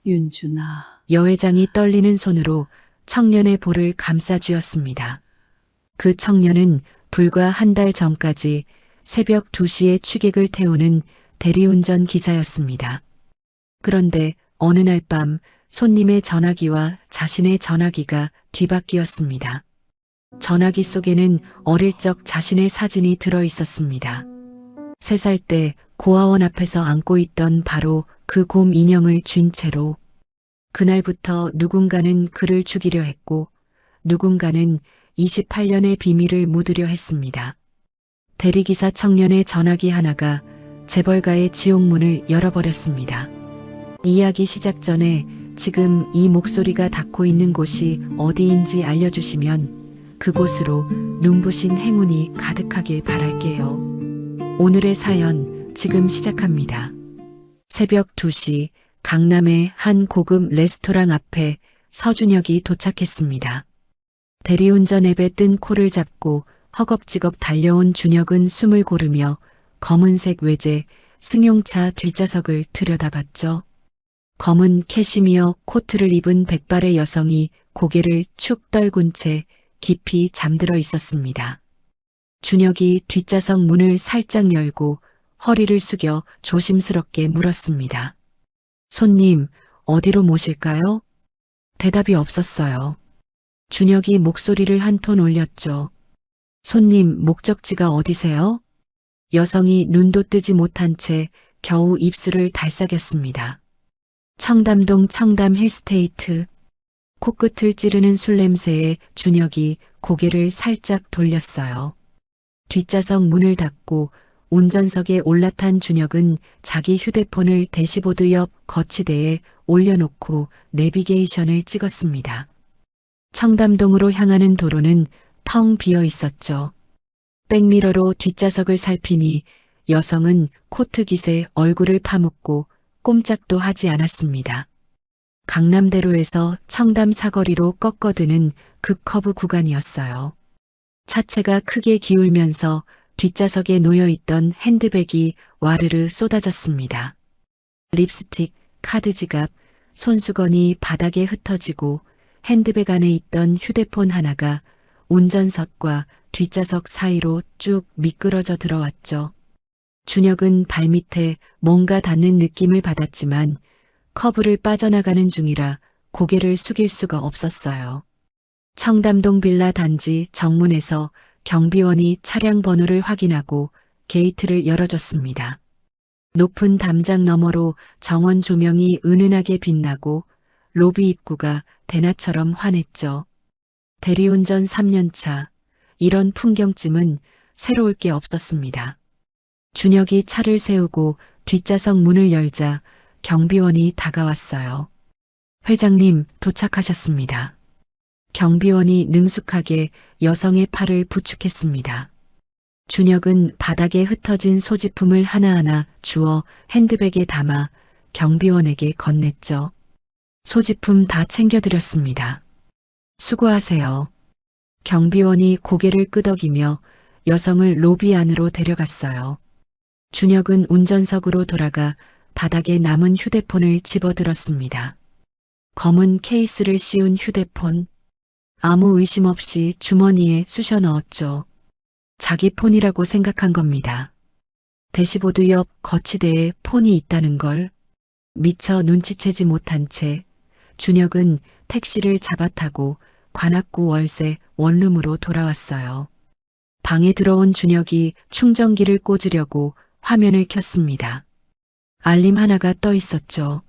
윤준아, 여회장이 떨리는 손으로 청년의 볼을 감싸쥐었습니다. 그 청년은 불과 한 달 전까지 새벽 2시에 취객을 태우는 대리운전 기사였습니다. 그런데 어느 날 밤 손님의 전화기와 자신의 전화기가 뒤바뀌었습니다. 전화기 속에는 어릴 적 자신의 사진이 들어 있었습니다. 3살 때 고아원 앞에서 안고 있던 바로 그 곰 인형을 쥔 채로 그날부터 누군가는 그를 죽이려 했고 누군가는 28년의 비밀을 묻으려 했습니다. 대리기사 청년의 전화기 하나가 재벌가의 지옥문을 열어버렸습니다. 이야기 시작 전에 지금 이 목소리가 닿고 있는 곳이 어디인지 알려주시면 그곳으로 눈부신 행운이 가득하길 바랄게요. 오늘의 사연 지금 시작합니다. 새벽 2시 강남의 한 고급 레스토랑 앞에 서준혁이 도착했습니다. 대리운전 앱에 뜬 코를 잡고 허겁지겁 달려온 준혁은 숨을 고르며 검은색 외제 승용차 뒷좌석을 들여다봤죠. 검은 캐시미어 코트를 입은 백발의 여성이 고개를 축 떨군 채 깊이 잠들어 있었습니다. 준혁이 뒷좌석 문을 살짝 열고 허리를 숙여 조심스럽게 물었습니다. 손님, 어디로 모실까요? 대답이 없었어요. 준혁이 목소리를 한 톤 올렸죠. 손님, 목적지가 어디세요? 여성이 눈도 뜨지 못한 채 겨우 입술을 달싹였습니다. 청담동 청담 힐스테이트. 코끝을 찌르는 술 냄새에 준혁이 고개를 살짝 돌렸어요. 뒷좌석 문을 닫고 운전석에 올라탄 준혁은 자기 휴대폰을 대시보드 옆 거치대에 올려놓고 내비게이션을 찍었습니다. 청담동으로 향하는 도로는 텅 비어 있었죠. 백미러로 뒷좌석을 살피니 여성은 코트 깃에 얼굴을 파묻고 꼼짝도 하지 않았습니다. 강남대로에서 청담 사거리로 꺾어드는 그 커브 구간이었어요. 차체가 크게 기울면서 뒷좌석에 놓여있던 핸드백이 와르르 쏟아졌습니다. 립스틱, 카드 지갑, 손수건이 바닥에 흩어지고 핸드백 안에 있던 휴대폰 하나가 운전석과 뒷좌석 사이로 쭉 미끄러져 들어왔죠. 준혁은 발밑에 뭔가 닿는 느낌을 받았지만 커브를 빠져나가는 중이라 고개를 숙일 수가 없었어요. 청담동 빌라 단지 정문에서 경비원이 차량 번호를 확인하고 게이트를 열어줬습니다. 높은 담장 너머로 정원 조명이 은은하게 빛나고 로비 입구가 대낮처럼 환했죠. 대리운전 3년차, 이런 풍경쯤은 새로울 게 없었습니다. 준혁이 차를 세우고 뒷좌석 문을 열자 경비원이 다가왔어요. 회장님, 도착하셨습니다. 경비원이 능숙하게 여성의 팔을 부축했습니다. 준혁은 바닥에 흩어진 소지품을 하나하나 주워 핸드백에 담아 경비원에게 건넸죠. 소지품 다 챙겨드렸습니다. 수고하세요. 경비원이 고개를 끄덕이며 여성을 로비 안으로 데려갔어요. 준혁은 운전석으로 돌아가 바닥에 남은 휴대폰을 집어들었습니다. 검은 케이스를 씌운 휴대폰. 아무 의심 없이 주머니에 쑤셔 넣었죠. 자기 폰이라고 생각한 겁니다. 대시보드 옆 거치대에 폰이 있다는 걸 미처 눈치채지 못한 채 준혁은 택시를 잡아타고 관악구 월세 원룸으로 돌아왔어요. 방에 들어온 준혁이 충전기를 꽂으려고 화면을 켰습니다. 알림 하나가 떠 있었죠.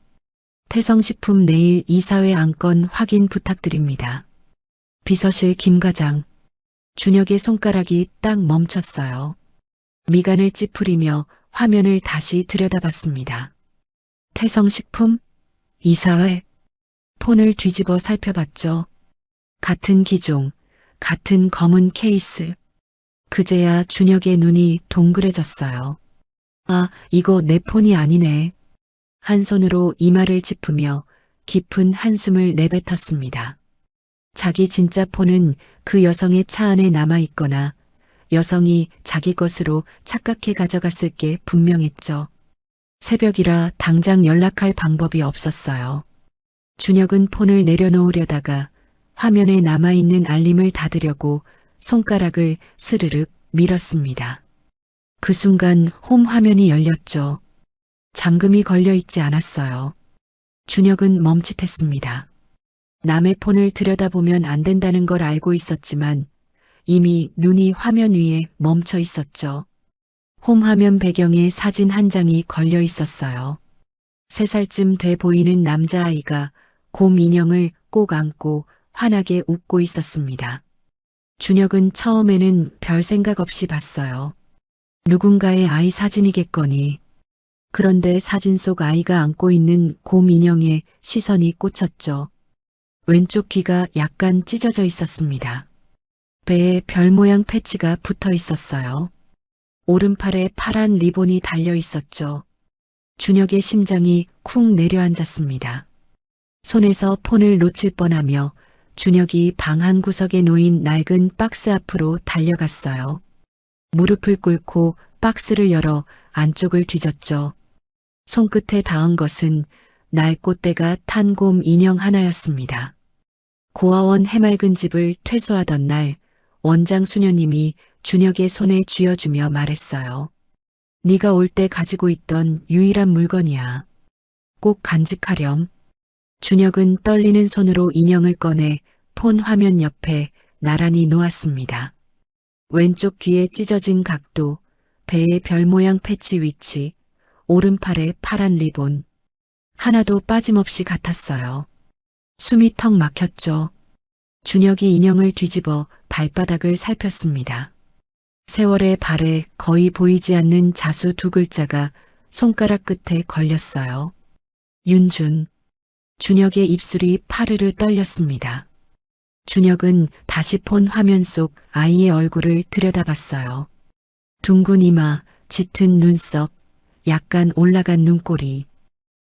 태성식품 내일 이사회 안건 확인 부탁드립니다. 비서실 김 과장. 준혁의 손가락이 딱 멈췄어요. 미간을 찌푸리며 화면을 다시 들여다봤습니다. 태성식품? 이사회? 폰을 뒤집어 살펴봤죠. 같은 기종, 같은 검은 케이스. 그제야 준혁의 눈이 동그래졌어요. 아, 이거 내 폰이 아니네. 한 손으로 이마를 짚으며 깊은 한숨을 내뱉었습니다. 자기 진짜 폰은 그 여성의 차 안에 남아있거나 여성이 자기 것으로 착각해 가져갔을 게 분명했죠. 새벽이라 당장 연락할 방법이 없었어요. 준혁은 폰을 내려놓으려다가 화면에 남아있는 알림을 닫으려고 손가락을 스르륵 밀었습니다. 그 순간 홈 화면이 열렸죠. 잠금이 걸려 있지 않았어요. 준혁은 멈칫했습니다. 남의 폰을 들여다보면 안 된다는 걸 알고 있었지만 이미 눈이 화면 위에 멈춰 있었죠. 홈 화면 배경에 사진 한 장이 걸려 있었어요. 3살쯤 돼 보이는 남자아이가 곰 인형을 꼭 안고 환하게 웃고 있었습니다. 준혁은 처음에는 별 생각 없이 봤어요. 누군가의 아이 사진이겠거니. 그런데 사진 속 아이가 안고 있는 곰 인형에 시선이 꽂혔죠. 왼쪽 귀가 약간 찢어져 있었습니다. 배에 별 모양 패치가 붙어 있었어요. 오른팔에 파란 리본이 달려 있었죠. 준혁의 심장이 쿵 내려앉았습니다. 손에서 폰을 놓칠 뻔하며 준혁이 방 한 구석에 놓인 낡은 박스 앞으로 달려갔어요. 무릎을 꿇고 박스를 열어 안쪽을 뒤졌죠. 손끝에 닿은 것은 날꽃대가 탄 곰 인형 하나였습니다. 고아원 해맑은 집을 퇴소하던 날 원장 수녀님이 준혁의 손에 쥐어주며 말했어요. 네가 올 때 가지고 있던 유일한 물건이야. 꼭 간직하렴. 준혁은 떨리는 손으로 인형을 꺼내 폰 화면 옆에 나란히 놓았습니다. 왼쪽 귀에 찢어진 각도, 배의 별 모양 패치 위치, 오른팔에 파란 리본. 하나도 빠짐없이 같았어요. 숨이 턱 막혔죠. 준혁이 인형을 뒤집어 발바닥을 살폈습니다. 세월의 발에 거의 보이지 않는 자수 2글자가 손가락 끝에 걸렸어요. 윤준. 준혁의 입술이 파르르 떨렸습니다. 준혁은 다시 폰 화면 속 아이의 얼굴을 들여다봤어요. 둥근 이마, 짙은 눈썹, 약간 올라간 눈꼬리.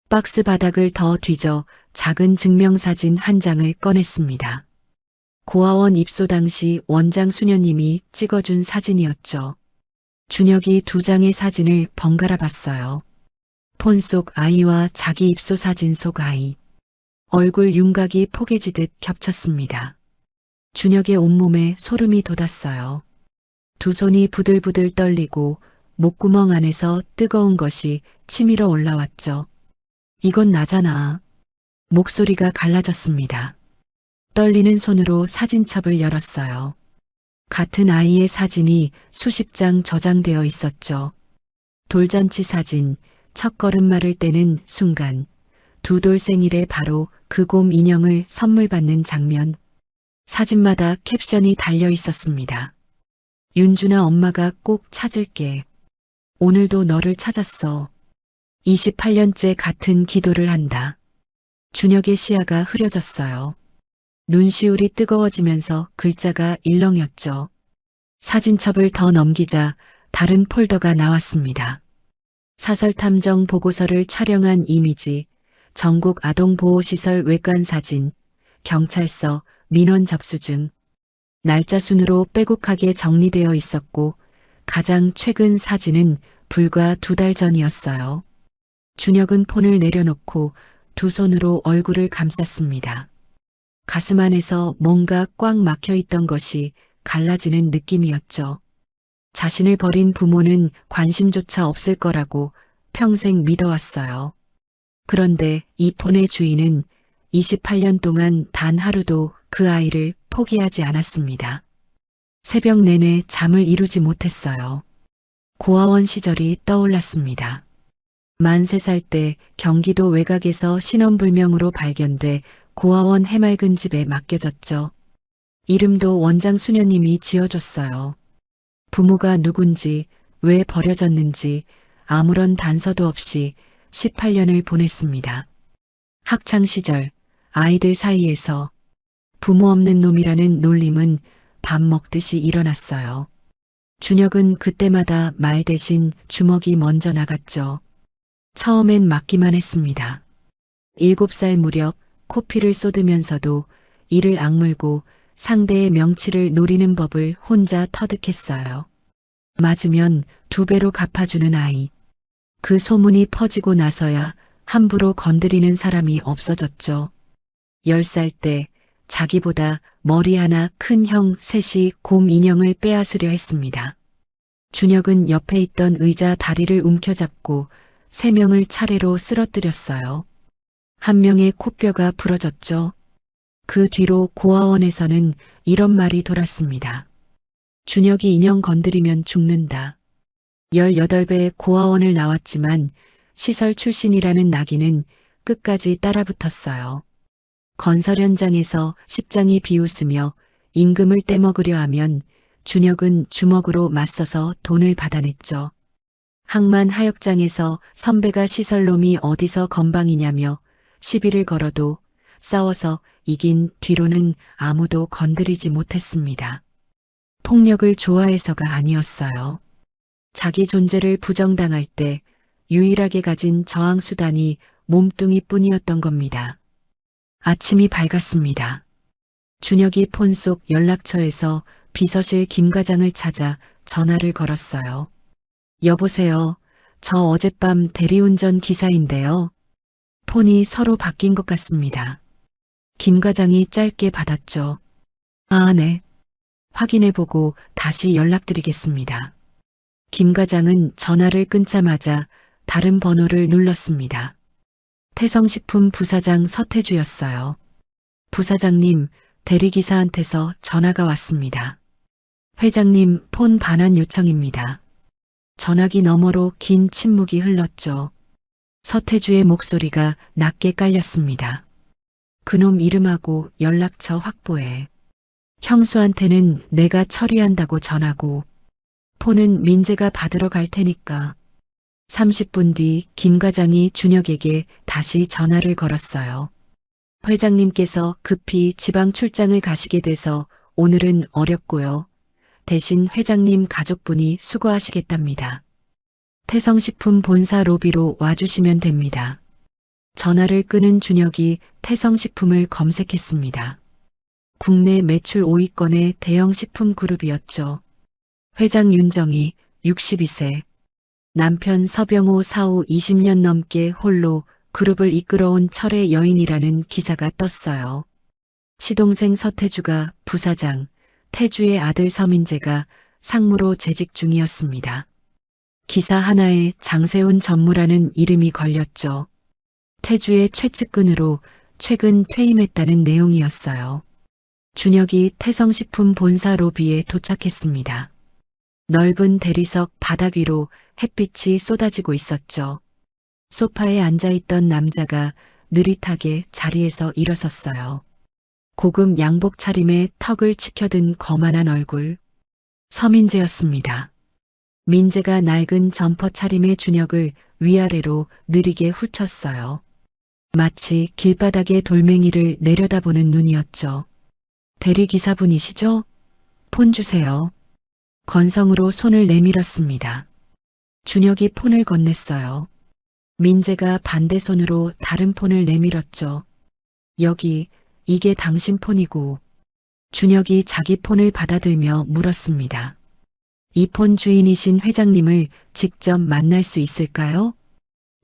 박스 바닥을 더 뒤져 작은 증명사진 한 장을 꺼냈습니다. 고아원 입소 당시 원장 수녀님이 찍어준 사진이었죠. 준혁이 2장의 사진을 번갈아 봤어요. 폰 속 아이와 자기 입소 사진 속 아이. 얼굴 윤곽이 포개지듯 겹쳤습니다. 준혁의 온몸에 소름이 돋았어요. 두 손이 부들부들 떨리고 목구멍 안에서 뜨거운 것이 치밀어 올라왔죠. 이건 나잖아. 목소리가 갈라졌습니다. 떨리는 손으로 사진첩을 열었어요. 같은 아이의 사진이 수십 장 저장되어 있었죠. 돌잔치 사진, 첫걸음마를 떼는 순간, 두 돌 생일에 바로 그 곰 인형을 선물 받는 장면. 사진마다 캡션이 달려 있었습니다. 윤준아, 엄마가 꼭 찾을게. 오늘도 너를 찾았어. 28년째 같은 기도를 한다. 준혁의 시야가 흐려졌어요. 눈시울이 뜨거워지면서 글자가 일렁였죠. 사진첩을 더 넘기자 다른 폴더가 나왔습니다. 사설탐정 보고서를 촬영한 이미지, 전국 아동보호시설 외관 사진, 경찰서, 민원 접수증. 날짜 순으로 빼곡하게 정리되어 있었고 가장 최근 사진은 불과 2달 전이었어요. 준혁은 폰을 내려놓고 두 손으로 얼굴을 감쌌습니다. 가슴 안에서 뭔가 꽉 막혀 있던 것이 갈라지는 느낌이었죠. 자신을 버린 부모는 관심조차 없을 거라고 평생 믿어왔어요. 그런데 이 폰의 주인은 28년 동안 단 하루도 그 아이를 포기하지 않았습니다. 새벽 내내 잠을 이루지 못했어요. 고아원 시절이 떠올랐습니다. 만 3살 때 경기도 외곽에서 신원불명으로 발견돼 고아원 해맑은 집에 맡겨졌죠. 이름도 원장 수녀님이 지어줬어요. 부모가 누군지, 왜 버려졌는지 아무런 단서도 없이 18년을 보냈습니다. 학창시절 아이들 사이에서 부모 없는 놈이라는 놀림은 밥 먹듯이 일어났어요. 준혁은 그때마다 말 대신 주먹이 먼저 나갔죠. 처음엔 맞기만 했습니다. 7살 무렵 코피를 쏟으면서도 이를 악물고 상대의 명치를 노리는 법을 혼자 터득했어요. 맞으면 2배로 갚아주는 아이. 그 소문이 퍼지고 나서야 함부로 건드리는 사람이 없어졌죠. 10살 때 자기보다 머리 하나 큰 형 셋이 곰 인형을 빼앗으려 했습니다. 준혁은 옆에 있던 의자 다리를 움켜잡고 3명을 차례로 쓰러뜨렸어요. 한 명의 코뼈가 부러졌죠. 그 뒤로 고아원에서는 이런 말이 돌았습니다. 준혁이 인형 건드리면 죽는다. 18배 고아원을 나왔지만 시설 출신이라는 낙인은 끝까지 따라붙었어요. 건설 현장에서 십장이 비웃으며 임금을 떼먹으려 하면 준혁은 주먹으로 맞서서 돈을 받아냈죠. 항만 하역장에서 선배가 시설놈이 어디서 건방이냐며 시비를 걸어도 싸워서 이긴 뒤로는 아무도 건드리지 못했습니다. 폭력을 좋아해서가 아니었어요. 자기 존재를 부정당할 때 유일하게 가진 저항수단이 몸뚱이뿐이었던 겁니다. 아침이 밝았습니다. 준혁이 폰 속 연락처에서 비서실 김 과장을 찾아 전화를 걸었어요. 여보세요. 저 어젯밤 대리운전 기사인데요. 폰이 서로 바뀐 것 같습니다. 김 과장이 짧게 받았죠. 아, 네. 확인해보고 다시 연락드리겠습니다. 김 과장은 전화를 끊자마자 다른 번호를 눌렀습니다. 태성식품 부사장 서태주였어요. 부사장님, 대리기사한테서 전화가 왔습니다. 회장님, 폰 반환 요청입니다. 전화기 너머로 긴 침묵이 흘렀죠. 서태주의 목소리가 낮게 깔렸습니다. 그놈 이름하고 연락처 확보해. 형수한테는 내가 처리한다고 전하고 폰은 민재가 받으러 갈 테니까. 30분 뒤 김 과장이 준혁에게 다시 전화를 걸었어요. 회장님께서 급히 지방 출장을 가시게 돼서 오늘은 어렵고요. 대신 회장님 가족분이 수고하시겠답니다. 태성식품 본사 로비로 와주시면 됩니다. 전화를 끊은 준혁이 태성식품을 검색했습니다. 국내 매출 5위권의 대형 식품 그룹이었죠. 회장 윤정희 62세. 남편 서병호 사후 20년 넘게 홀로 그룹을 이끌어온 철의 여인이라는 기사가 떴어요. 시동생 서태주가 부사장, 태주의 아들 서민재가 상무로 재직 중이었습니다. 기사 하나에 장세훈 전무라는 이름이 걸렸죠. 태주의 최측근으로 최근 퇴임했다는 내용이었어요. 준혁이 태성식품 본사 로비에 도착했습니다. 넓은 대리석 바닥 위로 햇빛이 쏟아지고 있었죠. 소파에 앉아있던 남자가 느릿하게 자리에서 일어섰어요. 고급 양복 차림에 턱을 치켜든 거만한 얼굴. 서민재였습니다. 민재가 낡은 점퍼 차림의 준혁을 위아래로 느리게 훑었어요. 마치 길바닥의 돌멩이를 내려다보는 눈이었죠. 대리기사분이시죠? 폰 주세요. 건성으로 손을 내밀었습니다. 준혁이 폰을 건넸어요. 민재가 반대 손으로 다른 폰을 내밀었죠. 여기, 이게 당신 폰이고. 준혁이 자기 폰을 받아들며 물었습니다. 이 폰 주인이신 회장님을 직접 만날 수 있을까요?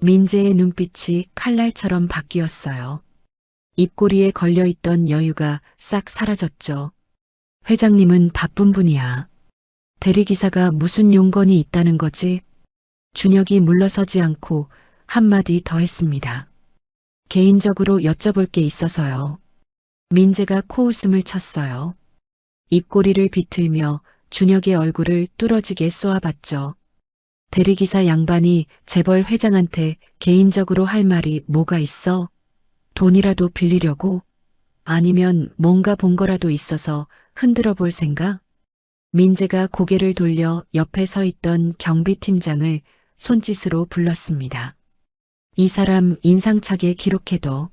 민재의 눈빛이 칼날처럼 바뀌었어요. 입꼬리에 걸려있던 여유가 싹 사라졌죠. 회장님은 바쁜 분이야. 대리기사가 무슨 용건이 있다는 거지? 준혁이 물러서지 않고 한마디 더 했습니다. 개인적으로 여쭤볼 게 있어서요. 민재가 코웃음을 쳤어요. 입꼬리를 비틀며 준혁의 얼굴을 뚫어지게 쏘아봤죠. 대리기사 양반이 재벌 회장한테 개인적으로 할 말이 뭐가 있어? 돈이라도 빌리려고? 아니면 뭔가 본 거라도 있어서 흔들어 볼 생각? 민재가 고개를 돌려 옆에 서 있던 경비팀장을 손짓으로 불렀습니다. 이 사람 인상차게 기록해둬.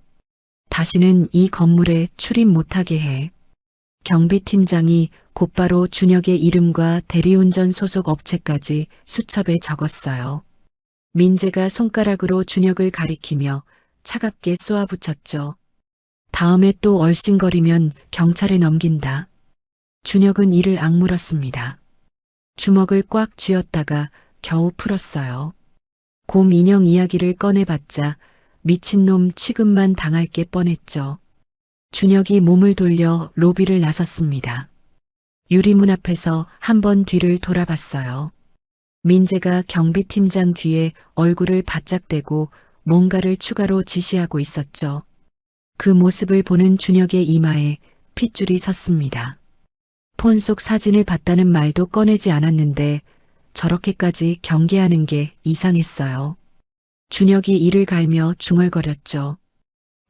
다시는 이 건물에 출입 못하게 해. 경비팀장이 곧바로 준혁의 이름과 대리운전 소속 업체까지 수첩에 적었어요. 민재가 손가락으로 준혁을 가리키며 차갑게 쏘아붙였죠. 다음에 또 얼씬거리면 경찰에 넘긴다. 준혁은 이를 악물었습니다. 주먹을 꽉 쥐었다가 겨우 풀었어요. 곰 인형 이야기를 꺼내봤자 미친놈 취급만 당할 게 뻔했죠. 준혁이 몸을 돌려 로비를 나섰습니다. 유리문 앞에서 한번 뒤를 돌아봤어요. 민재가 경비팀장 귀에 얼굴을 바짝 대고 뭔가를 추가로 지시하고 있었죠. 그 모습을 보는 준혁의 이마에 핏줄이 섰습니다. 폰 속 사진을 봤다는 말도 꺼내지 않았는데 저렇게까지 경계하는 게 이상했어요. 준혁이 이를 갈며 중얼거렸죠.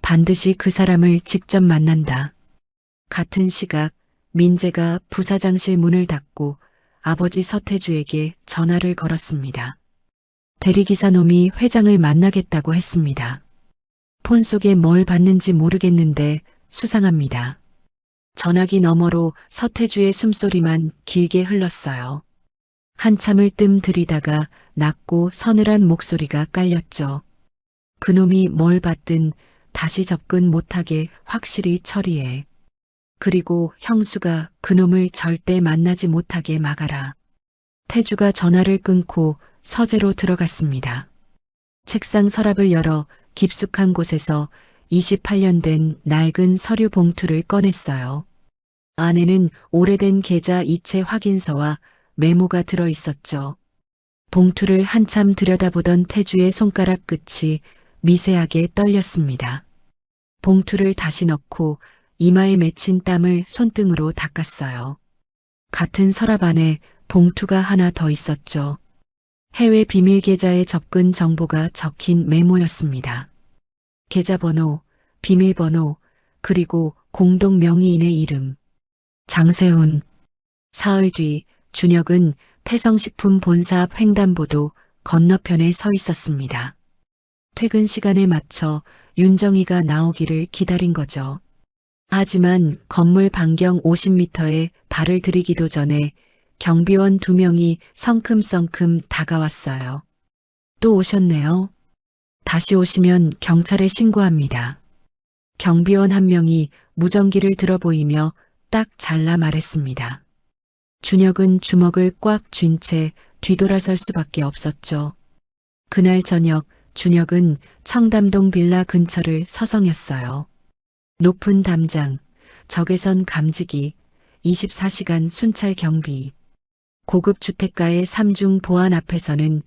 반드시 그 사람을 직접 만난다. 같은 시각 민재가 부사장실 문을 닫고 아버지 서태주에게 전화를 걸었습니다. 대리기사 놈이 회장을 만나겠다고 했습니다. 폰 속에 뭘 봤는지 모르겠는데 수상합니다. 전화기 너머로 서태주의 숨소리만 길게 흘렀어요. 한참을 뜸 들이다가 낮고 서늘한 목소리가 깔렸죠. 그놈이 뭘 봤든 다시 접근 못하게 확실히 처리해. 그리고 형수가 그놈을 절대 만나지 못하게 막아라. 태주가 전화를 끊고 서재로 들어갔습니다. 책상 서랍을 열어 깊숙한 곳에서 28년 된 낡은 서류 봉투를 꺼냈어요. 안에는 오래된 계좌 이체 확인서와 메모가 들어 있었죠. 봉투를 한참 들여다보던 태주의 손가락 끝이 미세하게 떨렸습니다. 봉투를 다시 넣고 이마에 맺힌 땀을 손등으로 닦았어요. 같은 서랍 안에 봉투가 하나 더 있었죠. 해외 비밀 계좌의 접근 정보가 적힌 메모였습니다. 계좌번호, 비밀번호, 그리고 공동 명의인의 이름. 장세훈. 사흘 뒤 준혁은 태성식품 본사 앞 횡단보도 건너편에 서 있었습니다. 퇴근 시간에 맞춰 윤정이가 나오기를 기다린 거죠. 하지만 건물 반경 50m에 발을 들이기도 전에 경비원 2명이 성큼성큼 다가왔어요. 또 오셨네요. 다시 오시면 경찰에 신고합니다. 경비원 1명이 무전기를 들어 보이며 딱 잘라 말했습니다. 준혁은 주먹을 꽉 쥔 채 뒤돌아설 수밖에 없었죠. 그날 저녁 준혁은 청담동 빌라 근처를 서성였어요. 높은 담장, 적외선 감지기, 24시간 순찰 경비. 고급 주택가의 3중 보안 앞에서는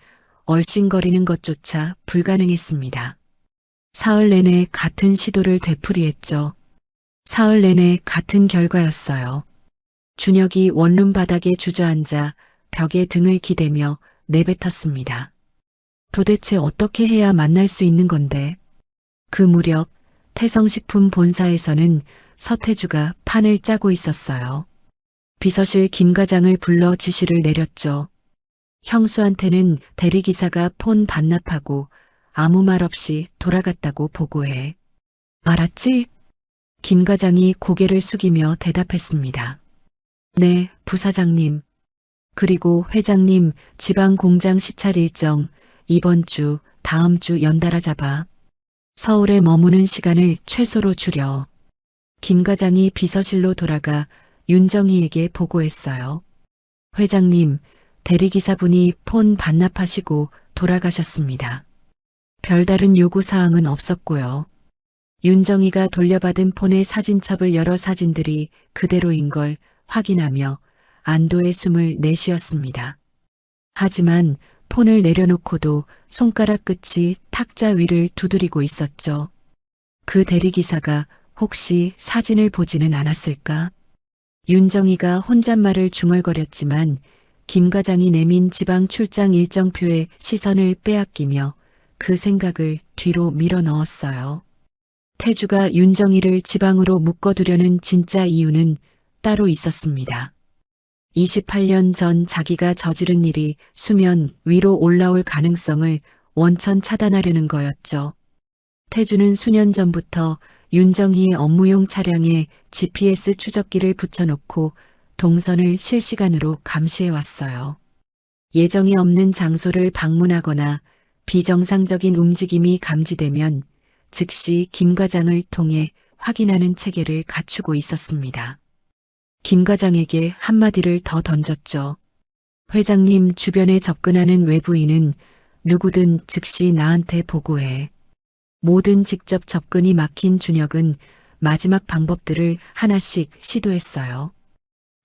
얼씬거리는 것조차 불가능했습니다. 사흘 내내 같은 시도를 되풀이했죠. 사흘 내내 같은 결과였어요. 준혁이 원룸 바닥에 주저앉아 벽에 등을 기대며 내뱉었습니다. 도대체 어떻게 해야 만날 수 있는 건데? 그 무렵 태성식품 본사에서는 서태주가 판을 짜고 있었어요. 비서실 김 과장을 불러 지시를 내렸죠. 형수한테는 대리기사가 폰 반납하고 아무 말 없이 돌아갔다고 보고해. 알았지? 김 과장이 고개를 숙이며 대답했습니다. 네, 부사장님. 그리고 회장님 지방 공장 시찰 일정 이번 주, 다음 주 연달아 잡아. 서울에 머무는 시간을 최소로 줄여. 김 과장이 비서실로 돌아가 윤정희에게 보고했어요. 회장님, 대리기사분이 폰 반납하시고 돌아가셨습니다. 별다른 요구사항은 없었고요. 윤정희가 돌려받은 폰의 사진첩을 열어 사진들이 그대로인 걸 확인하며 안도의 숨을 내쉬었습니다. 하지만 폰을 내려놓고도 손가락 끝이 탁자 위를 두드리고 있었죠. 그 대리기사가 혹시 사진을 보지는 않았을까? 윤정희가 혼잣말을 중얼거렸지만 김 과장이 내민 지방 출장 일정표에 시선을 빼앗기며 그 생각을 뒤로 밀어 넣었어요. 태주가 윤정희를 지방으로 묶어두려는 진짜 이유는 따로 있었습니다. 28년 전 자기가 저지른 일이 수면 위로 올라올 가능성을 원천 차단하려는 거였죠. 태주는 수년 전부터 윤정희의 업무용 차량에 GPS 추적기를 붙여놓고 동선을 실시간으로 감시해왔어요. 예정이 없는 장소를 방문하거나 비정상적인 움직임이 감지되면 즉시 김 과장을 통해 확인하는 체계를 갖추고 있었습니다. 김 과장에게 한마디를 더 던졌죠. 회장님 주변에 접근하는 외부인은 누구든 즉시 나한테 보고해. 모든 직접 접근이 막힌 준혁은 마지막 방법들을 하나씩 시도했어요.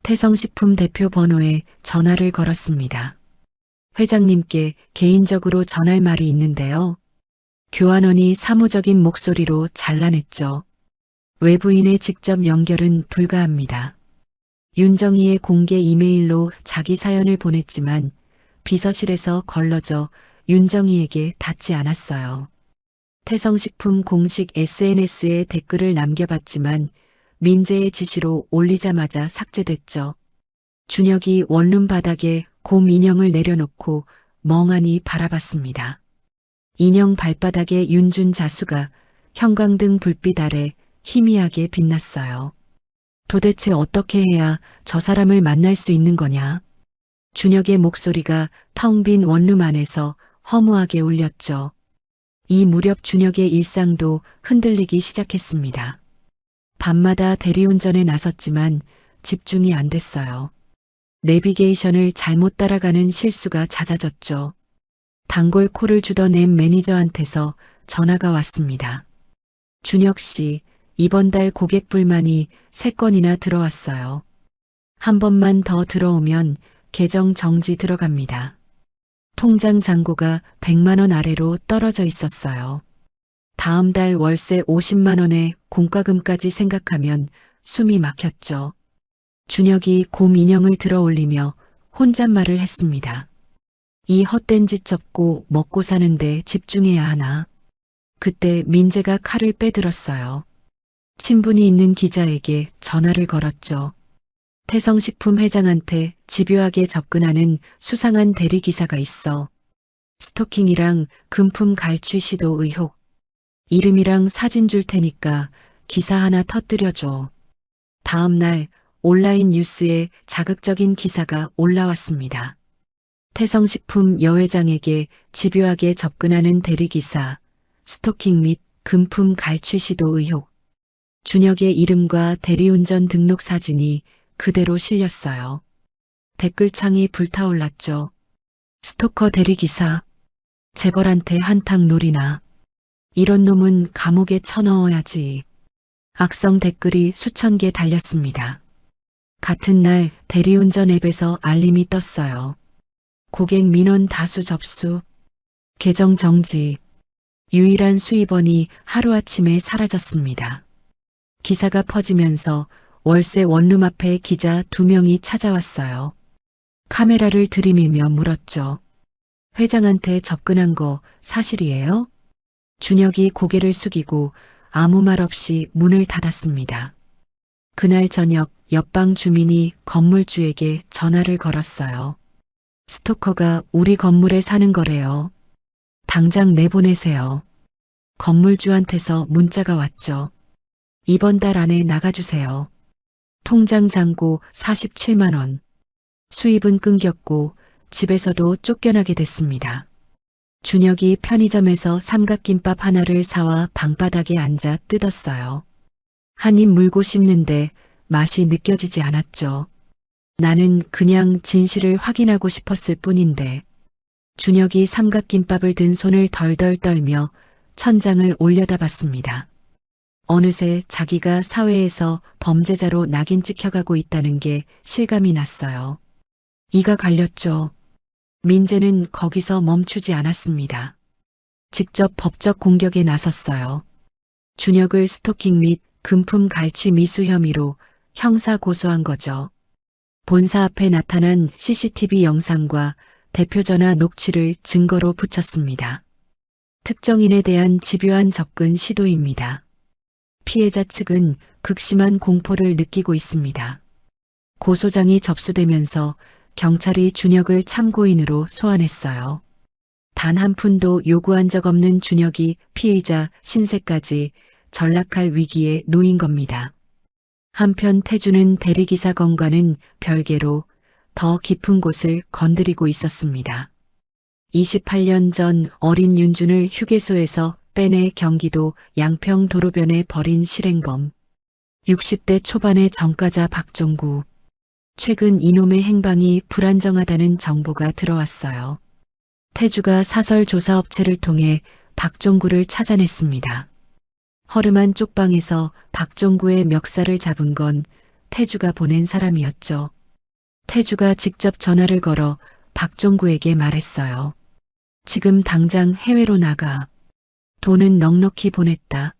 태성식품 대표 번호에 전화를 걸었습니다. 회장님께 개인적으로 전할 말이 있는데요. 교환원이 사무적인 목소리로 잘라냈죠. 외부인의 직접 연결은 불가합니다. 윤정희의 공개 이메일로 자기 사연을 보냈지만 비서실에서 걸러져 윤정희에게 닿지 않았어요. 태성식품 공식 SNS에 댓글을 남겨봤지만 민재의 지시로 올리자마자 삭제됐죠. 준혁이 원룸 바닥에 곰 인형을 내려놓고 멍하니 바라봤습니다. 인형 발바닥에 윤준 자수가 형광등 불빛 아래 희미하게 빛났어요. 도대체 어떻게 해야 저 사람을 만날 수 있는 거냐? 준혁의 목소리가 텅 빈 원룸 안에서 허무하게 울렸죠. 이 무렵 준혁의 일상도 흔들리기 시작했습니다. 밤마다 대리운전에 나섰지만 집중이 안 됐어요. 내비게이션을 잘못 따라가는 실수가 잦아졌죠. 단골 콜을 주던 앱 매니저한테서 전화가 왔습니다. 준혁 씨, 이번 달 고객 불만이 3건이나 들어왔어요. 한 번만 더 들어오면 계정 정지 들어갑니다. 통장 잔고가 100만 원 아래로 떨어져 있었어요. 다음 달 월세 50만 원에 공과금까지 생각하면 숨이 막혔죠. 준혁이 곰 인형을 들어 올리며 혼잣말을 했습니다. 이 헛된 짓 접고 먹고 사는데 집중해야 하나. 그때 민재가 칼을 빼들었어요. 친분이 있는 기자에게 전화를 걸었죠. 태성식품 회장한테 집요하게 접근하는 수상한 대리기사가 있어. 스토킹이랑 금품 갈취 시도 의혹. 이름이랑 사진 줄 테니까 기사 하나 터뜨려줘. 다음 날 온라인 뉴스에 자극적인 기사가 올라왔습니다. 태성식품 여회장에게 집요하게 접근하는 대리기사, 스토킹 및 금품 갈취 시도 의혹. 준혁의 이름과 대리운전 등록 사진이 그대로 실렸어요. 댓글창이 불타올랐죠. 스토커 대리기사, 재벌한테 한탕 놀이나. 이런 놈은 감옥에 쳐넣어야지. 악성 댓글이 수천 개 달렸습니다. 같은 날 대리운전 앱에서 알림이 떴어요. 고객 민원 다수 접수, 계정 정지. 유일한 수입원이 하루아침에 사라졌습니다. 기사가 퍼지면서 월세 원룸 앞에 기자 2명이 찾아왔어요. 카메라를 들이밀며 물었죠. 회장한테 접근한 거 사실이에요? 준혁이 고개를 숙이고 아무 말 없이 문을 닫았습니다. 그날 저녁 옆방 주민이 건물주에게 전화를 걸었어요. 스토커가 우리 건물에 사는 거래요. 당장 내보내세요. 건물주한테서 문자가 왔죠. 이번 달 안에 나가주세요. 통장 잔고 47만 원. 수입은 끊겼고 집에서도 쫓겨나게 됐습니다. 준혁이 편의점에서 삼각김밥 하나를 사와 방바닥에 앉아 뜯었어요. 한 입 물고 씹는데 맛이 느껴지지 않았죠. 나는 그냥 진실을 확인하고 싶었을 뿐인데. 준혁이 삼각김밥을 든 손을 덜덜 떨며 천장을 올려다봤습니다. 어느새 자기가 사회에서 범죄자로 낙인 찍혀가고 있다는 게 실감이 났어요. 이가 갈렸죠. 민재는 거기서 멈추지 않았습니다. 직접 법적 공격에 나섰어요. 준혁을 스토킹 및 금품 갈취 미수 혐의로 형사 고소한 거죠. 본사 앞에 나타난 CCTV 영상과 대표전화 녹취를 증거로 붙였습니다. 특정인에 대한 집요한 접근 시도입니다. 피해자 측은 극심한 공포를 느끼고 있습니다. 고소장이 접수되면서 경찰이 준혁을 참고인으로 소환했어요. 단 한 푼도 요구한 적 없는 준혁이 피의자 신세까지 전락할 위기에 놓인 겁니다. 한편 태주는 대리기사 건과는 별개로 더 깊은 곳을 건드리고 있었습니다. 28년 전 어린 윤준을 휴게소에서 빼내 경기도 양평 도로변에 버린 실행범. 60대 초반의 전과자 박종구. 최근 이놈의 행방이 불안정하다는 정보가 들어왔어요. 태주가 사설 조사업체를 통해 박종구를 찾아냈습니다. 허름한 쪽방에서 박종구의 멱살을 잡은 건 태주가 보낸 사람이었죠. 태주가 직접 전화를 걸어 박종구에게 말했어요. 지금 당장 해외로 나가. 돈은 넉넉히 보냈다.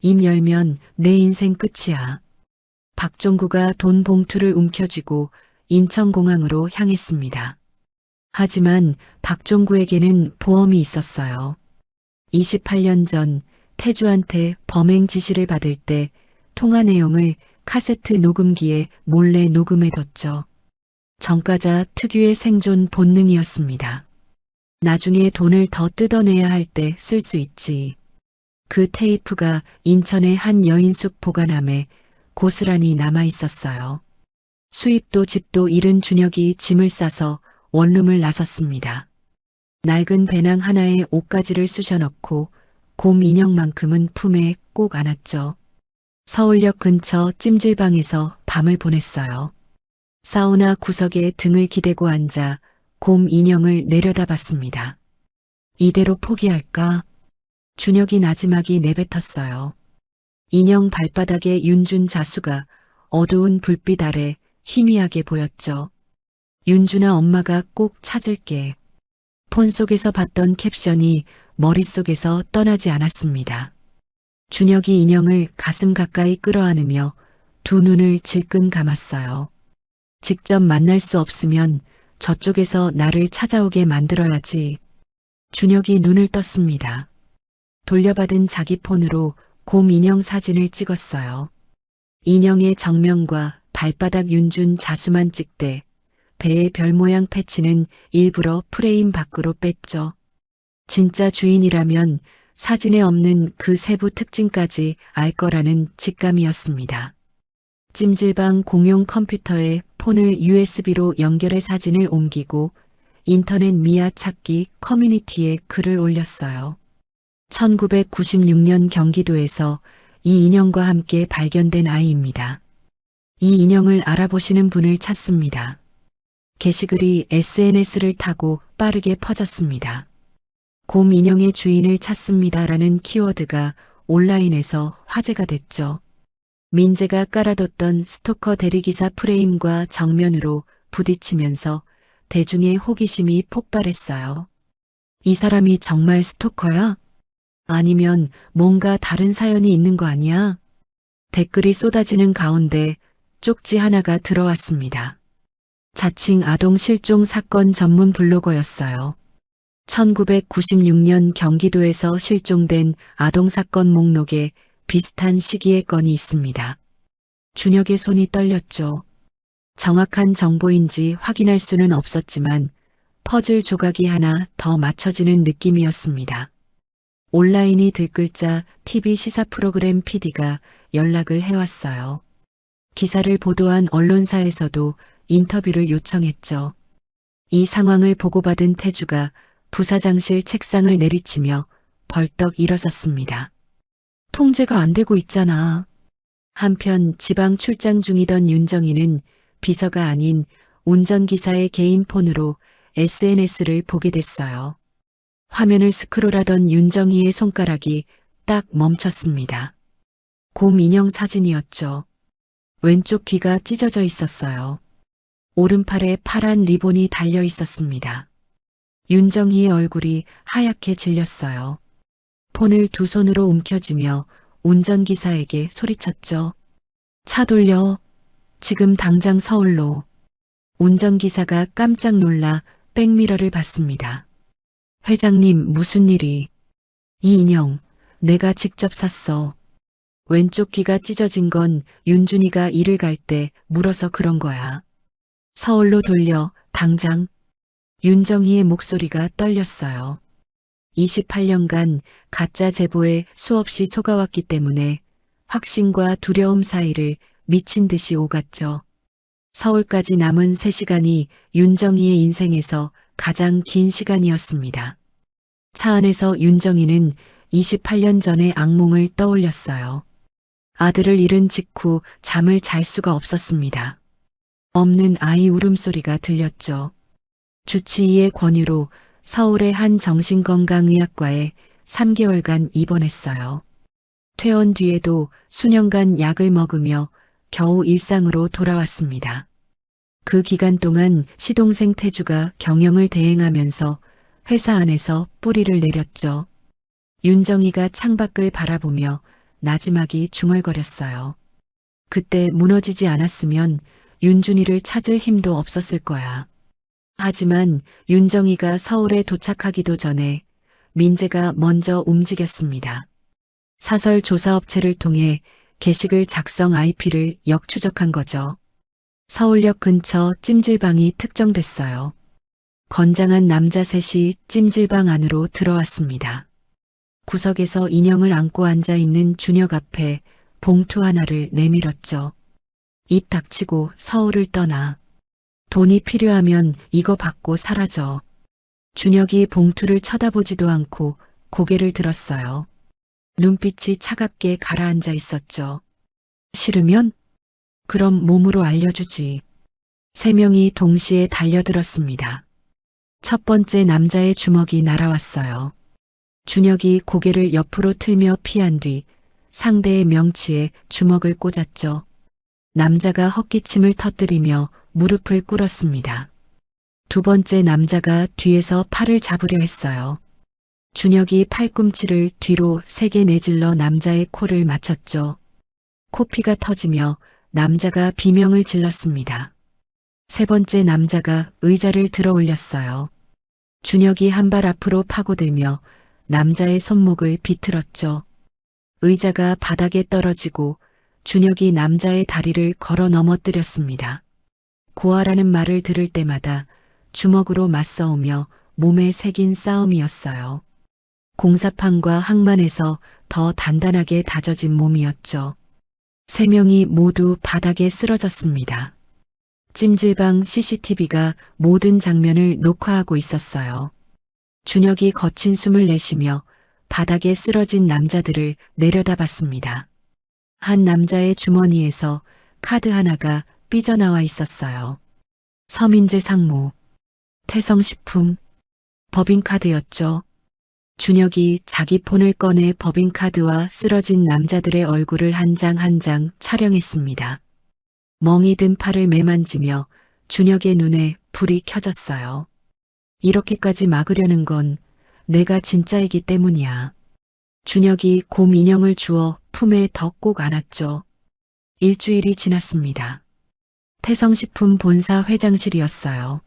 입 열면 내 인생 끝이야. 박종구가 돈 봉투를 움켜쥐고 인천공항으로 향했습니다. 하지만 박종구에게는 보험이 있었어요. 28년 전 태주한테 범행 지시를 받을 때 통화 내용을 카세트 녹음기에 몰래 녹음해뒀죠. 전과자 특유의 생존 본능이었습니다. 나중에 돈을 더 뜯어내야 할 때 쓸 수 있지. 그 테이프가 인천의 한 여인숙 보관함에 고스란히 남아 있었어요. 수입도 집도 잃은 준혁이 짐을 싸서 원룸을 나섰습니다. 낡은 배낭 하나에 옷가지를 쑤셔넣고 곰 인형만큼은 품에 꼭 안았죠. 서울역 근처 찜질방에서 밤을 보냈어요. 사우나 구석에 등을 기대고 앉아 곰 인형을 내려다봤습니다. 이대로 포기할까? 준혁이 나지막이 내뱉었어요. 인형 발바닥에 윤준 자수가 어두운 불빛 아래 희미하게 보였죠. 윤준아, 엄마가 꼭 찾을게. 폰 속에서 봤던 캡션이 머릿속에서 떠나지 않았습니다. 준혁이 인형을 가슴 가까이 끌어안으며 두 눈을 질끈 감았어요. 직접 만날 수 없으면 저쪽에서 나를 찾아오게 만들어야지. 준혁이 눈을 떴습니다. 돌려받은 자기 폰으로 곰 인형 사진을 찍었어요. 인형의 정면과 발바닥 윤준 자수만 찍되 배의 별 모양 패치는 일부러 프레임 밖으로 뺐죠. 진짜 주인이라면 사진에 없는 그 세부 특징까지 알 거라는 직감이었습니다. 찜질방 공용 컴퓨터에 폰을 USB로 연결해 사진을 옮기고 인터넷 미아 찾기 커뮤니티에 글을 올렸어요. 1996년 경기도에서 이 인형과 함께 발견된 아이입니다. 이 인형을 알아보시는 분을 찾습니다. 게시글이 SNS를 타고 빠르게 퍼졌습니다. 곰 인형의 주인을 찾습니다라는 키워드가 온라인에서 화제가 됐죠. 민재가 깔아뒀던 스토커 대리기사 프레임과 정면으로 부딪히면서 대중의 호기심이 폭발했어요. 이 사람이 정말 스토커야? 아니면 뭔가 다른 사연이 있는 거 아니야? 댓글이 쏟아지는 가운데 쪽지 하나가 들어왔습니다. 자칭 아동 실종 사건 전문 블로거였어요. 1996년 경기도에서 실종된 아동 사건 목록에 비슷한 시기의 건이 있습니다. 준혁의 손이 떨렸죠. 정확한 정보인지 확인할 수는 없었지만 퍼즐 조각이 하나 더 맞춰지는 느낌이었습니다. 온라인이 들끓자 TV 시사 프로그램 PD가 연락을 해왔어요. 기사를 보도한 언론사에서도 인터뷰를 요청했죠. 이 상황을 보고받은 태주가 부사장실 책상을 내리치며 벌떡 일어섰습니다. 통제가 안 되고 있잖아. 한편 지방 출장 중이던 윤정이는 비서가 아닌 운전기사의 개인 폰으로 SNS를 보게 됐어요. 화면을 스크롤하던 윤정이의 손가락이 딱 멈췄습니다. 곰 인형 사진이었죠. 왼쪽 귀가 찢어져 있었어요. 오른팔에 파란 리본이 달려 있었습니다. 윤정희의 얼굴이 하얗게 질렸어요. 폰을 두 손으로 움켜쥐며 운전기사에게 소리쳤죠. 차 돌려. 지금 당장 서울로. 운전기사가 깜짝 놀라 백미러를 봤습니다. 회장님, 무슨 일이? 이 인형 내가 직접 샀어. 왼쪽 귀가 찢어진 건 윤준이가 일을 갈 때 물어서 그런 거야. 서울로 돌려, 당장. 윤정희의 목소리가 떨렸어요. 28년간 가짜 제보에 수없이 속아왔기 때문에 확신과 두려움 사이를 미친 듯이 오갔죠. 서울까지 남은 3시간이 윤정희의 인생에서 가장 긴 시간이었습니다. 차 안에서 윤정희는 28년 전의 악몽을 떠올렸어요. 아들을 잃은 직후 잠을 잘 수가 없었습니다. 없는 아이 울음소리가 들렸죠. 주치의의 권유로 서울의 한 정신건강의학과에 3개월간 입원했어요. 퇴원 뒤에도 수년간 약을 먹으며 겨우 일상으로 돌아왔습니다. 그 기간 동안 시동생 태주가 경영을 대행하면서 회사 안에서 뿌리를 내렸죠. 윤정이가 창밖을 바라보며 나지막이 중얼거렸어요. 그때 무너지지 않았으면 윤준이를 찾을 힘도 없었을 거야. 하지만 윤정이가 서울에 도착하기도 전에 민재가 먼저 움직였습니다. 사설 조사업체를 통해 게시글 작성 IP를 역추적한 거죠. 서울역 근처 찜질방이 특정됐어요. 건장한 남자 셋이 찜질방 안으로 들어왔습니다. 구석에서 인형을 안고 앉아 있는 준혁 앞에 봉투 하나를 내밀었죠. 입 닥치고 서울을 떠나. 돈이 필요하면 이거 받고 사라져. 준혁이 봉투를 쳐다보지도 않고 고개를 들었어요. 눈빛이 차갑게 가라앉아 있었죠. 싫으면? 그럼 몸으로 알려주지. 세 명이 동시에 달려들었습니다. 첫 번째 남자의 주먹이 날아왔어요. 준혁이 고개를 옆으로 틀며 피한 뒤 상대의 명치에 주먹을 꽂았죠. 남자가 헛기침을 터뜨리며 무릎을 꿇었습니다. 두 번째 남자가 뒤에서 팔을 잡으려 했어요. 준혁이 팔꿈치를 뒤로 세게 내질러 남자의 코를 맞췄죠. 코피가 터지며 남자가 비명을 질렀습니다. 세 번째 남자가 의자를 들어 올렸어요. 준혁이 한 발 앞으로 파고들며 남자의 손목을 비틀었죠. 의자가 바닥에 떨어지고 준혁이 남자의 다리를 걸어 넘어뜨렸습니다. 고아라는 말을 들을 때마다 주먹으로 맞서우며 몸에 새긴 싸움이었어요. 공사판과 항만에서 더 단단하게 다져진 몸이었죠. 세 명이 모두 바닥에 쓰러졌습니다. 찜질방 CCTV가 모든 장면을 녹화하고 있었어요. 준혁이 거친 숨을 내쉬며 바닥에 쓰러진 남자들을 내려다봤습니다. 한 남자의 주머니에서 카드 하나가 삐져나와 있었어요. 서민재 상무, 태성식품, 법인카드였죠. 준혁이 자기 폰을 꺼내 법인카드와 쓰러진 남자들의 얼굴을 한 장 한 장 촬영했습니다. 멍이 든 팔을 매만지며 준혁의 눈에 불이 켜졌어요. 이렇게까지 막으려는 건 내가 진짜이기 때문이야. 준혁이 곰 인형을 주워 품에 더 꼭 안았죠. 일주일이 지났습니다. 태성식품 본사 회장실이었어요.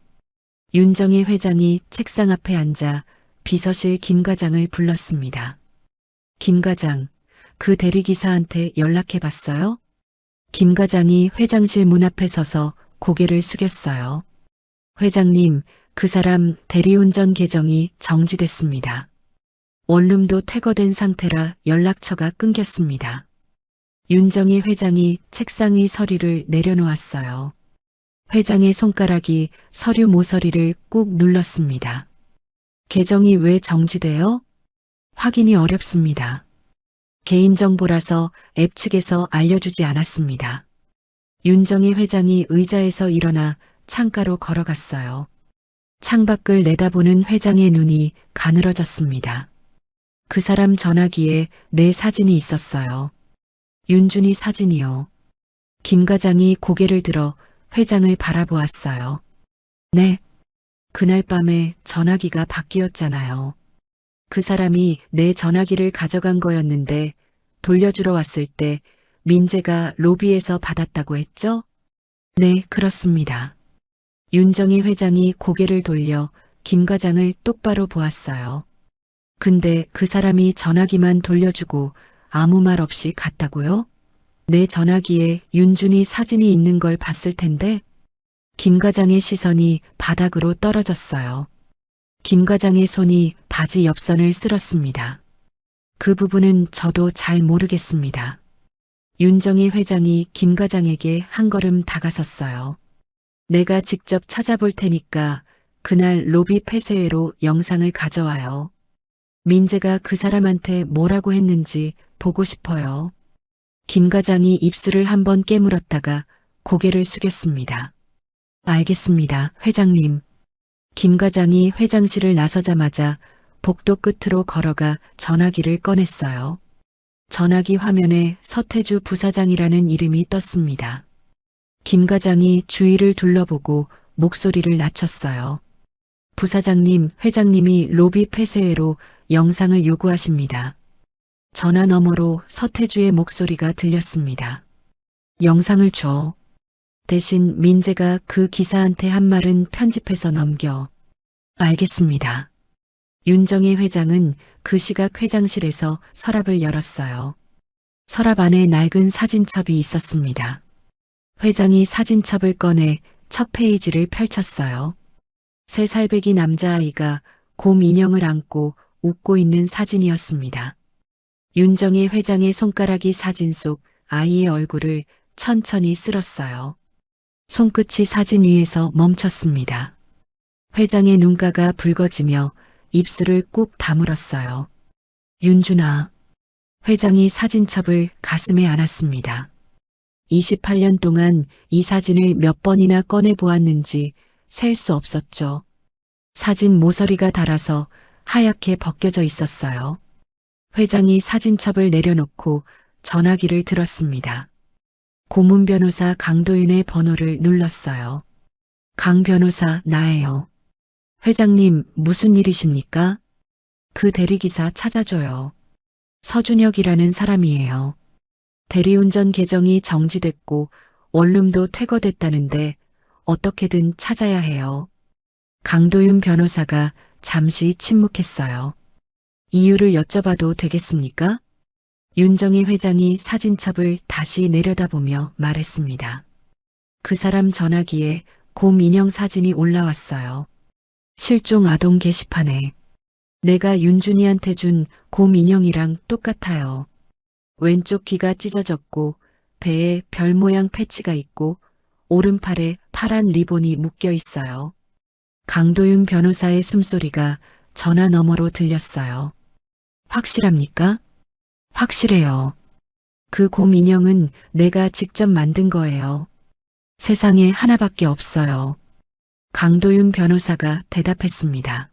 윤정희 회장이 책상 앞에 앉아 비서실 김 과장을 불렀습니다. 김 과장, 그 대리기사한테 연락해봤어요? 김 과장이 회장실 문 앞에 서서 고개를 숙였어요. 회장님, 그 사람 대리운전 계정이 정지됐습니다. 원룸도 퇴거된 상태라 연락처가 끊겼습니다. 윤정희 회장이 책상 위 서류를 내려놓았어요. 회장의 손가락이 서류 모서리를 꾹 눌렀습니다. 계정이 왜 정지돼요? 확인이 어렵습니다. 개인정보라서 앱 측에서 알려주지 않았습니다. 윤정희 회장이 의자에서 일어나 창가로 걸어갔어요. 창밖을 내다보는 회장의 눈이 가늘어졌습니다. 그 사람 전화기에 내 사진이 있었어요. 윤준이 사진이요. 김 과장이 고개를 들어 회장을 바라보았어요. 네. 그날 밤에 전화기가 바뀌었잖아요. 그 사람이 내 전화기를 가져간 거였는데 돌려주러 왔을 때 민재가 로비에서 받았다고 했죠? 네, 그렇습니다. 윤정희 회장이 고개를 돌려 김 과장을 똑바로 보았어요. 근데 그 사람이 전화기만 돌려주고 아무 말 없이 갔다고요? 내 전화기에 윤준이 사진이 있는 걸 봤을 텐데 김 과장의 시선이 바닥으로 떨어졌어요. 김 과장의 손이 바지 옆선을 쓸었습니다. 그 부분은 저도 잘 모르겠습니다. 윤정희 회장이 김 과장에게 한 걸음 다가섰어요. 내가 직접 찾아볼 테니까 그날 로비 폐쇄회로 영상을 가져와요. 민재가 그 사람한테 뭐라고 했는지 보고 싶어요. 김 과장이 입술을 한번 깨물었다가 고개를 숙였습니다. 알겠습니다, 회장님. 김 과장이 회장실을 나서자마자 복도 끝으로 걸어가 전화기를 꺼냈어요. 전화기 화면에 서태주 부사장이라는 이름이 떴습니다. 김 과장이 주위를 둘러보고 목소리를 낮췄어요. 부사장님, 회장님이 로비 폐쇄회로 영상을 요구하십니다. 전화 너머로 서태주의 목소리가 들렸습니다. 영상을 줘. 대신 민재가 그 기사한테 한 말은 편집해서 넘겨. 알겠습니다. 윤정희 회장은 그 시각 회장실에서 서랍을 열었어요. 서랍 안에 낡은 사진첩이 있었습니다. 회장이 사진첩을 꺼내 첫 페이지를 펼쳤어요. 3살배기 남자아이가 곰 인형을 안고 웃고 있는 사진이었습니다. 윤정희 회장의 손가락이 사진 속 아이의 얼굴을 천천히 쓸었어요. 손끝이 사진 위에서 멈췄습니다. 회장의 눈가가 붉어지며 입술을 꾹 다물었어요. 윤준아. 회장이 사진첩을 가슴에 안았습니다. 28년 동안 이 사진을 몇 번이나 꺼내 보았는지 셀 수 없었죠. 사진 모서리가 닳아서 하얗게 벗겨져 있었어요. 회장이 사진첩을 내려놓고 전화기를 들었습니다. 고문 변호사 강도윤의 번호를 눌렀어요. 강 변호사, 나예요. 회장님, 무슨 일이십니까? 그 대리기사 찾아줘요. 서준혁이라는 사람이에요. 대리운전 계정이 정지됐고 원룸도 퇴거됐다는데 어떻게든 찾아야 해요. 강도윤 변호사가 잠시 침묵했어요. 이유를 여쭤봐도 되겠습니까? 윤정희 회장이 사진첩을 다시 내려다보며 말했습니다. 그 사람 전화기에 곰 인형 사진이 올라왔어요. 실종 아동 게시판에. 내가 윤준이한테 준 곰 인형이랑 똑같아요. 왼쪽 귀가 찢어졌고 배에 별 모양 패치가 있고 오른팔에 파란 리본이 묶여 있어요. 강도윤 변호사의 숨소리가 전화 너머로 들렸어요. 확실합니까? 확실해요. 그 곰 인형은 내가 직접 만든 거예요. 세상에 하나밖에 없어요. 강도윤 변호사가 대답했습니다.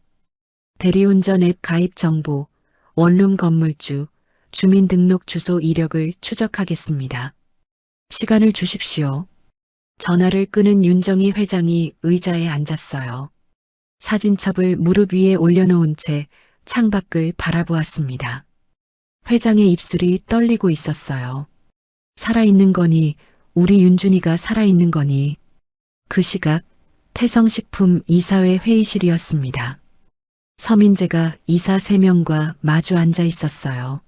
대리운전 앱 가입 정보, 원룸 건물주, 주민등록 주소 이력을 추적하겠습니다. 시간을 주십시오. 전화를 끄는 윤정희 회장이 의자에 앉았어요. 사진첩을 무릎 위에 올려놓은 채 창밖을 바라보았습니다. 회장의 입술이 떨리고 있었어요. 살아있는 거니, 우리 윤준이가 살아있는 거니. 그 시각 태성식품 이사회 회의실이었습니다. 서민재가 이사 3명과 마주 앉아 있었어요.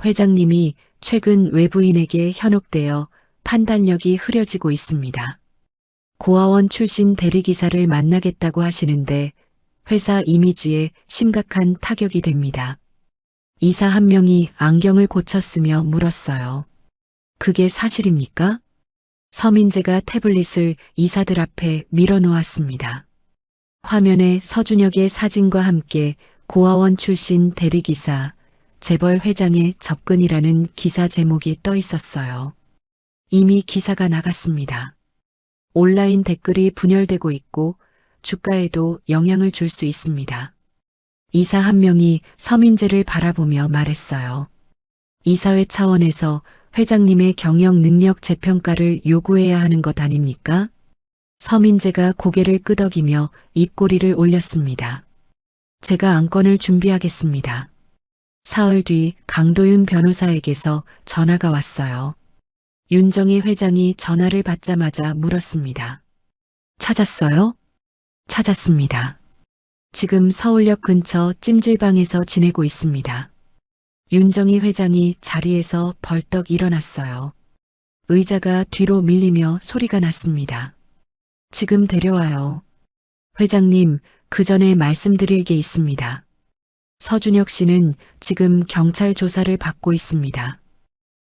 회장님이 최근 외부인에게 현혹되어 판단력이 흐려지고 있습니다. 고아원 출신 대리기사를 만나겠다고 하시는데 회사 이미지에 심각한 타격이 됩니다. 이사 한 명이 안경을 고쳤으며 물었어요. 그게 사실입니까? 서민재가 태블릿을 이사들 앞에 밀어놓았습니다. 화면에 서준혁의 사진과 함께 고아원 출신 대리기사, 재벌 회장의 접근이라는 기사 제목이 떠 있었어요. 이미 기사가 나갔습니다. 온라인 댓글이 분열되고 있고 주가에도 영향을 줄 수 있습니다. 이사 한 명이 서민재를 바라보며 말했어요. 이사회 차원에서 회장님의 경영 능력 재평가를 요구해야 하는 것 아닙니까? 서민재가 고개를 끄덕이며 입꼬리를 올렸습니다. 제가 안건을 준비하겠습니다. 사흘 뒤 강도윤 변호사에게서 전화가 왔어요. 윤정희 회장이 전화를 받자마자 물었습니다. 찾았어요? 찾았습니다. 지금 서울역 근처 찜질방에서 지내고 있습니다. 윤정희 회장이 자리에서 벌떡 일어났어요. 의자가 뒤로 밀리며 소리가 났습니다. 지금 데려와요. 회장님, 그 전에 말씀드릴 게 있습니다. 서준혁 씨는 지금 경찰 조사를 받고 있습니다.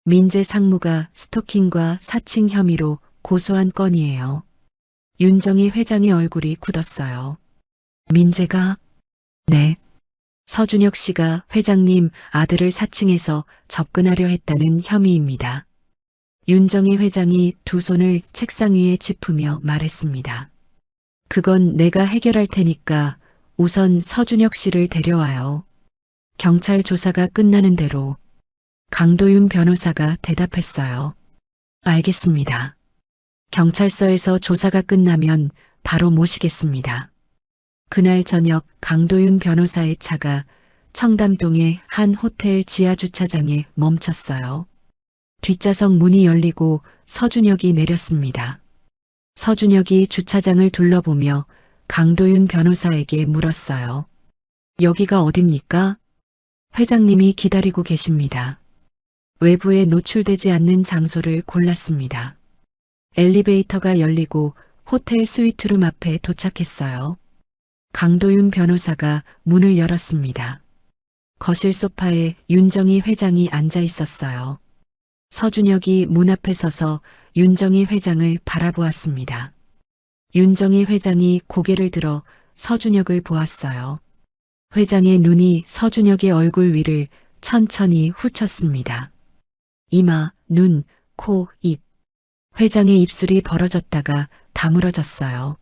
민재 상무가 스토킹과 사칭 혐의로 고소한 건이에요. 윤정희 회장의 얼굴이 굳었어요. 민재가? 네. 서준혁 씨가 회장님 아들을 사칭해서 접근하려 했다는 혐의입니다. 윤정희 회장이 두 손을 책상 위에 짚으며 말했습니다. 그건 내가 해결할 테니까 우선 서준혁 씨를 데려와요. 경찰 조사가 끝나는 대로. 강도윤 변호사가 대답했어요. 알겠습니다. 경찰서에서 조사가 끝나면 바로 모시겠습니다. 그날 저녁 강도윤 변호사의 차가 청담동의 한 호텔 지하주차장에 멈췄어요. 뒷좌석 문이 열리고 서준혁이 내렸습니다. 서준혁이 주차장을 둘러보며 강도윤 변호사에게 물었어요. 여기가 어딥니까? 회장님이 기다리고 계십니다. 외부에 노출되지 않는 장소를 골랐습니다. 엘리베이터가 열리고 호텔 스위트룸 앞에 도착했어요. 강도윤 변호사가 문을 열었습니다. 거실 소파에 윤정희 회장이 앉아 있었어요. 서준혁이 문 앞에 서서 윤정희 회장을 바라보았습니다. 윤정희 회장이 고개를 들어 서준혁을 보았어요. 회장의 눈이 서준혁의 얼굴 위를 천천히 훑었습니다. 이마, 눈, 코, 입. 회장의 입술이 벌어졌다가 다물어졌어요.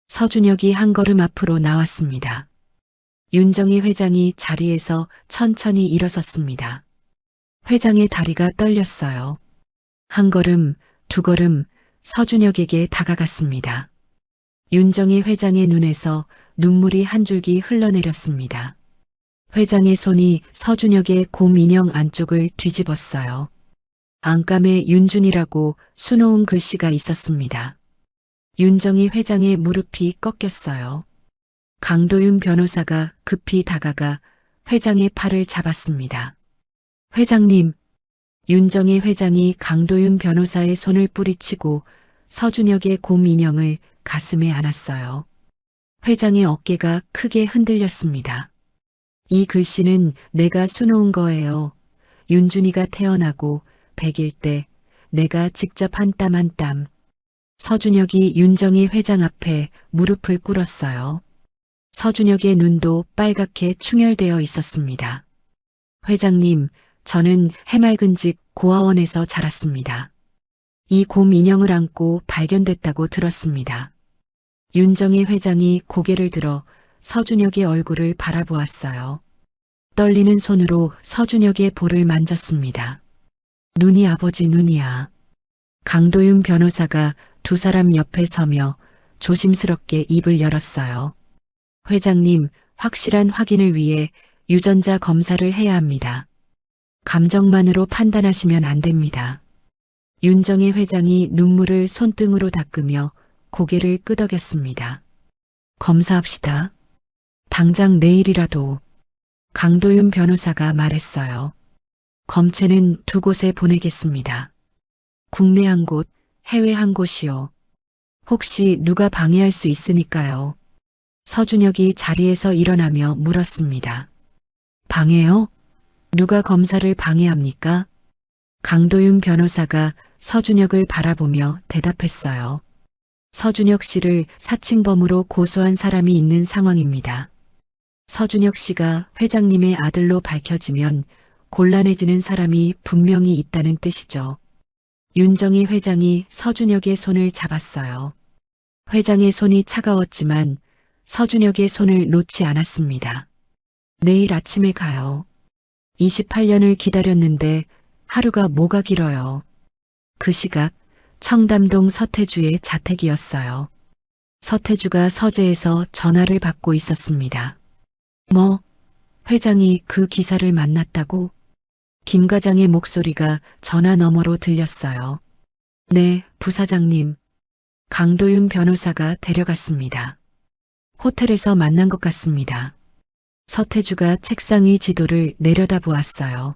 서준혁이 한 걸음 앞으로 나왔습니다. 윤정희 회장이 자리에서 천천히 일어섰습니다. 회장의 다리가 떨렸어요. 한 걸음, 두 걸음 서준혁에게 다가갔습니다. 윤정희 회장의 눈에서 눈물이 한 줄기 흘러내렸습니다. 회장의 손이 서준혁의 곰 인형 안쪽을 뒤집었어요. 안감에 윤준이라고 수놓은 글씨가 있었습니다. 윤정희 회장의 무릎이 꺾였어요. 강도윤 변호사가 급히 다가가 회장의 팔을 잡았습니다. 회장님, 윤정희 회장이 강도윤 변호사의 손을 뿌리치고 서준혁의 곰 인형을 가슴에 안았어요. 회장의 어깨가 크게 흔들렸습니다. 이 글씨는 내가 수놓은 거예요. 윤준이가 태어나고 100일 때 내가 직접 한 땀 한 땀. 서준혁이 윤정희 회장 앞에 무릎을 꿇었어요. 서준혁의 눈도 빨갛게 충혈되어 있었습니다. 회장님, 저는 해맑은 집 고아원에서 자랐습니다. 이 곰 인형을 안고 발견됐다고 들었습니다. 윤정희 회장이 고개를 들어 서준혁의 얼굴을 바라보았어요. 떨리는 손으로 서준혁의 볼을 만졌습니다. 눈이 아버지 눈이야. 강도윤 변호사가 두 사람 옆에 서며 조심스럽게 입을 열었어요. 회장님, 확실한 확인을 위해 유전자 검사를 해야 합니다. 감정만으로 판단하시면 안 됩니다. 윤정희 회장이 눈물을 손등으로 닦으며 고개를 끄덕였습니다. 검사합시다. 당장 내일이라도. 강도윤 변호사가 말했어요. 검체는 두 곳에 보내겠습니다. 국내 한 곳, 해외 한 곳이요. 혹시 누가 방해할 수 있으니까요. 서준혁이 자리에서 일어나며 물었습니다. 방해요? 누가 검사를 방해합니까? 강도윤 변호사가 서준혁을 바라보며 대답했어요. 서준혁 씨를 사칭범으로 고소한 사람이 있는 상황입니다. 서준혁 씨가 회장님의 아들로 밝혀지면 곤란해지는 사람이 분명히 있다는 뜻이죠. 윤정희 회장이 서준혁의 손을 잡았어요. 회장의 손이 차가웠지만 서준혁의 손을 놓지 않았습니다. 내일 아침에 가요. 28년을 기다렸는데 하루가 뭐가 길어요. 그 시각 청담동 서태주의 자택이었어요. 서태주가 서재에서 전화를 받고 있었습니다. 뭐? 회장이 그 기사를 만났다고? 김 과장의 목소리가 전화 너머로 들렸어요. 네, 부사장님. 강도윤 변호사가 데려갔습니다. 호텔에서 만난 것 같습니다. 서태주가 책상 위 지도를 내려다보았어요.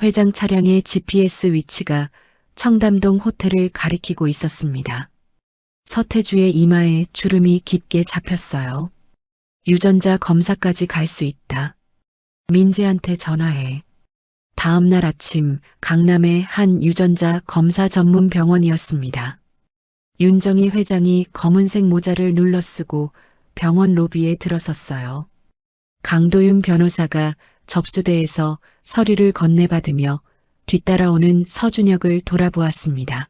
회장 차량의 GPS 위치가 청담동 호텔을 가리키고 있었습니다. 서태주의 이마에 주름이 깊게 잡혔어요. 유전자 검사까지 갈 수 있다. 민재한테 전화해. 다음 날 아침 강남의 한 유전자 검사 전문 병원이었습니다. 윤정희 회장이 검은색 모자를 눌러쓰고 병원 로비에 들어섰어요. 강도윤 변호사가 접수대에서 서류를 건네받으며 뒤따라오는 서준혁을 돌아보았습니다.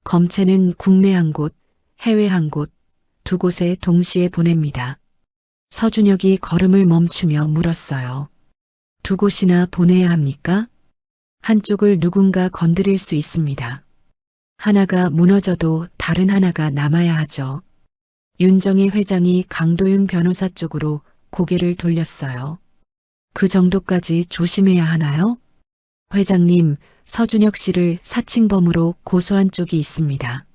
검체는 국내 한 곳, 해외 한 곳, 두 곳에 동시에 보냅니다. 서준혁이 걸음을 멈추며 물었어요. 두 곳이나 보내야 합니까? 한쪽을 누군가 건드릴 수 있습니다. 하나가 무너져도 다른 하나가 남아야 하죠. 윤정희 회장이 강도윤 변호사 쪽으로 고개를 돌렸어요. 그 정도까지 조심해야 하나요? 회장님, 서준혁 씨를 사칭범으로 고소한 쪽이 있습니다.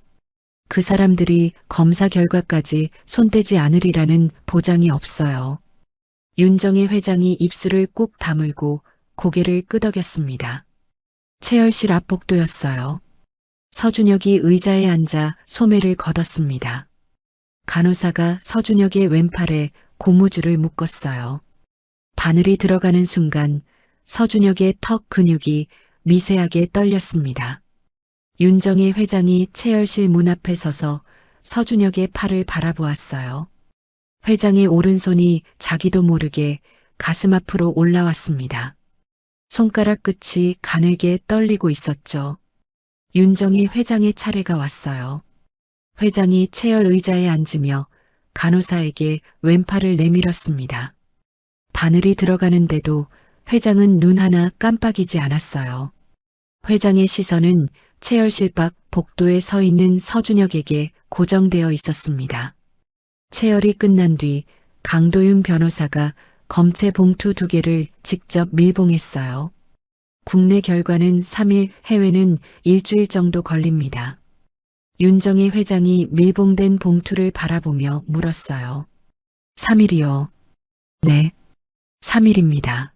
그 사람들이 검사 결과까지 손대지 않으리라는 보장이 없어요. 윤정희 회장이 입술을 꾹 다물고 고개를 끄덕였습니다. 채열실 앞 복도였어요. 서준혁이 의자에 앉아 소매를 걷었습니다. 간호사가 서준혁의 왼팔에 고무줄을 묶었어요. 바늘이 들어가는 순간 서준혁의 턱 근육이 미세하게 떨렸습니다. 윤정희 회장이 채열실 문 앞에 서서 서준혁의 팔을 바라보았어요. 회장의 오른손이 자기도 모르게 가슴 앞으로 올라왔습니다. 손가락 끝이 가늘게 떨리고 있었죠. 윤정희 회장의 차례가 왔어요. 회장이 채열 의자에 앉으며 간호사에게 왼팔을 내밀었습니다. 바늘이 들어가는데도 회장은 눈 하나 깜빡이지 않았어요. 회장의 시선은 채열실 밖 복도에 서 있는 서준혁에게 고정되어 있었습니다. 채열이 끝난 뒤 강도윤 변호사가 검체 봉투 2개를 직접 밀봉했어요. 국내 결과는 3일, 해외는 일주일 정도 걸립니다. 윤정희 회장이 밀봉된 봉투를 바라보며 물었어요. 3일이요. 네, 3일입니다.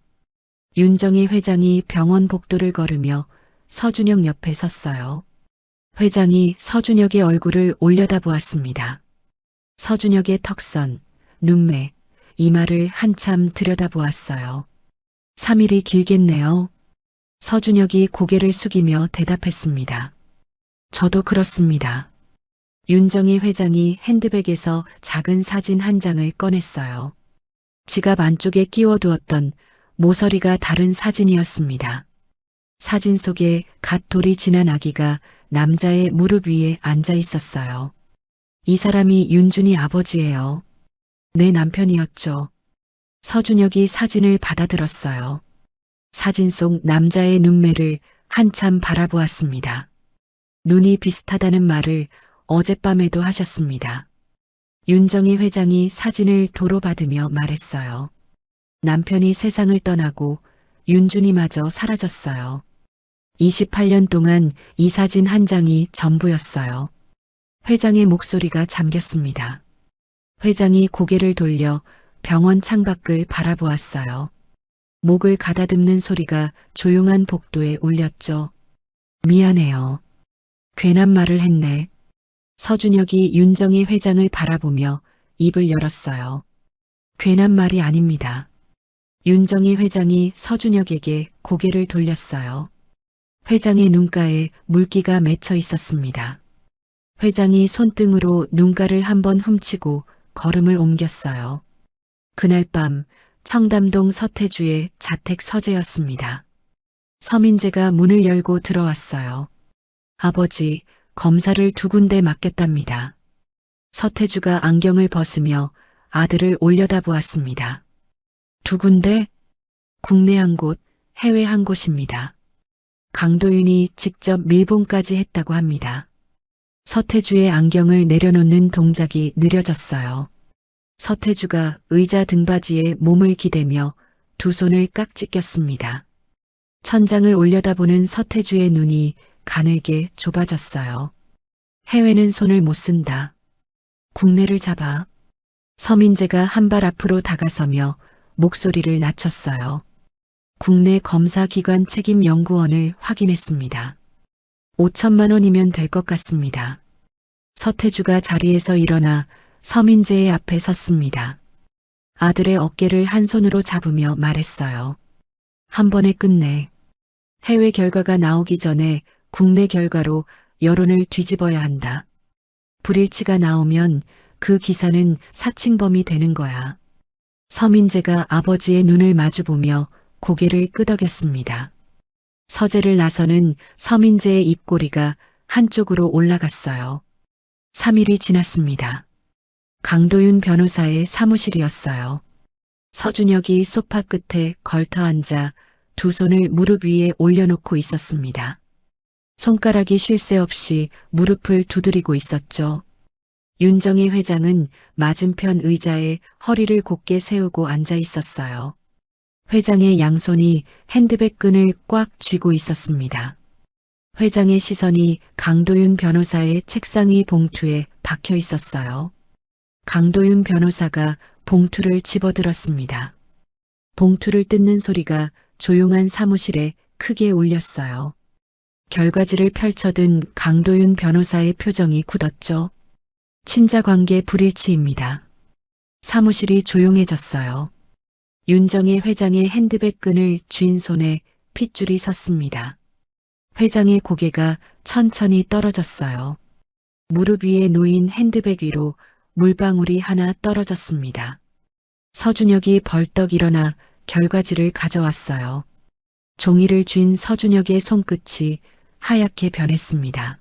윤정희 회장이 병원 복도를 걸으며 서준혁 옆에 섰어요. 회장이 서준혁의 얼굴을 올려다보았습니다. 서준혁의 턱선, 눈매, 이마를 한참 들여다보았어요. 3일이 길겠네요. 서준혁이 고개를 숙이며 대답했습니다. 저도 그렇습니다. 윤정희 회장이 핸드백에서 작은 사진 한 장을 꺼냈어요. 지갑 안쪽에 끼워두었던 모서리가 다른 사진이었습니다. 사진 속에 갓 돌이 지난 아기가 남자의 무릎 위에 앉아 있었어요. 이 사람이 윤준이 아버지예요. 내 남편이었죠. 서준혁이 사진을 받아들었어요. 사진 속 남자의 눈매를 한참 바라보았습니다. 눈이 비슷하다는 말을 어젯밤에도 하셨습니다. 윤정희 회장이 사진을 도로 받으며 말했어요. 남편이 세상을 떠나고 윤준이마저 사라졌어요. 28년 동안 이 사진 한 장이 전부였어요. 회장의 목소리가 잠겼습니다. 회장이 고개를 돌려 병원 창밖을 바라보았어요. 목을 가다듬는 소리가 조용한 복도에 울렸죠. 미안해요. 괜한 말을 했네. 서준혁이 윤정희 회장을 바라보며 입을 열었어요. 괜한 말이 아닙니다. 윤정희 회장이 서준혁에게 고개를 돌렸어요. 회장의 눈가에 물기가 맺혀 있었습니다. 회장이 손등으로 눈가를 한번 훔치고 걸음을 옮겼어요. 그날 밤 청담동 서태주의 자택 서재였습니다. 서민재가 문을 열고 들어왔어요. 아버지, 검사를 2군데 맡겼답니다. 서태주가 안경을 벗으며 아들을 올려다보았습니다. 2군데? 국내 한 곳, 해외 한 곳입니다. 강도윤이 직접 밀봉까지 했다고 합니다. 서태주의 안경을 내려놓는 동작이 느려졌어요. 서태주가 의자 등받이에 몸을 기대며 두 손을 깍지 꼈습니다. 천장을 올려다보는 서태주의 눈이 가늘게 좁아졌어요. 해외는 손을 못 쓴다. 국내를 잡아. 서민재가 한 발 앞으로 다가서며 목소리를 낮췄어요. 국내 검사기관 책임연구원을 확인했습니다. 5천만 원이면 될 것 같습니다. 서태주가 자리에서 일어나 서민재의 앞에 섰습니다. 아들의 어깨를 한 손으로 잡으며 말했어요. 한 번에 끝내. 해외 결과가 나오기 전에 국내 결과로 여론을 뒤집어야 한다. 불일치가 나오면 그 기사는 사칭범이 되는 거야. 서민재가 아버지의 눈을 마주보며 고개를 끄덕였습니다. 서재를 나서는 서민재의 입꼬리가 한쪽으로 올라갔어요. 3일이 지났습니다. 강도윤 변호사의 사무실이었어요. 서준혁이 소파 끝에 걸터 앉아 두 손을 무릎 위에 올려놓고 있었습니다. 손가락이 쉴 새 없이 무릎을 두드리고 있었죠. 윤정희 회장은 맞은편 의자에 허리를 곧게 세우고 앉아 있었어요. 회장의 양손이 핸드백 끈을 꽉 쥐고 있었습니다. 회장의 시선이 강도윤 변호사의 책상 위 봉투에 박혀 있었어요. 강도윤 변호사가 봉투를 집어들었습니다. 봉투를 뜯는 소리가 조용한 사무실에 크게 울렸어요. 결과지를 펼쳐든 강도윤 변호사의 표정이 굳었죠. 친자관계 불일치입니다. 사무실이 조용해졌어요. 윤정희 회장의 핸드백 끈을 쥔 손에 핏줄이 섰습니다. 회장의 고개가 천천히 떨어졌어요. 무릎 위에 놓인 핸드백 위로 물방울이 하나 떨어졌습니다. 서준혁이 벌떡 일어나 결과지를 가져왔어요. 종이를 쥔 서준혁의 손끝이 하얗게 변했습니다.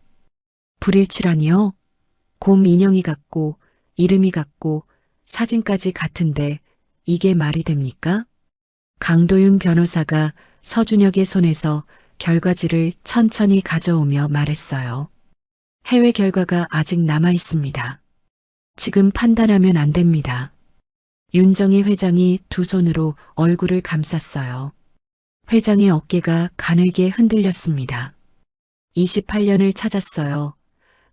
불일치라니요? 곰 인형이 같고 이름이 같고 사진까지 같은데 이게 말이 됩니까? 강도윤 변호사가 서준혁의 손에서 결과지를 천천히 가져오며 말했어요. 해외 결과가 아직 남아 있습니다. 지금 판단하면 안 됩니다. 윤정희 회장이 두 손으로 얼굴을 감쌌어요. 회장의 어깨가 가늘게 흔들렸습니다. 28년을 찾았어요.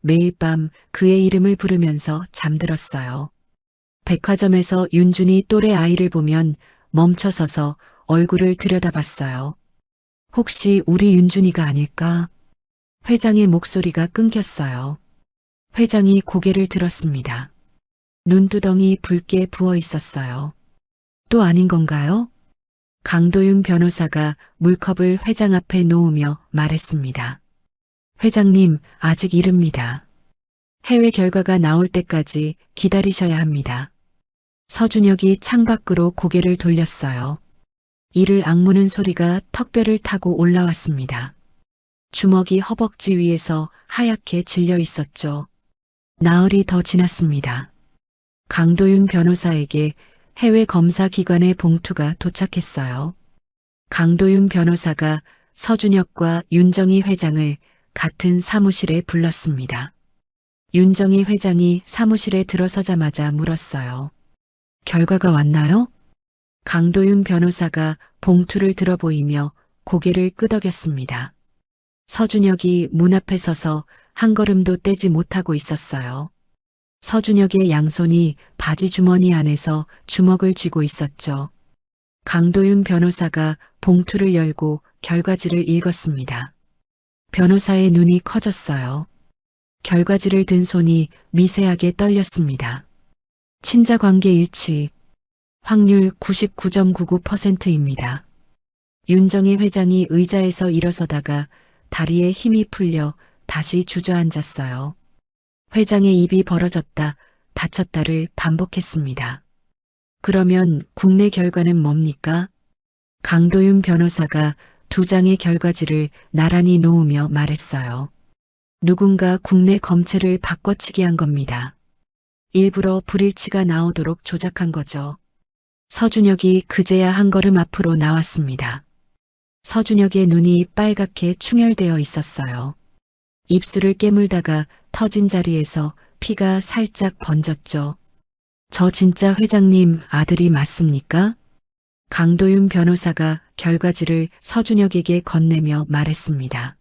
매일 밤 그의 이름을 부르면서 잠들었어요. 백화점에서 윤준이 또래 아이를 보면 멈춰서서 얼굴을 들여다봤어요. 혹시 우리 윤준이가 아닐까? 회장의 목소리가 끊겼어요. 회장이 고개를 들었습니다. 눈두덩이 붉게 부어 있었어요. 또 아닌 건가요? 강도윤 변호사가 물컵을 회장 앞에 놓으며 말했습니다. 회장님, 아직 이릅니다. 해외 결과가 나올 때까지 기다리셔야 합니다. 서준혁이 창밖으로 고개를 돌렸어요. 이를 악무는 소리가 턱뼈를 타고 올라왔습니다. 주먹이 허벅지 위에서 하얗게 질려 있었죠. 나흘이 더 지났습니다. 강도윤 변호사에게 해외 검사 기관의 봉투가 도착했어요. 강도윤 변호사가 서준혁과 윤정희 회장을 같은 사무실에 불렀습니다. 윤정희 회장이 사무실에 들어서자마자 물었어요. 결과가 왔나요? 강도윤 변호사가 봉투를 들어 보이며 고개를 끄덕였습니다. 서준혁이 문 앞에 서서 한 걸음도 떼지 못하고 있었어요. 서준혁의 양손이 바지 주머니 안에서 주먹을 쥐고 있었죠. 강도윤 변호사가 봉투를 열고 결과지를 읽었습니다. 변호사의 눈이 커졌어요. 결과지를 든 손이 미세하게 떨렸습니다. 친자관계 일치, 확률 99.99%입니다. 윤정희 회장이 의자에서 일어서다가 다리에 힘이 풀려 다시 주저앉았어요. 회장의 입이 벌어졌다, 닫혔다를 반복했습니다. 그러면 국내 결과는 뭡니까? 강도윤 변호사가 두 장의 결과지를 나란히 놓으며 말했어요. 누군가 국내 검체를 바꿔치기 한 겁니다. 일부러 불일치가 나오도록 조작한 거죠. 서준혁이 그제야 한 걸음 앞으로 나왔습니다. 서준혁의 눈이 빨갛게 충혈되어 있었어요. 입술을 깨물다가 터진 자리에서 피가 살짝 번졌죠. 저 진짜 회장님 아들이 맞습니까? 강도윤 변호사가 결과지를 서준혁에게 건네며 말했습니다.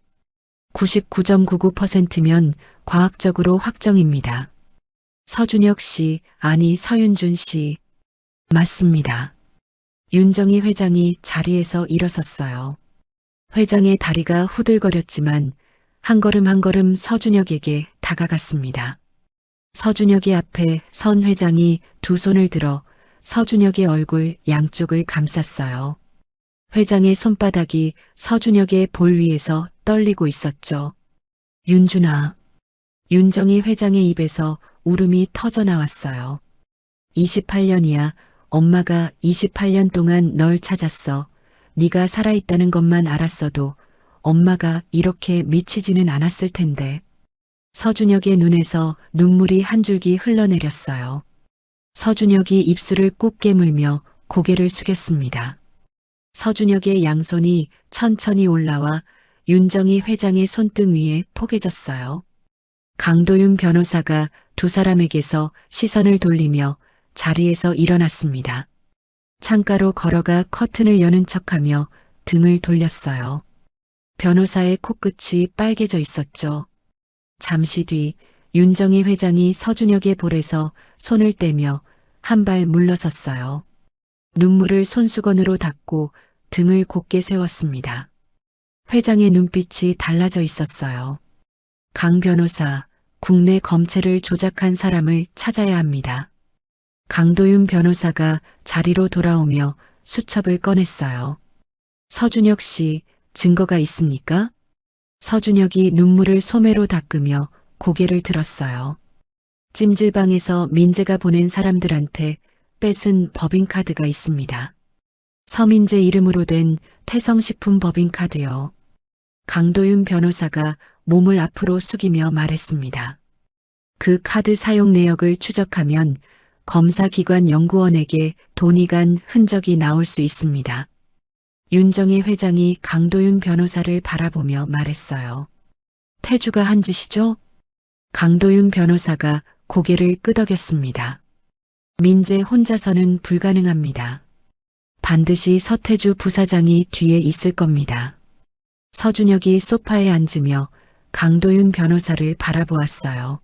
99.99%면 과학적으로 확정입니다. 서준혁 씨, 아니 서윤준 씨. 맞습니다. 윤정희 회장이 자리에서 일어섰어요. 회장의 다리가 후들거렸지만 한 걸음 한 걸음 서준혁에게 다가갔습니다. 서준혁의 앞에 선 회장이 두 손을 들어 서준혁의 얼굴 양쪽을 감쌌어요. 회장의 손바닥이 서준혁의 볼 위에서 떨리고 있었죠. 윤준아. 윤정희 회장의 입에서 울음이 터져 나왔어요. 28년이야. 엄마가 28년 동안 널 찾았어. 네가 살아있다는 것만 알았어도 엄마가 이렇게 미치지는 않았을 텐데. 서준혁의 눈에서 눈물이 한 줄기 흘러내렸어요. 서준혁이 입술을 꾹 깨물며 고개를 숙였습니다. 서준혁의 양손이 천천히 올라와 윤정희 회장의 손등 위에 포개졌어요. 강도윤 변호사가 두 사람에게서 시선을 돌리며 자리에서 일어났습니다. 창가로 걸어가 커튼을 여는 척하며 등을 돌렸어요. 변호사의 코끝이 빨개져 있었죠. 잠시 뒤 윤정희 회장이 서준혁의 볼에서 손을 떼며 한 발 물러섰어요. 눈물을 손수건으로 닦고 등을 곧게 세웠습니다. 회장의 눈빛이 달라져 있었어요. 강 변호사, 국내 검체를 조작한 사람을 찾아야 합니다. 강도윤 변호사가 자리로 돌아오며 수첩을 꺼냈어요. 서준혁 씨, 증거가 있습니까? 서준혁이 눈물을 소매로 닦으며 고개를 들었어요. 찜질방에서 민재가 보낸 사람들한테 뺏은 법인카드가 있습니다. 서민재 이름으로 된 태성식품 법인카드요. 강도윤 변호사가 몸을 앞으로 숙이며 말했습니다. 그 카드 사용 내역을 추적하면 검사기관 연구원에게 돈이 간 흔적이 나올 수 있습니다. 윤정희 회장이 강도윤 변호사를 바라보며 말했어요. 태주가 한 짓이죠? 강도윤 변호사가 고개를 끄덕였습니다. 민재 혼자서는 불가능합니다. 반드시 서태주 부사장이 뒤에 있을 겁니다. 서준혁이 소파에 앉으며 강도윤 변호사를 바라보았어요.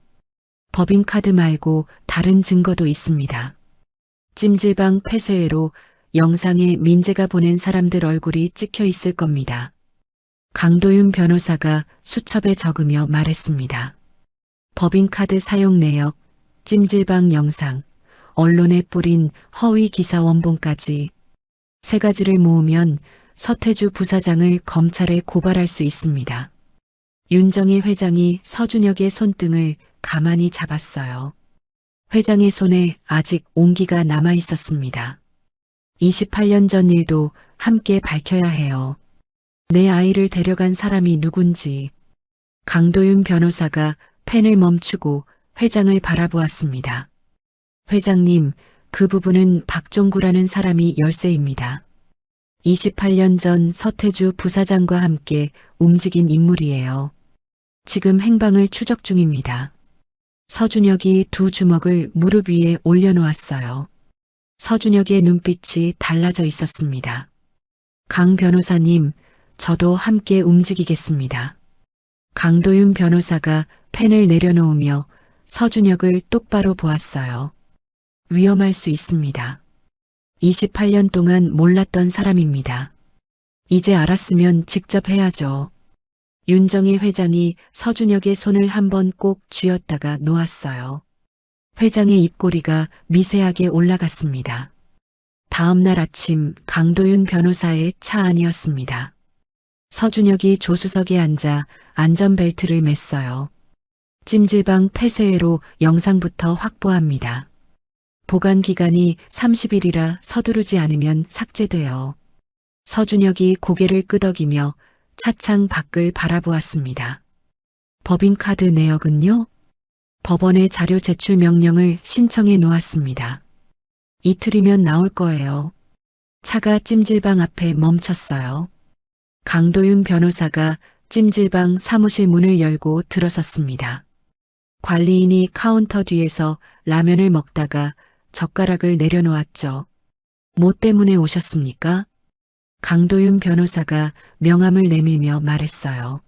법인카드 말고 다른 증거도 있습니다. 찜질방 폐쇄회로 영상에 민재가 보낸 사람들 얼굴이 찍혀 있을 겁니다. 강도윤 변호사가 수첩에 적으며 말했습니다. 법인카드 사용 내역, 찜질방 영상, 언론에 뿌린 허위 기사 원본까지 세 가지를 모으면 서태주 부사장을 검찰에 고발할 수 있습니다. 윤정희 회장이 서준혁의 손등을 가만히 잡았어요. 회장의 손에 아직 온기가 남아 있었습니다. 28년 전 일도 함께 밝혀야 해요. 내 아이를 데려간 사람이 누군지. 강도윤 변호사가 펜을 멈추고 회장을 바라보았습니다. 회장님, 그 부분은 박종구라는 사람이 열쇠입니다. 28년 전 서태주 부사장과 함께 움직인 인물이에요. 지금 행방을 추적 중입니다. 서준혁이 두 주먹을 무릎 위에 올려놓았어요. 서준혁의 눈빛이 달라져 있었습니다. 강 변호사님, 저도 함께 움직이겠습니다. 강도윤 변호사가 펜을 내려놓으며 서준혁을 똑바로 보았어요. 위험할 수 있습니다. 28년 동안 몰랐던 사람입니다. 이제 알았으면 직접 해야죠. 윤정희 회장이 서준혁의 손을 한번 꼭 쥐었다가 놓았어요. 회장의 입꼬리가 미세하게 올라갔습니다. 다음 날 아침 강도윤 변호사의 차 안이었습니다. 서준혁이 조수석에 앉아 안전벨트를 맸어요. 찜질방 폐쇄회로 영상부터 확보합니다. 보관 기간이 30일이라 서두르지 않으면 삭제돼요. 서준혁이 고개를 끄덕이며 차창 밖을 바라보았습니다. 법인카드 내역은요? 법원에 자료 제출 명령을 신청해 놓았습니다. 이틀이면 나올 거예요. 차가 찜질방 앞에 멈췄어요. 강도윤 변호사가 찜질방 사무실 문을 열고 들어섰습니다. 관리인이 카운터 뒤에서 라면을 먹다가 젓가락을 내려놓았죠. 뭐 때문에 오셨습니까? 강도윤 변호사가 명함을 내밀며 말했어요.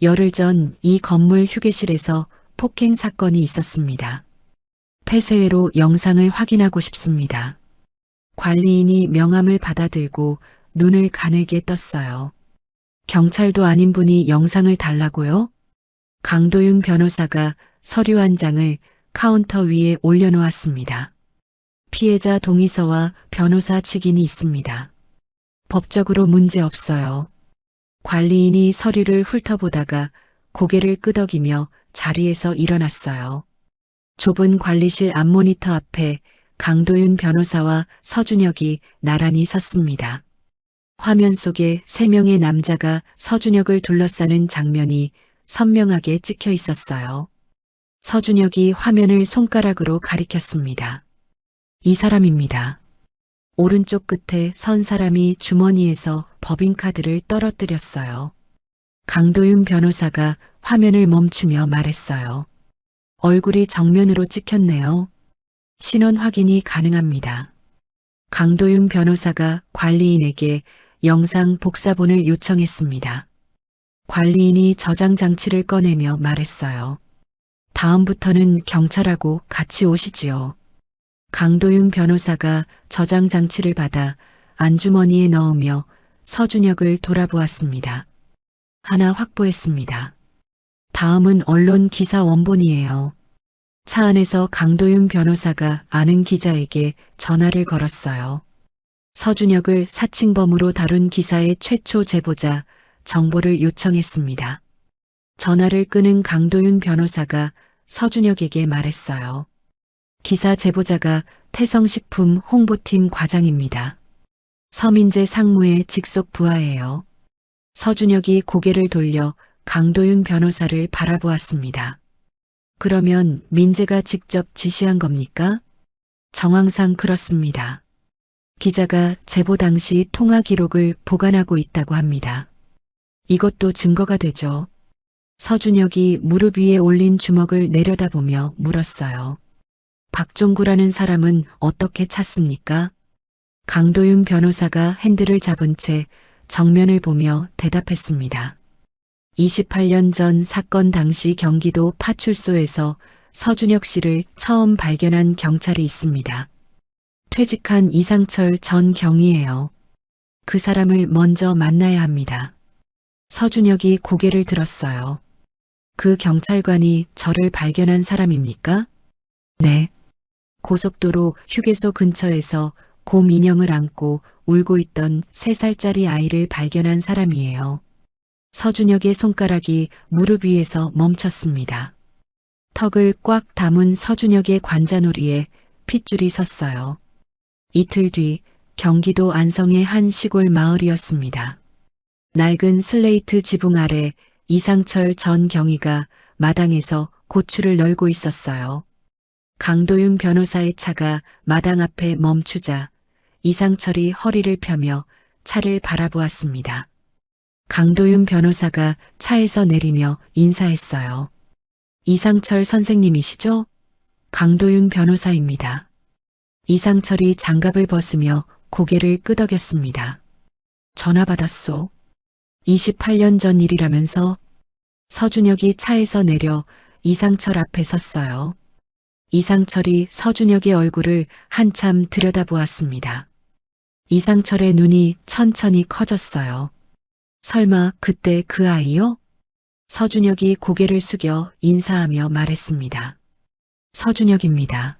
열흘 전 이 건물 휴게실에서 폭행 사건이 있었습니다. 폐쇄회로 영상을 확인하고 싶습니다. 관리인이 명함을 받아들고 눈을 가늘게 떴어요. 경찰도 아닌 분이 영상을 달라고요? 강도윤 변호사가 서류 한 장을 카운터 위에 올려놓았습니다. 피해자 동의서와 변호사 직인이 있습니다. 법적으로 문제 없어요. 관리인이 서류를 훑어보다가 고개를 끄덕이며 자리에서 일어났어요. 좁은 관리실 앞모니터 앞에 강도윤 변호사와 서준혁이 나란히 섰습니다. 화면 속에 세 명의 남자가 서준혁을 둘러싸는 장면이 선명하게 찍혀 있었어요. 서준혁이 화면을 손가락으로 가리켰습니다. 이 사람입니다. 오른쪽 끝에 선 사람이 주머니에서 법인카드를 떨어뜨렸어요. 강도윤 변호사가 화면을 멈추며 말했어요. 얼굴이 정면으로 찍혔네요. 신원 확인이 가능합니다. 강도윤 변호사가 관리인에게 영상 복사본을 요청했습니다. 관리인이 저장 장치를 꺼내며 말했어요. 다음부터는 경찰하고 같이 오시지요. 강도윤 변호사가 저장 장치를 받아 안주머니에 넣으며 서준혁을 돌아보았습니다. 하나 확보했습니다. 다음은 언론 기사 원본이에요. 차 안에서 강도윤 변호사가 아는 기자에게 전화를 걸었어요. 서준혁을 사칭범으로 다룬 기사의 최초 제보자 정보를 요청했습니다. 전화를 끊은 강도윤 변호사가 서준혁에게 말했어요. 기사 제보자가 태성식품 홍보팀 과장입니다. 서민재 상무의 직속 부하예요. 서준혁이 고개를 돌려 강도윤 변호사를 바라보았습니다. 그러면 민재가 직접 지시한 겁니까? 정황상 그렇습니다. 기자가 제보 당시 통화 기록을 보관하고 있다고 합니다. 이것도 증거가 되죠. 서준혁이 무릎 위에 올린 주먹을 내려다보며 물었어요. 박종구라는 사람은 어떻게 찾습니까? 강도윤 변호사가 핸들을 잡은 채 정면을 보며 대답했습니다. 28년 전 사건 당시 경기도 파출소에서 서준혁 씨를 처음 발견한 경찰이 있습니다. 퇴직한 이상철 전 경위예요. 그 사람을 먼저 만나야 합니다. 서준혁이 고개를 들었어요. 그 경찰관이 저를 발견한 사람입니까? 네. 고속도로 휴게소 근처에서 곰 인형을 안고 울고 있던 3살짜리 아이를 발견한 사람이에요. 서준혁의 손가락이 무릎 위에서 멈췄습니다. 턱을 꽉 담은 서준혁의 관자놀이에 핏줄이 섰어요. 이틀 뒤 경기도 안성의 한 시골 마을이었습니다. 낡은 슬레이트 지붕 아래 이상철 전 경위가 마당에서 고추를 널고 있었어요. 강도윤 변호사의 차가 마당 앞에 멈추자 이상철이 허리를 펴며 차를 바라보았습니다. 강도윤 변호사가 차에서 내리며 인사했어요. 이상철 선생님이시죠? 강도윤 변호사입니다. 이상철이 장갑을 벗으며 고개를 끄덕였습니다. 전화 받았소. 28년 전 일이라면서? 서준혁이 차에서 내려 이상철 앞에 섰어요. 이상철이 서준혁의 얼굴을 한참 들여다보았습니다. 이상철의 눈이 천천히 커졌어요. 설마 그때 그 아이요? 서준혁이 고개를 숙여 인사하며 말했습니다. 서준혁입니다.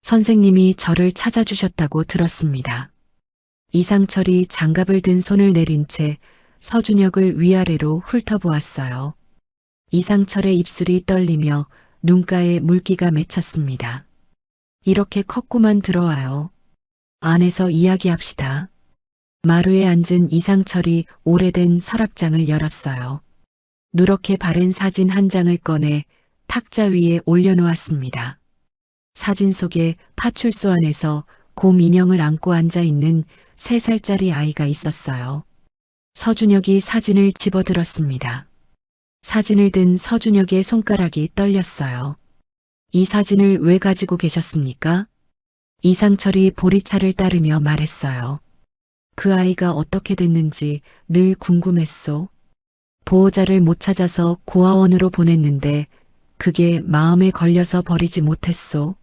선생님이 저를 찾아주셨다고 들었습니다. 이상철이 장갑을 든 손을 내린 채 서준혁을 위아래로 훑어보았어요. 이상철의 입술이 떨리며 눈가에 물기가 맺혔습니다. 이렇게 컸구만 들어와요. 안에서 이야기합시다. 마루에 앉은 이상철이 오래된 서랍장을 열었어요. 누렇게 바른 사진 한 장을 꺼내 탁자 위에 올려놓았습니다. 사진 속에 파출소 안에서 곰 인형을 안고 앉아있는 3살짜리 아이가 있었어요. 서준혁이 사진을 집어들었습니다. 사진을 든 서준혁의 손가락이 떨렸어요. 이 사진을 왜 가지고 계셨습니까? 이상철이 보리차를 따르며 말했어요. 그 아이가 어떻게 됐는지 늘 궁금했소. 보호자를 못 찾아서 고아원으로 보냈는데 그게 마음에 걸려서 버리지 못했소.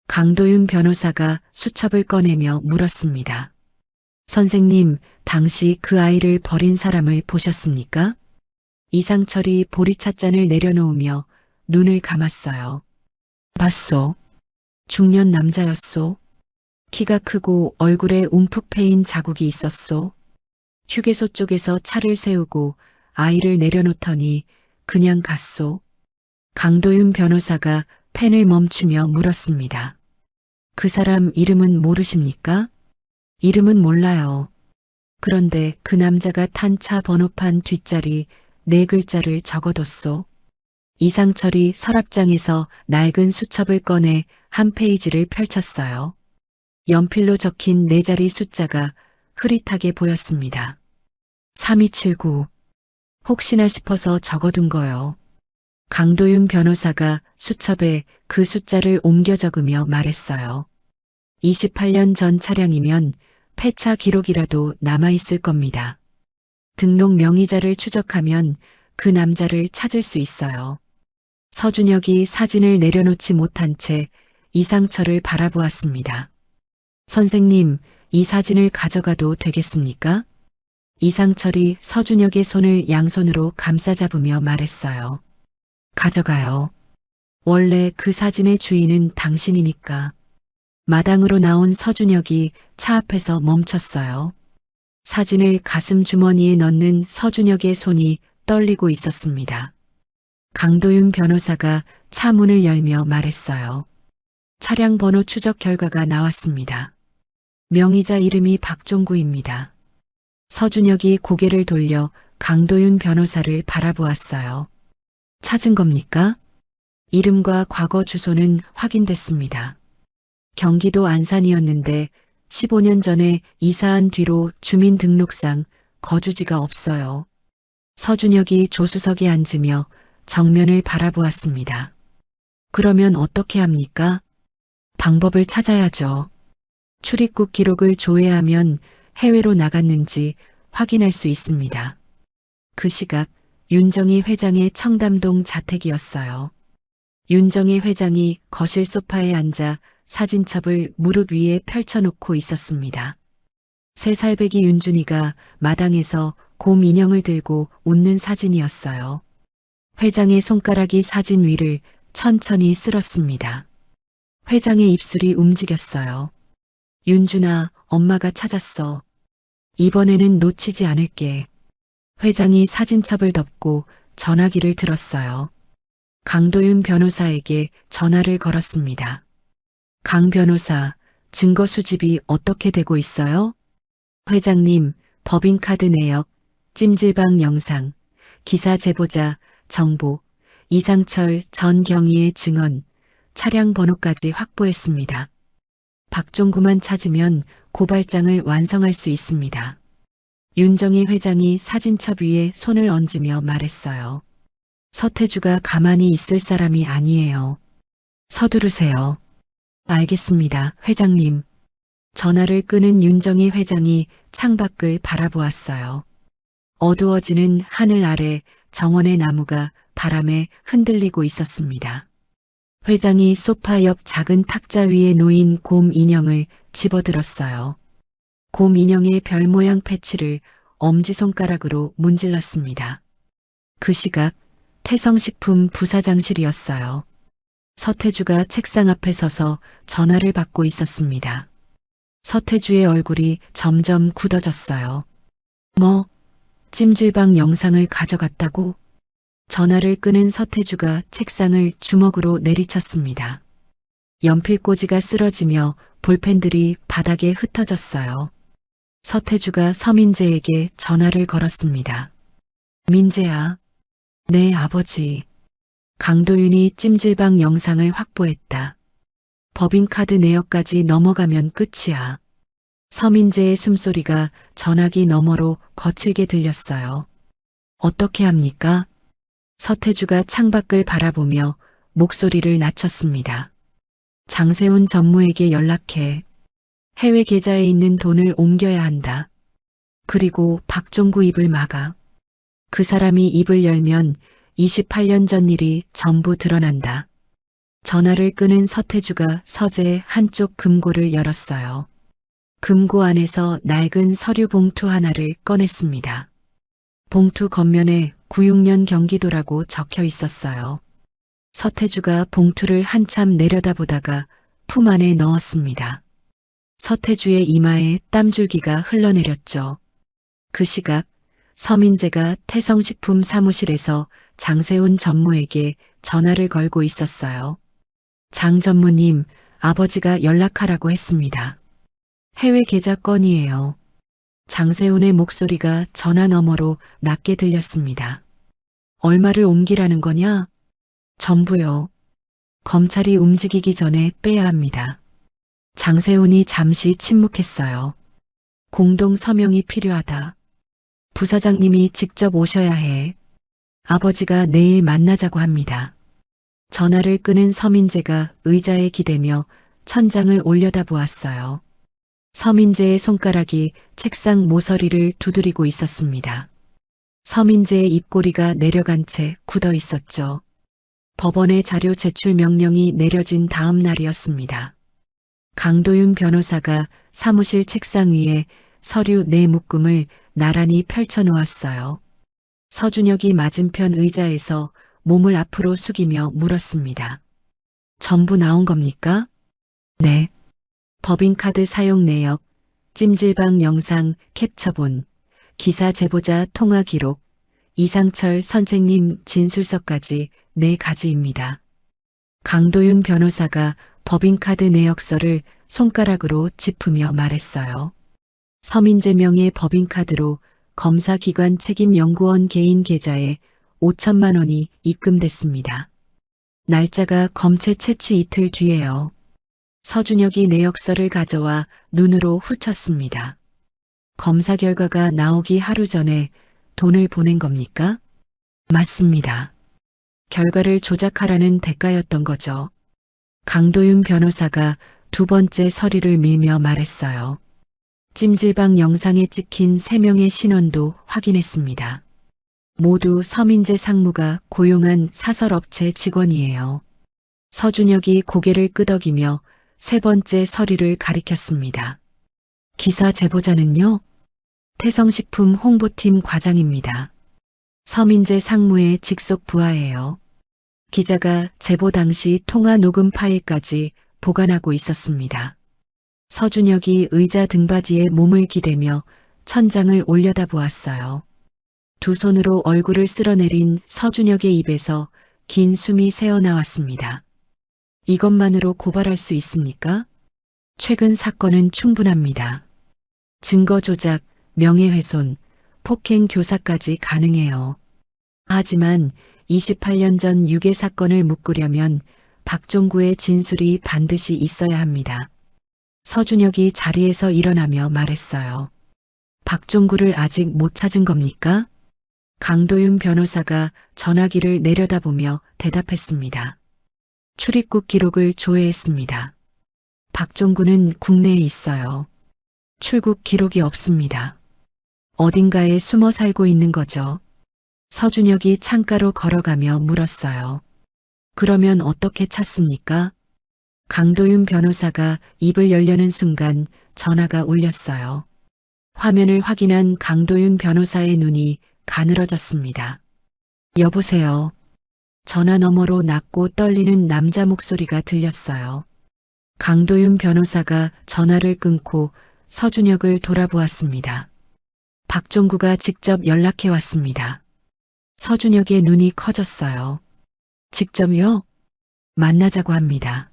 강도윤 변호사가 수첩을 꺼내며 물었습니다. 선생님, 당시 그 아이를 버린 사람을 보셨습니까? 이상철이 보리찻잔을 내려놓으며 눈을 감았어요. 봤소. 중년 남자였소. 키가 크고 얼굴에 움푹 패인 자국이 있었소. 휴게소 쪽에서 차를 세우고 아이를 내려놓더니 그냥 갔소. 강도윤 변호사가 펜을 멈추며 물었습니다. 그 사람 이름은 모르십니까? 이름은 몰라요. 그런데 그 남자가 탄 차 번호판 뒷자리 4글자를 적어뒀소. 이상철이 서랍장에서 낡은 수첩을 꺼내 한 페이지를 펼쳤어요. 연필로 적힌 4자리 숫자가 흐릿하게 보였습니다. 3279. 혹시나 싶어서 적어둔 거요. 강도윤 변호사가 수첩에 그 숫자를 옮겨 적으며 말했어요. 28년 전 차량이면 폐차 기록이라도 남아있을 겁니다. 등록 명의자를 추적하면 그 남자를 찾을 수 있어요. 서준혁이 사진을 내려놓지 못한 채 이상철을 바라보았습니다. 선생님, 이 사진을 가져가도 되겠습니까? 이상철이 서준혁의 손을 양손으로 감싸잡으며 말했어요. 가져가요. 원래 그 사진의 주인은 당신이니까. 마당으로 나온 서준혁이 차 앞에서 멈췄어요. 사진을 가슴 주머니에 넣는 서준혁의 손이 떨리고 있었습니다. 강도윤 변호사가 차 문을 열며 말했어요. 차량 번호 추적 결과가 나왔습니다. 명의자 이름이 박종구입니다. 서준혁이 고개를 돌려 강도윤 변호사를 바라보았어요. 찾은 겁니까? 이름과 과거 주소는 확인됐습니다. 경기도 안산이었는데 15년 전에 이사한 뒤로 주민등록상 거주지가 없어요. 서준혁이 조수석에 앉으며 정면을 바라보았습니다. 그러면 어떻게 합니까? 방법을 찾아야죠. 출입국 기록을 조회하면 해외로 나갔는지 확인할 수 있습니다. 그 시각 윤정희 회장의 청담동 자택이었어요. 윤정희 회장이 거실 소파에 앉아 사진첩을 무릎 위에 펼쳐놓고 있었습니다. 3살배기 윤준이가 마당에서 곰 인형을 들고 웃는 사진이었어요. 회장의 손가락이 사진 위를 천천히 쓸었습니다. 회장의 입술이 움직였어요. 윤준아, 엄마가 찾았어. 이번에는 놓치지 않을게. 회장이 사진첩을 덮고 전화기를 들었어요. 강도윤 변호사에게 전화를 걸었습니다. 강 변호사, 증거 수집이 어떻게 되고 있어요? 회장님, 법인카드 내역, 찜질방 영상, 기사 제보자, 정보, 이상철 전 경위의 증언, 차량 번호까지 확보했습니다. 박종구만 찾으면 고발장을 완성할 수 있습니다. 윤정희 회장이 사진첩 위에 손을 얹으며 말했어요. 서태주가 가만히 있을 사람이 아니에요. 서두르세요. 알겠습니다, 회장님. 전화를 끄는 윤정희 회장이 창밖을 바라보았어요. 어두워지는 하늘 아래 정원의 나무가 바람에 흔들리고 있었습니다. 회장이 소파 옆 작은 탁자 위에 놓인 곰 인형을 집어들었어요. 곰 인형의 별 모양 패치를 엄지손가락으로 문질렀습니다. 그 시각 태성식품 부사장실이었어요. 서태주가 책상 앞에 서서 전화를 받고 있었습니다. 서태주의 얼굴이 점점 굳어졌어요. 뭐, 찜질방 영상을 가져갔다고? 전화를 끄는 서태주가 책상을 주먹으로 내리쳤습니다. 연필꽂이가 쓰러지며 볼펜들이 바닥에 흩어졌어요. 서태주가 서민재에게 전화를 걸었습니다. 민재야. 네, 아버지. 강도윤이 찜질방 영상을 확보했다. 법인카드 내역까지 넘어가면 끝이야. 서민재의 숨소리가 전화기 너머로 거칠게 들렸어요. 어떻게 합니까? 서태주가 창밖을 바라보며 목소리를 낮췄습니다. 장세훈 전무에게 연락해. 해외 계좌에 있는 돈을 옮겨야 한다. 그리고 박종구 입을 막아. 그 사람이 입을 열면 28년 전 일이 전부 드러난다. 전화를 끄는 서태주가 서재 한쪽 금고를 열었어요. 금고 안에서 낡은 서류 봉투 하나를 꺼냈습니다. 봉투 겉면에 96년 경기도라고 적혀 있었어요. 서태주가 봉투를 한참 내려다보다가 품 안에 넣었습니다. 서태주의 이마에 땀줄기가 흘러내렸죠. 그 시각 서민재가 태성식품 사무실에서 장세훈 전무에게 전화를 걸고 있었어요. 장 전무님, 아버지가 연락하라고 했습니다. 해외 계좌 건이에요. 장세훈의 목소리가 전화 너머로 낮게 들렸습니다. 얼마를 옮기라는 거냐? 전부요. 검찰이 움직이기 전에 빼야 합니다. 장세훈이 잠시 침묵했어요. 공동 서명이 필요하다. 부사장님이 직접 오셔야 해. 아버지가 내일 만나자고 합니다. 전화를 끊은 서민재가 의자에 기대며 천장을 올려다보았어요. 서민재의 손가락이 책상 모서리를 두드리고 있었습니다. 서민재의 입꼬리가 내려간 채 굳어 있었죠. 법원의 자료 제출 명령이 내려진 다음 날이었습니다. 강도윤 변호사가 사무실 책상 위에 서류 4묶음을 나란히 펼쳐놓았어요. 서준혁이 맞은편 의자에서 몸을 앞으로 숙이며 물었습니다. 전부 나온 겁니까? 네. 법인카드 사용 내역, 찜질방 영상 캡처본, 기사 제보자 통화 기록, 이상철 선생님 진술서까지 4가지입니다. 강도윤 변호사가 법인카드 내역서를 손가락으로 짚으며 말했어요. 서민재 명의 법인카드로 검사기관 책임연구원 개인 계좌에 5천만 원이 입금됐습니다. 날짜가 검체 채취 이틀 뒤에요. 서준혁이 내역서를 가져와 눈으로 훑었습니다. 검사 결과가 나오기 하루 전에 돈을 보낸 겁니까? 맞습니다. 결과를 조작하라는 대가였던 거죠. 강도윤 변호사가 2번째 서류를 밀며 말했어요. 찜질방 영상에 찍힌 3명의 신원도 확인했습니다. 모두 서민재 상무가 고용한 사설업체 직원이에요. 서준혁이 고개를 끄덕이며 3번째 서류를 가리켰습니다. 기사 제보자는요? 태성식품 홍보팀 과장입니다. 서민재 상무의 직속 부하예요. 기자가 제보 당시 통화 녹음 파일까지 보관하고 있었습니다. 서준혁이 의자 등받이에 몸을 기대며 천장을 올려다보았어요. 두 손으로 얼굴을 쓸어내린 서준혁의 입에서 긴 숨이 새어나왔습니다. 이것만으로 고발할 수 있습니까? 최근 사건은 충분합니다. 증거 조작, 명예훼손, 폭행 교사까지 가능해요. 하지만 28년 전 유괴 사건을 묶으려면 박종구의 진술이 반드시 있어야 합니다. 서준혁이 자리에서 일어나며 말했어요. 박종구를 아직 못 찾은 겁니까? 강도윤 변호사가 전화기를 내려다보며 대답했습니다. 출입국 기록을 조회했습니다. 박종구는 국내에 있어요. 출국 기록이 없습니다. 어딘가에 숨어 살고 있는 거죠. 서준혁이 창가로 걸어가며 물었어요. 그러면 어떻게 찾습니까? 강도윤 변호사가 입을 열려는 순간 전화가 울렸어요. 화면을 확인한 강도윤 변호사의 눈이 가늘어졌습니다. 여보세요. 전화 너머로 낮고 떨리는 남자 목소리가 들렸어요. 강도윤 변호사가 전화를 끊고 서준혁을 돌아보았습니다. 박종구가 직접 연락해 왔습니다. 서준혁의 눈이 커졌어요. 직접요? 만나자고 합니다.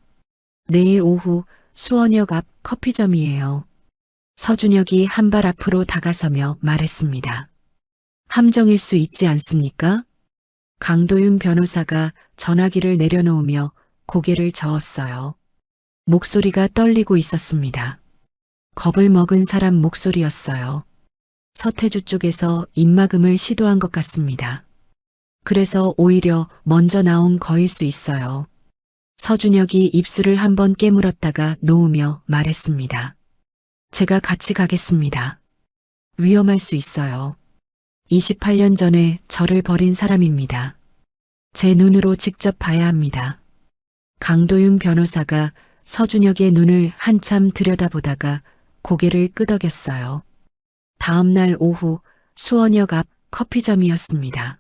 내일 오후 수원역 앞 커피점이에요. 서준혁이 한 발 앞으로 다가서며 말했습니다. 함정일 수 있지 않습니까? 강도윤 변호사가 전화기를 내려놓으며 고개를 저었어요. 목소리가 떨리고 있었습니다. 겁을 먹은 사람 목소리였어요. 서태주 쪽에서 입막음을 시도한 것 같습니다. 그래서 오히려 먼저 나온 거일 수 있어요. 서준혁이 입술을 한번 깨물었다가 놓으며 말했습니다. 제가 같이 가겠습니다. 위험할 수 있어요. 28년 전에 저를 버린 사람입니다. 제 눈으로 직접 봐야 합니다. 강도윤 변호사가 서준혁의 눈을 한참 들여다보다가 고개를 끄덕였어요. 다음 날 오후 수원역 앞 커피점이었습니다.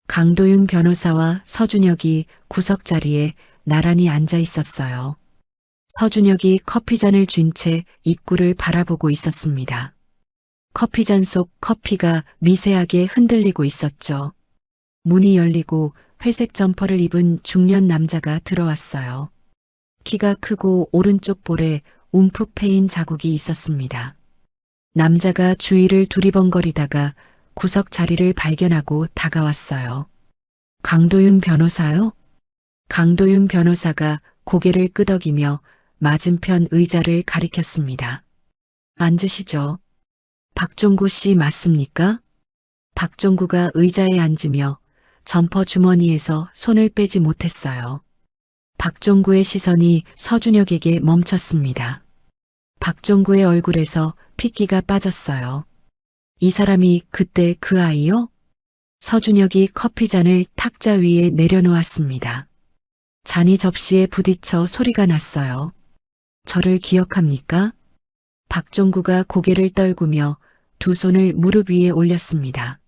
강도윤 변호사와 서준혁이 구석자리에 나란히 앉아 있었어요. 서준혁이 커피잔을 쥔 채 입구를 바라보고 있었습니다. 커피잔 속 커피가 미세하게 흔들리고 있었죠. 문이 열리고 회색 점퍼를 입은 중년 남자가 들어왔어요. 키가 크고 오른쪽 볼에 움푹 패인 자국이 있었습니다. 남자가 주위를 두리번거리다가 구석 자리를 발견하고 다가왔어요. 강도윤 변호사요? 강도윤 변호사가 고개를 끄덕이며 맞은편 의자를 가리켰습니다. 앉으시죠. 박종구 씨 맞습니까? 박종구가 의자에 앉으며 점퍼 주머니에서 손을 빼지 못했어요. 박종구의 시선이 서준혁에게 멈췄습니다. 박종구의 얼굴에서 핏기가 빠졌어요. 이 사람이 그때 그 아이요? 서준혁이 커피잔을 탁자 위에 내려놓았습니다. 잔이 접시에 부딪혀 소리가 났어요. 저를 기억합니까? 박종구가 고개를 떨구며 두 손을 무릎 위에 올렸습니다.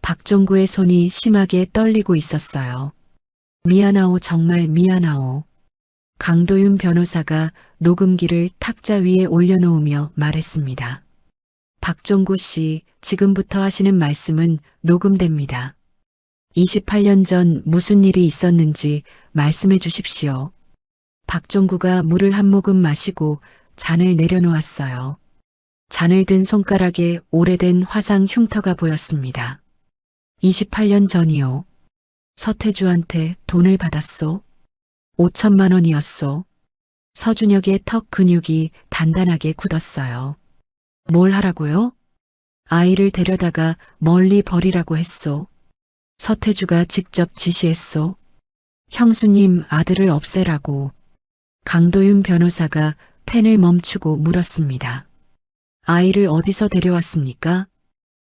박종구의 손이 심하게 떨리고 있었어요. 미안하오, 정말 미안하오. 강도윤 변호사가 녹음기를 탁자 위에 올려놓으며 말했습니다. 박종구 씨, 지금부터 하시는 말씀은 녹음됩니다. 28년 전 무슨 일이 있었는지 말씀해 주십시오. 박종구가 물을 한 모금 마시고 잔을 내려놓았어요. 잔을 든 손가락에 오래된 화상 흉터가 보였습니다. 28년 전이요. 서태주한테 돈을 받았소. 5천만 원이었소. 서준혁의 턱 근육이 단단하게 굳었어요. 뭘 하라고요? 아이를 데려다가 멀리 버리라고 했소. 서태주가 직접 지시했소. 형수님 아들을 없애라고. 강도윤 변호사가 펜을 멈추고 물었습니다. 아이를 어디서 데려왔습니까?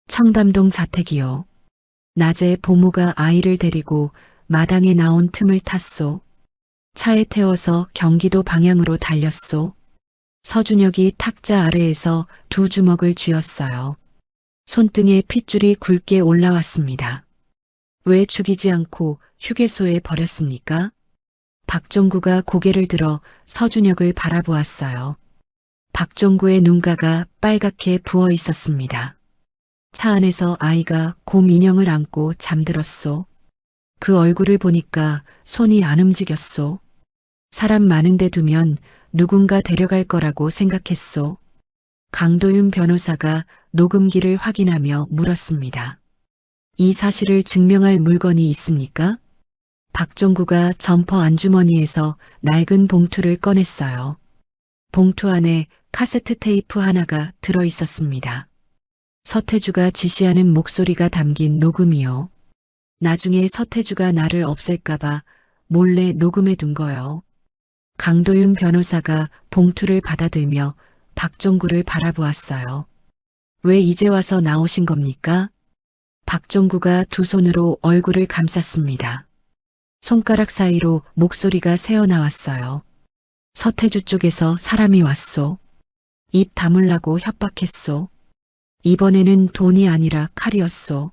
청담동 자택이요. 낮에 보모가 아이를 데리고 마당에 나온 틈을 탔소. 차에 태워서 경기도 방향으로 달렸소. 서준혁이 탁자 아래에서 두 주먹을 쥐었어요. 손등에 핏줄이 굵게 올라왔습니다. 왜 죽이지 않고 휴게소에 버렸습니까? 박종구가 고개를 들어 서준혁을 바라보았어요. 박종구의 눈가가 빨갛게 부어 있었습니다. 차 안에서 아이가 곰 인형을 안고 잠들었소. 그 얼굴을 보니까 손이 안 움직였소. 사람 많은 데 두면 누군가 데려갈 거라고 생각했소. 강도윤 변호사가 녹음기를 확인하며 물었습니다. 이 사실을 증명할 물건이 있습니까? 박종구가 점퍼 안주머니에서 낡은 봉투를 꺼냈어요. 봉투 안에 카세트 테이프 하나가 들어 있었습니다. 서태주가 지시하는 목소리가 담긴 녹음이요. 나중에 서태주가 나를 없앨까봐 몰래 녹음해 둔 거요. 강도윤 변호사가 봉투를 받아들며 박종구를 바라보았어요. 왜 이제 와서 나오신 겁니까? 박종구가 두 손으로 얼굴을 감쌌습니다. 손가락 사이로 목소리가 새어나왔어요. 서태주 쪽에서 사람이 왔소. 입 다물라고 협박했소. 이번에는 돈이 아니라 칼이었소.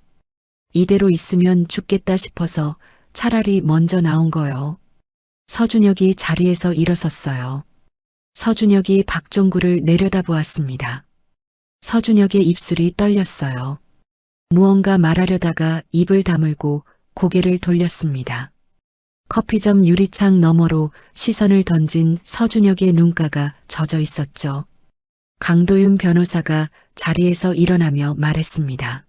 이대로 있으면 죽겠다 싶어서 차라리 먼저 나온 거요. 서준혁이 자리에서 일어섰어요. 서준혁이 박종구를 내려다보았습니다. 서준혁의 입술이 떨렸어요. 무언가 말하려다가 입을 다물고 고개를 돌렸습니다. 커피점 유리창 너머로 시선을 던진 서준혁의 눈가가 젖어 있었죠. 강도윤 변호사가 자리에서 일어나며 말했습니다.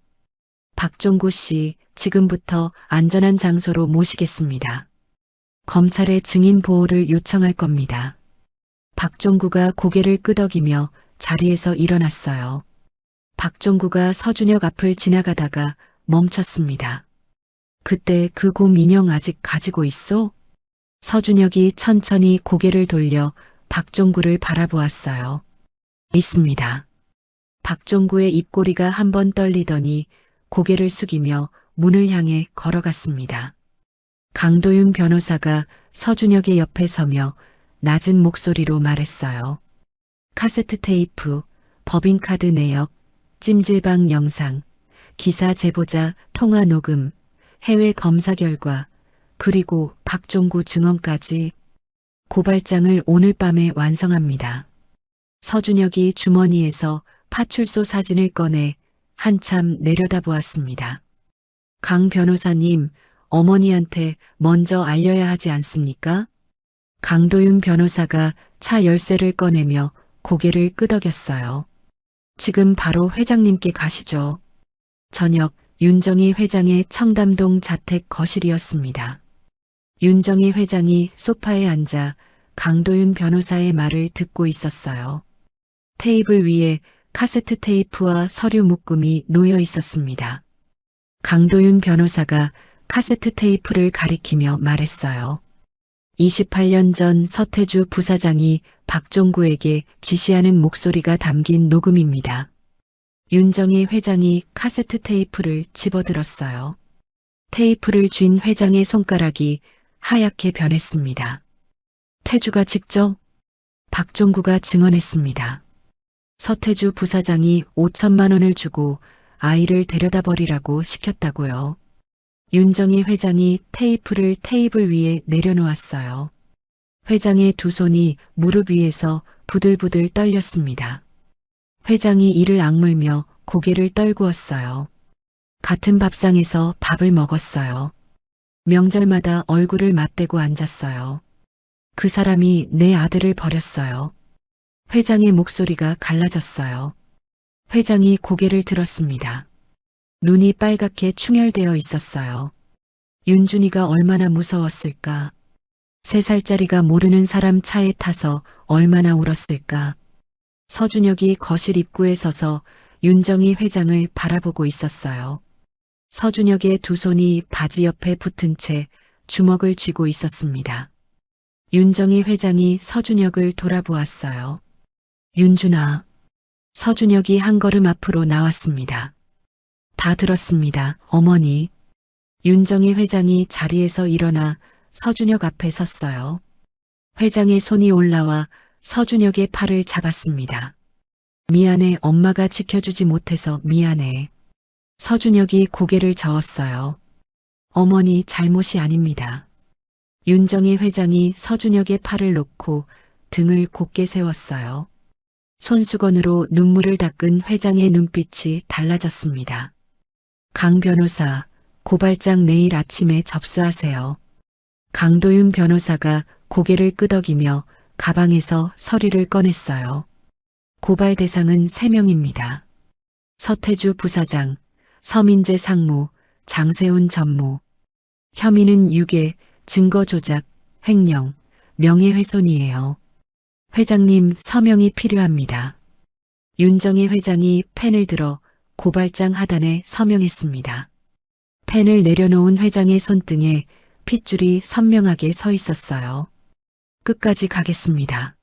박종구 씨, 지금부터 안전한 장소로 모시겠습니다. 검찰의 증인 보호를 요청할 겁니다. 박종구가 고개를 끄덕이며 자리에서 일어났어요. 박종구가 서준혁 앞을 지나가다가 멈췄습니다. 그때 그 곰 인형 아직 가지고 있어? 서준혁이 천천히 고개를 돌려 박종구를 바라보았어요. 있습니다. 박종구의 입꼬리가 한번 떨리더니 고개를 숙이며 문을 향해 걸어갔습니다. 강도윤 변호사가 서준혁의 옆에 서며 낮은 목소리로 말했어요. 카세트 테이프, 법인카드 내역, 찜질방 영상, 기사 제보자 통화 녹음, 해외 검사 결과, 그리고 박종구 증언까지 고발장을 오늘 밤에 완성합니다. 서준혁이 주머니에서 파출소 사진을 꺼내 한참 내려다보았습니다. 강 변호사님, 어머니한테 먼저 알려야 하지 않습니까? 강도윤 변호사가 차 열쇠를 꺼내며 고개를 끄덕였어요. 지금 바로 회장님께 가시죠. 저녁 윤정희 회장의 청담동 자택 거실이었습니다. 윤정희 회장이 소파에 앉아 강도윤 변호사의 말을 듣고 있었어요. 테이블 위에 카세트 테이프와 서류 묶음이 놓여 있었습니다. 강도윤 변호사가 카세트 테이프를 가리키며 말했어요. 28년 전 서태주 부사장이 박종구에게 지시하는 목소리가 담긴 녹음입니다. 윤정희 회장이 카세트 테이프를 집어들었어요. 테이프를 쥔 회장의 손가락이 하얗게 변했습니다. 태주가 직접? 박종구가 증언했습니다. 서태주 부사장이 5천만 원을 주고 아이를 데려다 버리라고 시켰다고요. 윤정희 회장이 테이프를 테이블 위에 내려놓았어요. 회장의 두 손이 무릎 위에서 부들부들 떨렸습니다. 회장이 이를 악물며 고개를 떨구었어요. 같은 밥상에서 밥을 먹었어요. 명절마다 얼굴을 맞대고 앉았어요. 그 사람이 내 아들을 버렸어요. 회장의 목소리가 갈라졌어요. 회장이 고개를 들었습니다. 눈이 빨갛게 충혈되어 있었어요. 윤준이가 얼마나 무서웠을까. 3살짜리가 모르는 사람 차에 타서 얼마나 울었을까. 서준혁이 거실 입구에 서서 윤정희 회장을 바라보고 있었어요. 서준혁의 두 손이 바지 옆에 붙은 채 주먹을 쥐고 있었습니다. 윤정희 회장이 서준혁을 돌아보았어요. 윤준아. 서준혁이 한 걸음 앞으로 나왔습니다. 다 들었습니다, 어머니. 윤정희 회장이 자리에서 일어나 서준혁 앞에 섰어요. 회장의 손이 올라와 서준혁의 팔을 잡았습니다. 미안해, 엄마가 지켜주지 못해서 미안해. 서준혁이 고개를 저었어요. 어머니 잘못이 아닙니다. 윤정희 회장이 서준혁의 팔을 놓고 등을 곧게 세웠어요. 손수건으로 눈물을 닦은 회장의 눈빛이 달라졌습니다. 강 변호사, 고발장 내일 아침에 접수하세요. 강도윤 변호사가 고개를 끄덕이며 가방에서 서류를 꺼냈어요. 고발 대상은 3명입니다. 서태주 부사장, 서민재 상무, 장세훈 전무. 혐의는 유괴, 증거 조작, 횡령, 명예훼손이에요. 회장님 서명이 필요합니다. 윤정희 회장이 펜을 들어 고발장 하단에 서명했습니다. 펜을 내려놓은 회장의 손등에 핏줄이 선명하게 서 있었어요. 끝까지 가겠습니다.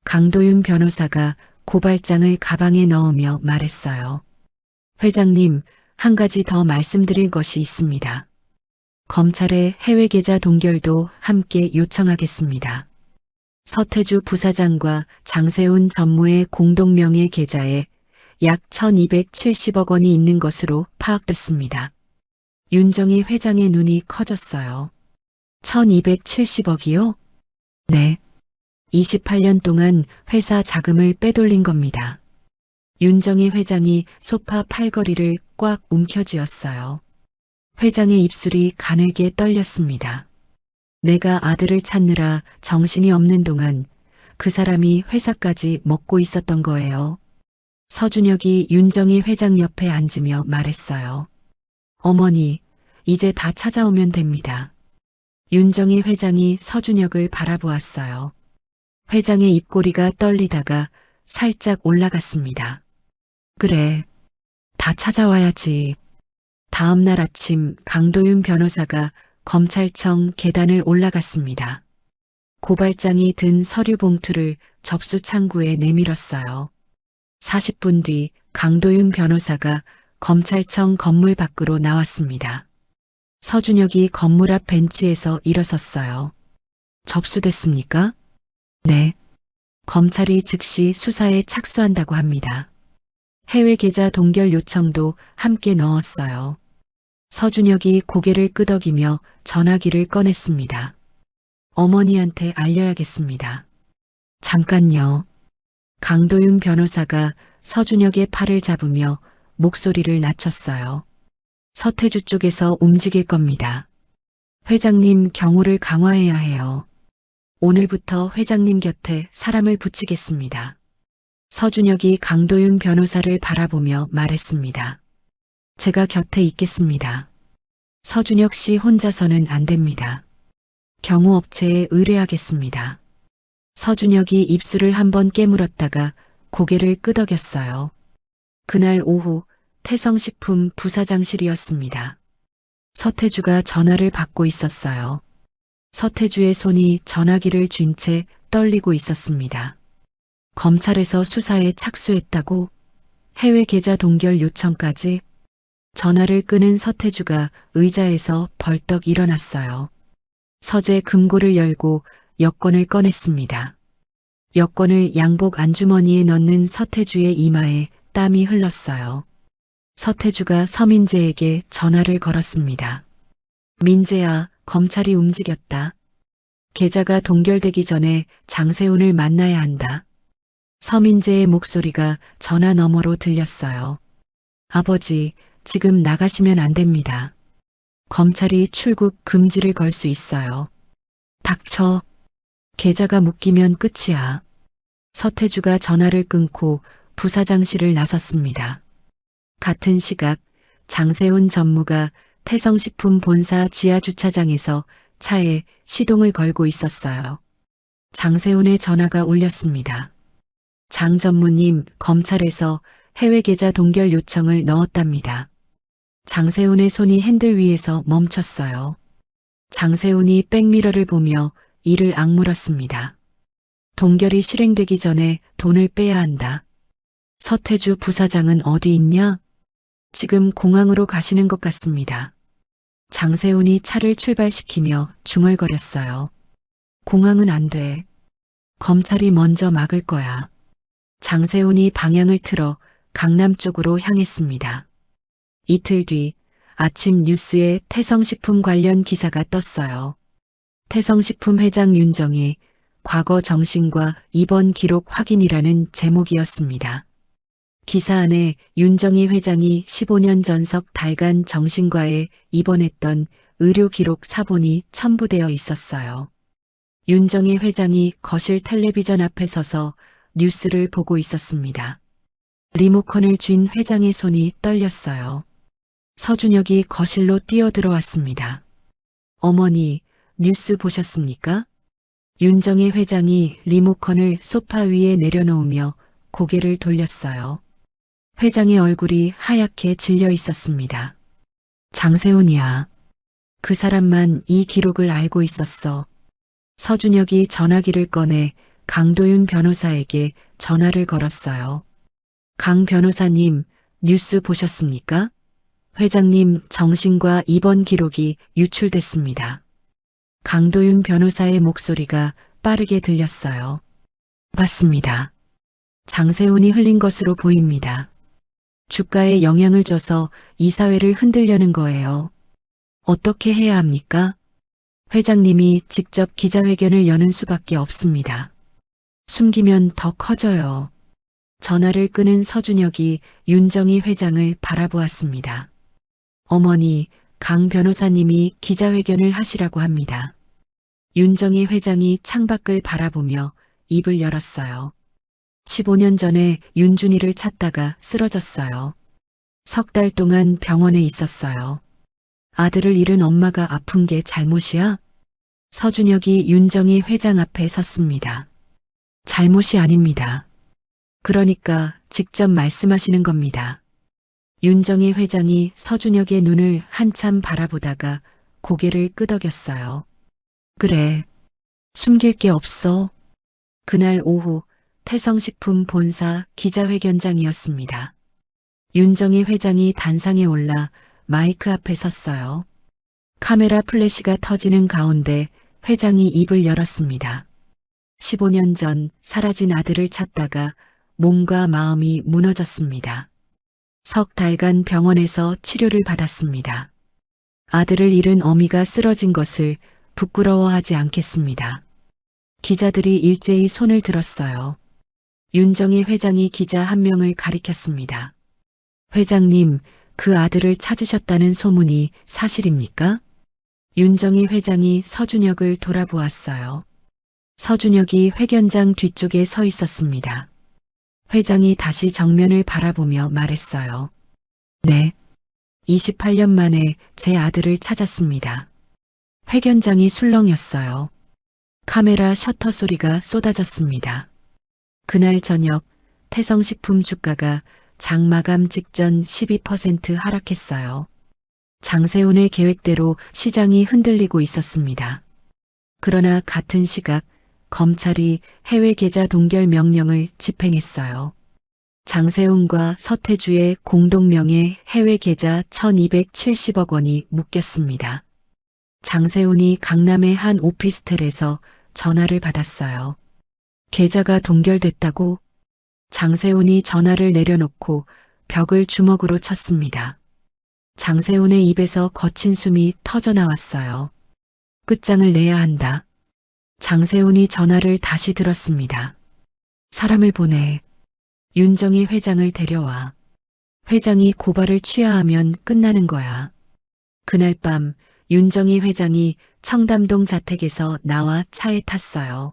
강도윤 변호사가 고발장을 가방에 넣으며 말했어요. 회장님, 한 가지 더 말씀드릴 것이 있습니다. 검찰의 해외 계좌 동결도 함께 요청하겠습니다. 서태주 부사장과 장세훈 전무의 공동명의 계좌에 약 1270억 원이 있는 것으로 파악됐습니다. 윤정희 회장의 눈이 커졌어요. 1270억이요? 네. 28년 동안 회사 자금을 빼돌린 겁니다. 윤정희 회장이 소파 팔걸이를 꽉 움켜쥐었어요. 회장의 입술이 가늘게 떨렸습니다. 내가 아들을 찾느라 정신이 없는 동안 그 사람이 회사까지 먹고 있었던 거예요. 서준혁이 윤정희 회장 옆에 앉으며 말했어요. 어머니, 이제 다 찾아오면 됩니다. 윤정희 회장이 서준혁을 바라보았어요. 회장의 입꼬리가 떨리다가 살짝 올라갔습니다. 그래, 다 찾아와야지. 다음 날 아침 강도윤 변호사가 검찰청 계단을 올라갔습니다. 고발장이 든 서류 봉투를 접수 창구에 내밀었어요. 40분 뒤 강도윤 변호사가 검찰청 건물 밖으로 나왔습니다. 서준혁이 건물 앞 벤치에서 일어섰어요. 접수됐습니까? 네. 검찰이 즉시 수사에 착수한다고 합니다. 해외 계좌 동결 요청도 함께 넣었어요. 서준혁이 고개를 끄덕이며 전화기를 꺼냈습니다. 어머니한테 알려야겠습니다. 잠깐요. 강도윤 변호사가 서준혁의 팔을 잡으며 목소리를 낮췄어요. 서태주 쪽에서 움직일 겁니다. 회장님 경호를 강화해야 해요. 오늘부터 회장님 곁에 사람을 붙이겠습니다. 서준혁이 강도윤 변호사를 바라보며 말했습니다. 제가 곁에 있겠습니다. 서준혁 씨 혼자서는 안 됩니다. 경호업체에 의뢰하겠습니다. 서준혁이 입술을 한번 깨물었다가 고개를 끄덕였어요. 그날 오후 태성식품 부사장실이었습니다. 서태주가 전화를 받고 있었어요. 서태주의 손이 전화기를 쥔 채 떨리고 있었습니다. 검찰에서 수사에 착수했다고? 해외 계좌 동결 요청까지? 전화를 끄는 서태주가 의자에서 벌떡 일어났어요. 서재 금고를 열고 여권을 꺼냈습니다. 여권을 양복 안주머니에 넣는 서태주의 이마에 땀이 흘렀어요. 서태주가 서민재에게 전화를 걸었습니다. 민재야, 검찰이 움직였다. 계좌가 동결되기 전에 장세훈을 만나야 한다. 서민재의 목소리가 전화 너머로 들렸어요. 아버지, 지금 나가시면 안 됩니다. 검찰이 출국 금지를 걸 수 있어요. 닥쳐. 계좌가 묶이면 끝이야. 서태주가 전화를 끊고 부사장실을 나섰습니다. 같은 시각 장세훈 전무가 태성식품 본사 지하주차장에서 차에 시동을 걸고 있었어요. 장세훈의 전화가 울렸습니다. 장 전무님, 검찰에서 해외 계좌 동결 요청을 넣었답니다. 장세훈의 손이 핸들 위에서 멈췄어요. 장세훈이 백미러를 보며 이를 악물었습니다. 동결이 실행되기 전에 돈을 빼야 한다. 서태주 부사장은 어디 있냐? 지금 공항으로 가시는 것 같습니다. 장세훈이 차를 출발시키며 중얼거렸어요. 공항은 안 돼. 검찰이 먼저 막을 거야. 장세훈이 방향을 틀어 강남 쪽으로 향했습니다. 이틀 뒤 아침 뉴스에 태성식품 관련 기사가 떴어요. 태성식품 회장 윤정의 과거 정신과 입원 기록 확인이라는 제목이었습니다. 기사 안에 윤정희 회장이 15년 전석 달간 정신과에 입원했던 의료 기록 사본이 첨부되어 있었어요. 윤정희 회장이 거실 텔레비전 앞에 서서 뉴스를 보고 있었습니다. 리모컨을 쥔 회장의 손이 떨렸어요. 서준혁이 거실로 뛰어들어왔습니다. 어머니, 뉴스 보셨습니까? 윤정희 회장이 리모컨을 소파 위에 내려놓으며 고개를 돌렸어요. 회장의 얼굴이 하얗게 질려 있었습니다. 장세훈이야. 그 사람만 이 기록을 알고 있었어. 서준혁이 전화기를 꺼내 강도윤 변호사에게 전화를 걸었어요. 강 변호사님, 뉴스 보셨습니까? 회장님 정신과 입원 기록이 유출됐습니다. 강도윤 변호사의 목소리가 빠르게 들렸어요. 맞습니다. 장세훈이 흘린 것으로 보입니다. 주가에 영향을 줘서 이사회를 흔들려는 거예요. 어떻게 해야 합니까? 회장님이 직접 기자회견을 여는 수밖에 없습니다. 숨기면 더 커져요. 전화를 끄는 서준혁이 윤정희 회장을 바라보았습니다. 어머니, 강 변호사님이 기자회견을 하시라고 합니다. 윤정희 회장이 창밖을 바라보며 입을 열었어요. 15년 전에 윤준이를 찾다가 쓰러졌어요. 석 달 동안 병원에 있었어요. 아들을 잃은 엄마가 아픈 게 잘못이야? 서준혁이 윤정희 회장 앞에 섰습니다. 잘못이 아닙니다. 그러니까 직접 말씀하시는 겁니다. 윤정희 회장이 서준혁의 눈을 한참 바라보다가 고개를 끄덕였어요. 그래, 숨길 게 없어. 그날 오후 태성식품 본사 기자회견장이었습니다. 윤정희 회장이 단상에 올라 마이크 앞에 섰어요. 카메라 플래시가 터지는 가운데 회장이 입을 열었습니다. 15년 전 사라진 아들을 찾다가 몸과 마음이 무너졌습니다. 석 달간 병원에서 치료를 받았습니다. 아들을 잃은 어미가 쓰러진 것을 부끄러워하지 않겠습니다. 기자들이 일제히 손을 들었어요. 윤정희 회장이 기자 한 명을 가리켰습니다. 회장님, 그 아들을 찾으셨다는 소문이 사실입니까? 윤정희 회장이 서준혁을 돌아보았어요. 서준혁이 회견장 뒤쪽에 서 있었습니다. 회장이 다시 정면을 바라보며 말했어요. 네. 28년 만에 제 아들을 찾았습니다. 회견장이 술렁였어요. 카메라 셔터 소리가 쏟아졌습니다. 그날 저녁 태성식품 주가가 장마감 직전 12% 하락했어요. 장세훈의 계획대로 시장이 흔들리고 있었습니다. 그러나 같은 시각 검찰이 해외 계좌 동결 명령을 집행했어요. 장세훈과 서태주의 공동명의 해외 계좌 1270억 원이 묶였습니다. 장세훈이 강남의 한 오피스텔에서 전화를 받았어요. 계좌가 동결됐다고? 장세훈이 전화를 내려놓고 벽을 주먹으로 쳤습니다. 장세훈의 입에서 거친 숨이 터져나왔어요. 끝장을 내야 한다. 장세훈이 전화를 다시 들었습니다. 사람을 보내. 윤정희 회장을 데려와. 회장이 고발을 취하하면 끝나는 거야. 그날 밤 윤정희 회장이 청담동 자택에서 나와 차에 탔어요.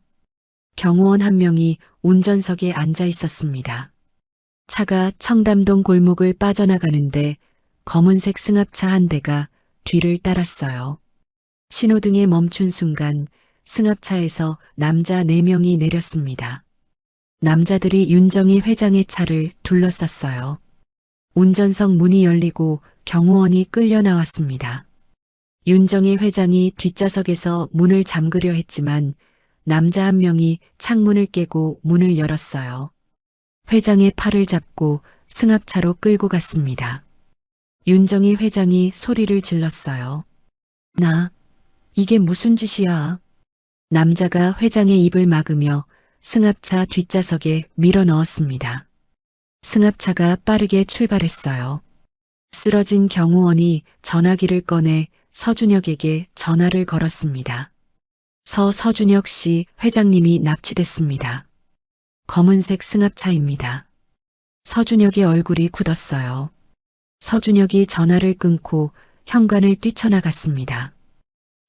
경호원 한 명이 운전석에 앉아 있었습니다. 차가 청담동 골목을 빠져나가는데 검은색 승합차 한 대가 뒤를 따랐어요. 신호등에 멈춘 순간 승합차에서 남자 4명이 내렸습니다. 남자들이 윤정희 회장의 차를 둘러쌌어요. 운전석 문이 열리고 경호원이 끌려 나왔습니다. 윤정희 회장이 뒷좌석에서 문을 잠그려 했지만 남자 한 명이 창문을 깨고 문을 열었어요. 회장의 팔을 잡고 승합차로 끌고 갔습니다. 윤정희 회장이 소리를 질렀어요. 이게 무슨 짓이야? 남자가 회장의 입을 막으며 승합차 뒷좌석에 밀어 넣었습니다. 승합차가 빠르게 출발했어요. 쓰러진 경호원이 전화기를 꺼내 서준혁에게 전화를 걸었습니다. 서준혁 씨, 회장님이 납치됐습니다. 검은색 승합차입니다. 서준혁의 얼굴이 굳었어요. 서준혁이 전화를 끊고 현관을 뛰쳐나갔습니다.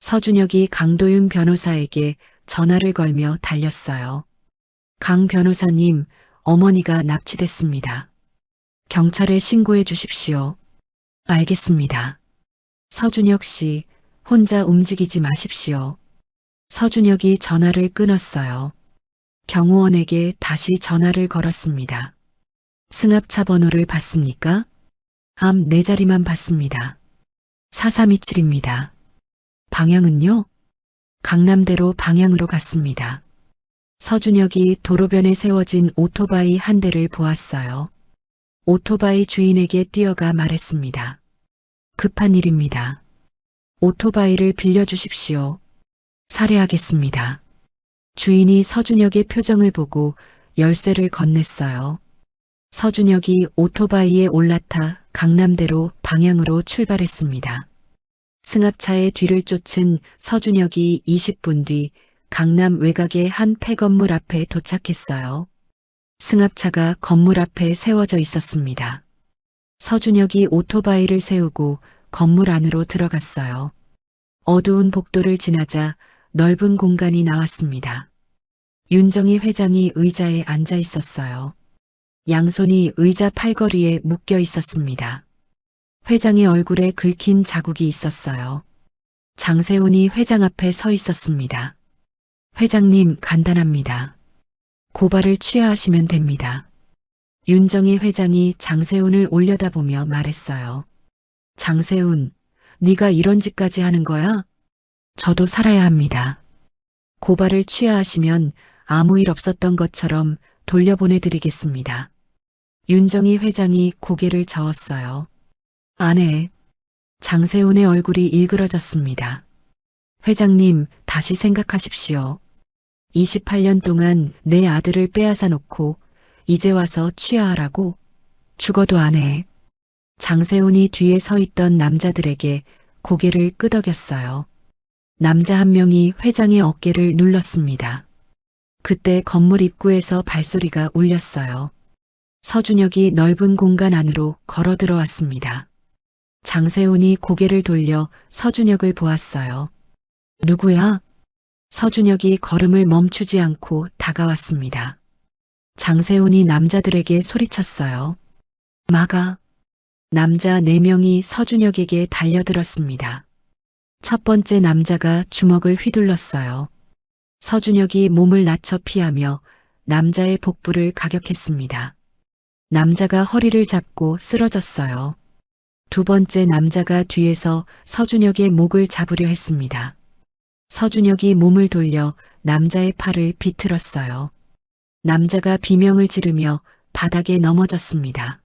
서준혁이 강도윤 변호사에게 전화를 걸며 달렸어요. 강 변호사님, 어머니가 납치됐습니다. 경찰에 신고해 주십시오. 알겠습니다. 서준혁 씨, 혼자 움직이지 마십시오. 서준혁이 전화를 끊었어요. 경호원에게 다시 전화를 걸었습니다. 승합차 번호를 봤습니까? 앞 4자리만 봤습니다. 4327입니다. 방향은요? 강남대로 방향으로 갔습니다. 서준혁이 도로변에 세워진 오토바이 한 대를 보았어요. 오토바이 주인에게 뛰어가 말했습니다. 급한 일입니다. 오토바이를 빌려주십시오. 살해하겠습니다. 주인이 서준혁의 표정을 보고 열쇠를 건넸어요. 서준혁이 오토바이에 올라타 강남대로 방향으로 출발했습니다. 승합차의 뒤를 쫓은 서준혁이 20분 뒤 강남 외곽의 한 폐건물 앞에 도착했어요. 승합차가 건물 앞에 세워져 있었습니다. 서준혁이 오토바이를 세우고 건물 안으로 들어갔어요. 어두운 복도를 지나자 넓은 공간이 나왔습니다. 윤정희 회장이 의자에 앉아 있었어요. 양손이 의자 팔걸이에 묶여 있었습니다. 회장의 얼굴에 긁힌 자국이 있었어요. 장세훈이 회장 앞에 서 있었습니다. 회장님, 간단합니다. 고발을 취하하시면 됩니다. 윤정희 회장이 장세훈을 올려다보며 말했어요. 장세훈, 네가 이런 짓까지 하는 거야? 저도 살아야 합니다. 고발을 취하하시면 아무 일 없었던 것처럼 돌려보내드리겠습니다. 윤정희 회장이 고개를 저었어요. 안 해. 장세훈의 얼굴이 일그러졌습니다. 회장님, 다시 생각하십시오. 28년 동안 내 아들을 빼앗아 놓고 이제 와서 취하하라고? 죽어도 안 해. 장세훈이 뒤에 서 있던 남자들에게 고개를 끄덕였어요. 남자 한 명이 회장의 어깨를 눌렀습니다. 그때 건물 입구에서 발소리가 울렸어요. 서준혁이 넓은 공간 안으로 걸어 들어왔습니다. 장세훈이 고개를 돌려 서준혁을 보았어요. 누구야? 서준혁이 걸음을 멈추지 않고 다가왔습니다. 장세훈이 남자들에게 소리쳤어요. 막아. 남자 4명이 서준혁에게 달려들었습니다. 첫 번째 남자가 주먹을 휘둘렀어요. 서준혁이 몸을 낮춰 피하며 남자의 복부를 가격했습니다. 남자가 허리를 잡고 쓰러졌어요. 두 번째 남자가 뒤에서 서준혁의 목을 잡으려 했습니다. 서준혁이 몸을 돌려 남자의 팔을 비틀었어요. 남자가 비명을 지르며 바닥에 넘어졌습니다.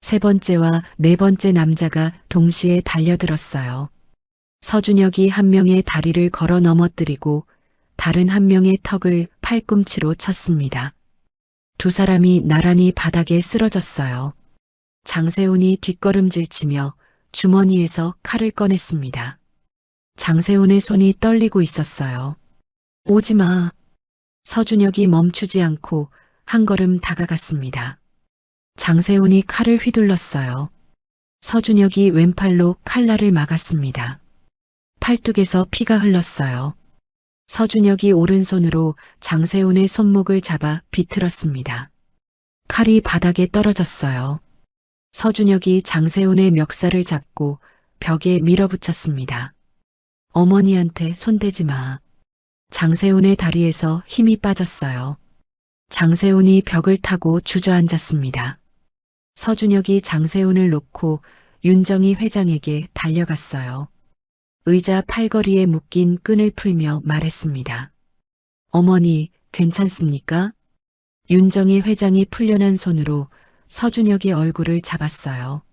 세 번째와 네 번째 남자가 동시에 달려들었어요. 서준혁이 한 명의 다리를 걸어 넘어뜨리고 다른 한 명의 턱을 팔꿈치로 쳤습니다. 두 사람이 나란히 바닥에 쓰러졌어요. 장세훈이 뒷걸음질치며 주머니에서 칼을 꺼냈습니다. 장세훈의 손이 떨리고 있었어요. 오지 마. 서준혁이 멈추지 않고 한 걸음 다가갔습니다. 장세훈이 칼을 휘둘렀어요. 서준혁이 왼팔로 칼날을 막았습니다. 팔뚝에서 피가 흘렀어요. 서준혁이 오른손으로 장세훈의 손목을 잡아 비틀었습니다. 칼이 바닥에 떨어졌어요. 서준혁이 장세훈의 멱살을 잡고 벽에 밀어붙였습니다. 어머니한테 손대지 마. 장세훈의 다리에서 힘이 빠졌어요. 장세훈이 벽을 타고 주저앉았습니다. 서준혁이 장세훈을 놓고 윤정희 회장에게 달려갔어요. 의자 팔걸이에 묶인 끈을 풀며 말했습니다. 어머니, 괜찮습니까? 윤정희 회장이 풀려난 손으로 서준혁의 얼굴을 잡았어요.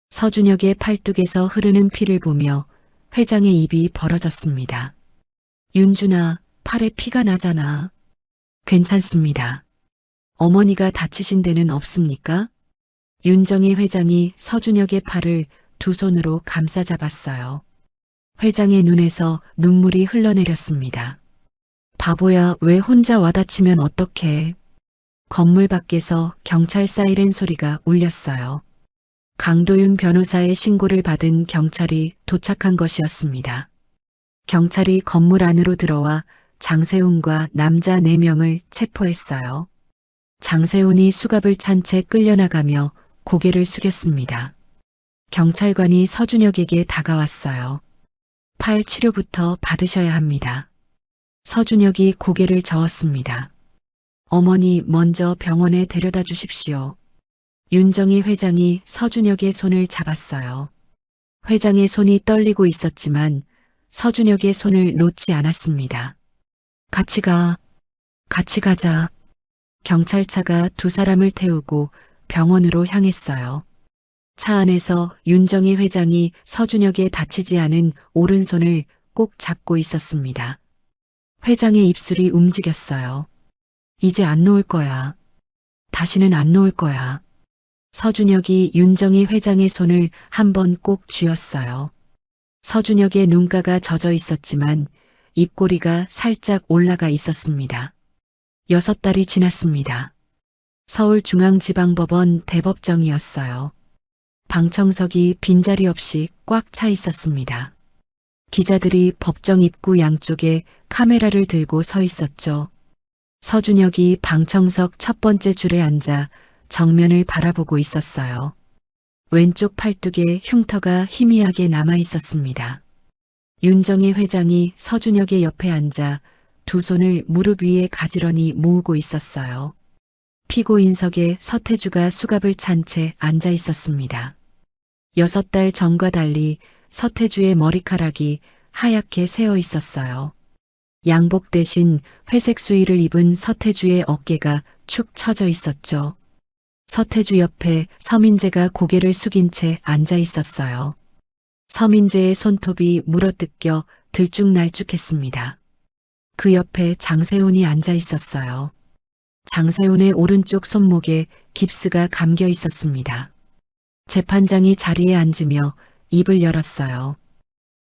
서준혁의 팔뚝에서 흐르는 피를 보며 회장의 입이 벌어졌습니다. 윤준아, 팔에 피가 나잖아. 괜찮습니다. 어머니가 다치신 데는 없습니까? 윤정희 회장이 서준혁의 팔을 두 손으로 감싸 잡았어요. 회장의 눈에서 눈물이 흘러내렸습니다. 바보야, 왜 혼자 와다치면 어떡해. 건물 밖에서 경찰 사이렌 소리가 울렸어요. 강도윤 변호사의 신고를 받은 경찰이 도착한 것이었습니다. 경찰이 건물 안으로 들어와 장세훈과 남자 4명을 체포했어요. 장세훈이 수갑을 찬 채 끌려나가며 고개를 숙였습니다. 경찰관이 서준혁에게 다가왔어요. 팔 치료부터 받으셔야 합니다. 서준혁이 고개를 저었습니다. 어머니 먼저 병원에 데려다 주십시오. 윤정희 회장이 서준혁의 손을 잡았어요. 회장의 손이 떨리고 있었지만 서준혁의 손을 놓지 않았습니다. 같이 가자. 경찰차가 두 사람을 태우고 병원으로 향했어요. 차 안에서 윤정희 회장이 서준혁의 다치지 않은 오른손을 꼭 잡고 있었습니다. 회장의 입술이 움직였어요. 이제 안 놓을 거야. 다시는 안 놓을 거야. 서준혁이 윤정희 회장의 손을 한 번 꼭 쥐었어요. 서준혁의 눈가가 젖어 있었지만 입꼬리가 살짝 올라가 있었습니다. 6달이 지났습니다. 서울중앙지방법원 대법정이었어요. 방청석이 빈자리 없이 꽉 차 있었습니다. 기자들이 법정 입구 양쪽에 카메라를 들고 서 있었죠. 서준혁이 방청석 첫 번째 줄에 앉아 정면을 바라보고 있었어요. 왼쪽 팔뚝에 흉터가 희미하게 남아 있었습니다. 윤정희 회장이 서준혁의 옆에 앉아 두 손을 무릎 위에 가지런히 모으고 있었어요. 피고인석에 서태주가 수갑을 찬 채 앉아 있었습니다. 6달 전과 달리 서태주의 머리카락이 하얗게 새어 있었어요. 양복 대신 회색 수의를 입은 서태주의 어깨가 축 처져 있었죠. 서태주 옆에 서민재가 고개를 숙인 채 앉아 있었어요. 서민재의 손톱이 물어뜯겨 들쭉날쭉했습니다. 그 옆에 장세훈이 앉아 있었어요. 장세훈의 오른쪽 손목에 깁스가 감겨 있었습니다. 재판장이 자리에 앉으며 입을 열었어요.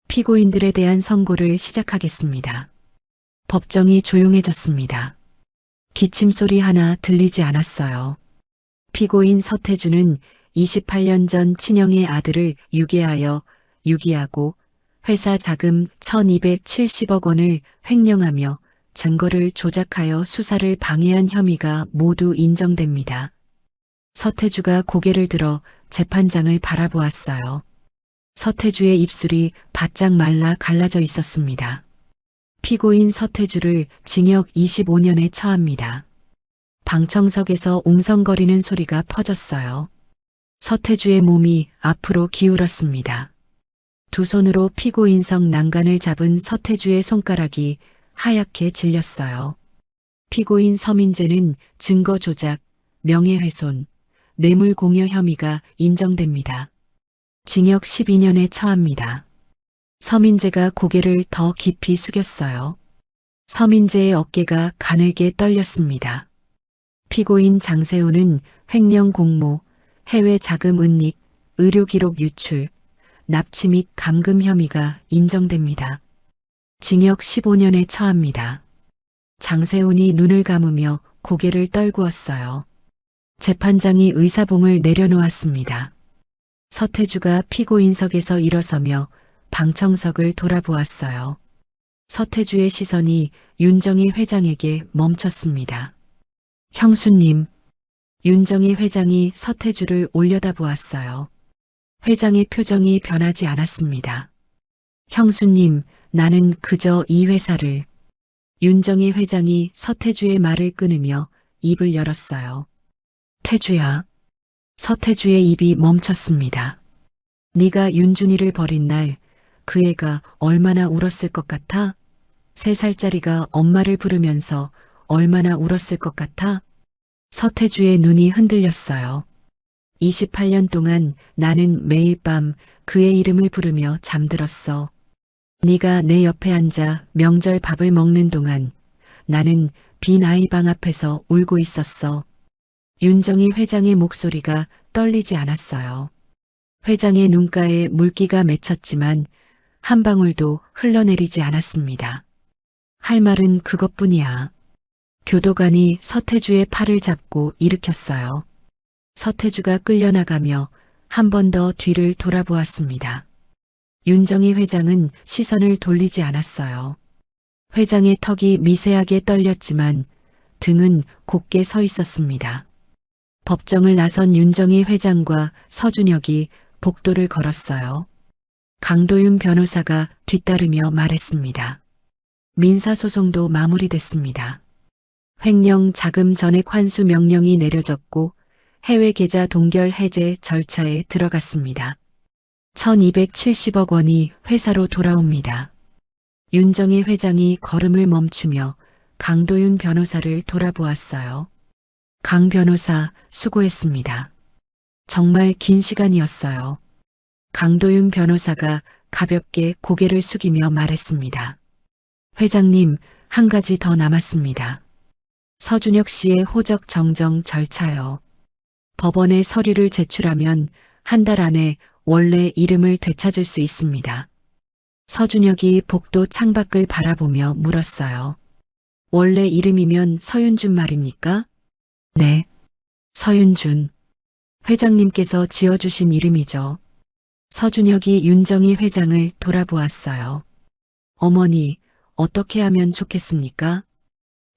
피고인들에 대한 선고를 시작하겠습니다. 법정이 조용해졌습니다. 기침 소리 하나 들리지 않았어요. 피고인 서태주는 28년 전 친형의 아들을 유기하고 회사 자금 1270억 원을 횡령하며 증거를 조작하여 수사를 방해한 혐의가 모두 인정됩니다. 서태주가 고개를 들어 재판장을 바라보았어요. 서태주의 입술이 바짝 말라 갈라져 있었습니다. 피고인 서태주를 징역 25년에 처합니다. 방청석에서 웅성거리는 소리가 퍼졌어요. 서태주의 몸이 앞으로 기울었습니다. 두 손으로 피고인석 난간을 잡은 서태주의 손가락이 하얗게 질렸어요. 피고인 서민재는 증거 조작, 명예훼손, 뇌물공여 혐의가 인정됩니다. 징역 12년에 처합니다. 서민재가 고개를 더 깊이 숙였어요. 서민재의 어깨가 가늘게 떨렸습니다. 피고인 장세호는 횡령 공모, 해외 자금 은닉, 의료기록 유출, 납치 및 감금 혐의가 인정됩니다. 징역 15년에 처합니다. 장세훈이 눈을 감으며 고개를 떨구었어요. 재판장이 의사봉을 내려놓았습니다. 서태주가 피고인석에서 일어서며 방청석을 돌아보았어요. 서태주의 시선이 윤정희 회장에게 멈췄습니다. 형수님, 윤정희 회장이 서태주를 올려다보았어요. 회장의 표정이 변하지 않았습니다. 형수님, 나는 그저 이 회사를. 윤정희 회장이 서태주의 말을 끊으며 입을 열었어요. 태주야. 서태주의 입이 멈췄습니다. 네가 윤준이를 버린 날 그 애가 얼마나 울었을 것 같아? 3살짜리가 엄마를 부르면서 얼마나 울었을 것 같아? 서태주의 눈이 흔들렸어요. 28년 동안 나는 매일 밤 그의 이름을 부르며 잠들었어. 네가 내 옆에 앉아 명절 밥을 먹는 동안 나는 빈 아이방 앞에서 울고 있었어. 윤정희 회장의 목소리가 떨리지 않았어요. 회장의 눈가에 물기가 맺혔지만 한 방울도 흘러내리지 않았습니다. 할 말은 그것뿐이야. 교도관이 서태주의 팔을 잡고 일으켰어요. 서태주가 끌려나가며 한 번 더 뒤를 돌아보았습니다. 윤정희 회장은 시선을 돌리지 않았어요. 회장의 턱이 미세하게 떨렸지만 등은 곧게 서 있었습니다. 법정을 나선 윤정희 회장과 서준혁이 복도를 걸었어요. 강도윤 변호사가 뒤따르며 말했습니다. 민사소송도 마무리됐습니다. 횡령 자금 전액 환수 명령이 내려졌고 해외 계좌 동결 해제 절차에 들어갔습니다. 1270억 원이 회사로 돌아옵니다. 윤정희 회장이 걸음을 멈추며 강도윤 변호사를 돌아보았어요. 강 변호사 수고했습니다. 정말 긴 시간이었어요. 강도윤 변호사가 가볍게 고개를 숙이며 말했습니다. 회장님, 한 가지 더 남았습니다. 서준혁 씨의 호적 정정 절차요. 법원에 서류를 제출하면 한 달 안에 원래 이름을 되찾을 수 있습니다. 서준혁이 복도 창밖을 바라보며 물었어요. 원래 이름이면 서윤준 말입니까? 네. 서윤준. 회장님께서 지어주신 이름이죠. 서준혁이 윤정희 회장을 돌아보았어요. 어머니, 어떻게 하면 좋겠습니까?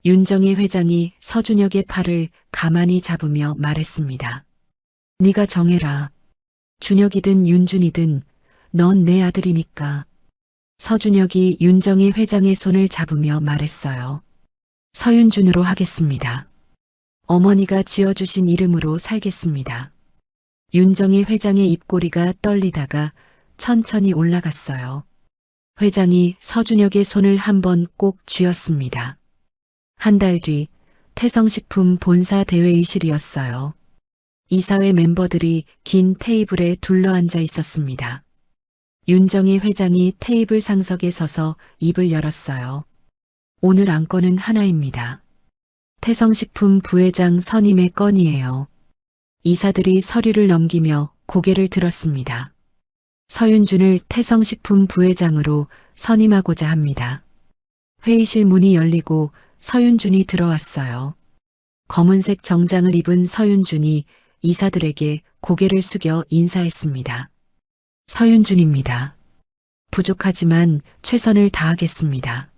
윤정희 회장이 서준혁의 팔을 가만히 잡으며 말했습니다. 네가 정해라. 준혁이든 윤준이든 넌 내 아들이니까. 서준혁이 윤정희 회장의 손을 잡으며 말했어요. 서윤준으로 하겠습니다. 어머니가 지어주신 이름으로 살겠습니다. 윤정희 회장의 입꼬리가 떨리다가 천천히 올라갔어요. 회장이 서준혁의 손을 한번 꼭 쥐었습니다. 한 달 뒤 태성식품 본사 대회의실이었어요. 이사회 멤버들이 긴 테이블에 둘러앉아 있었습니다. 윤정희 회장이 테이블 상석에 서서 입을 열었어요. 오늘 안건은 하나입니다. 태성식품 부회장 선임의 건이에요. 이사들이 서류를 넘기며 고개를 들었습니다. 서윤준을 태성식품 부회장으로 선임하고자 합니다. 회의실 문이 열리고 서윤준이 들어왔어요. 검은색 정장을 입은 서윤준이 이사들에게 고개를 숙여 인사했습니다. 서윤준입니다. 부족하지만 최선을 다하겠습니다.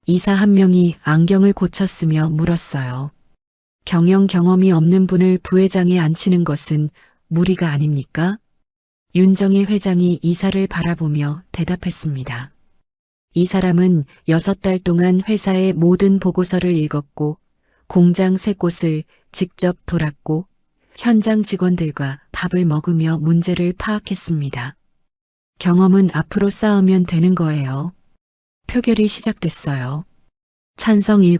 이사 한 명이 안경을 고쳤으며 물었어요. 경영 경험이 없는 분을 부회장에 앉히는 것은 무리가 아닙니까? 윤정희 회장이 이사를 바라보며 대답했습니다. 이 사람은 6달 동안 회사의 모든 보고서를 읽었고 공장 3곳을 직접 돌았고 현장 직원들과 밥을 먹으며 문제를 파악했습니다. 경험은 앞으로 쌓으면 되는 거예요. 표결이 시작됐어요. 찬성 7,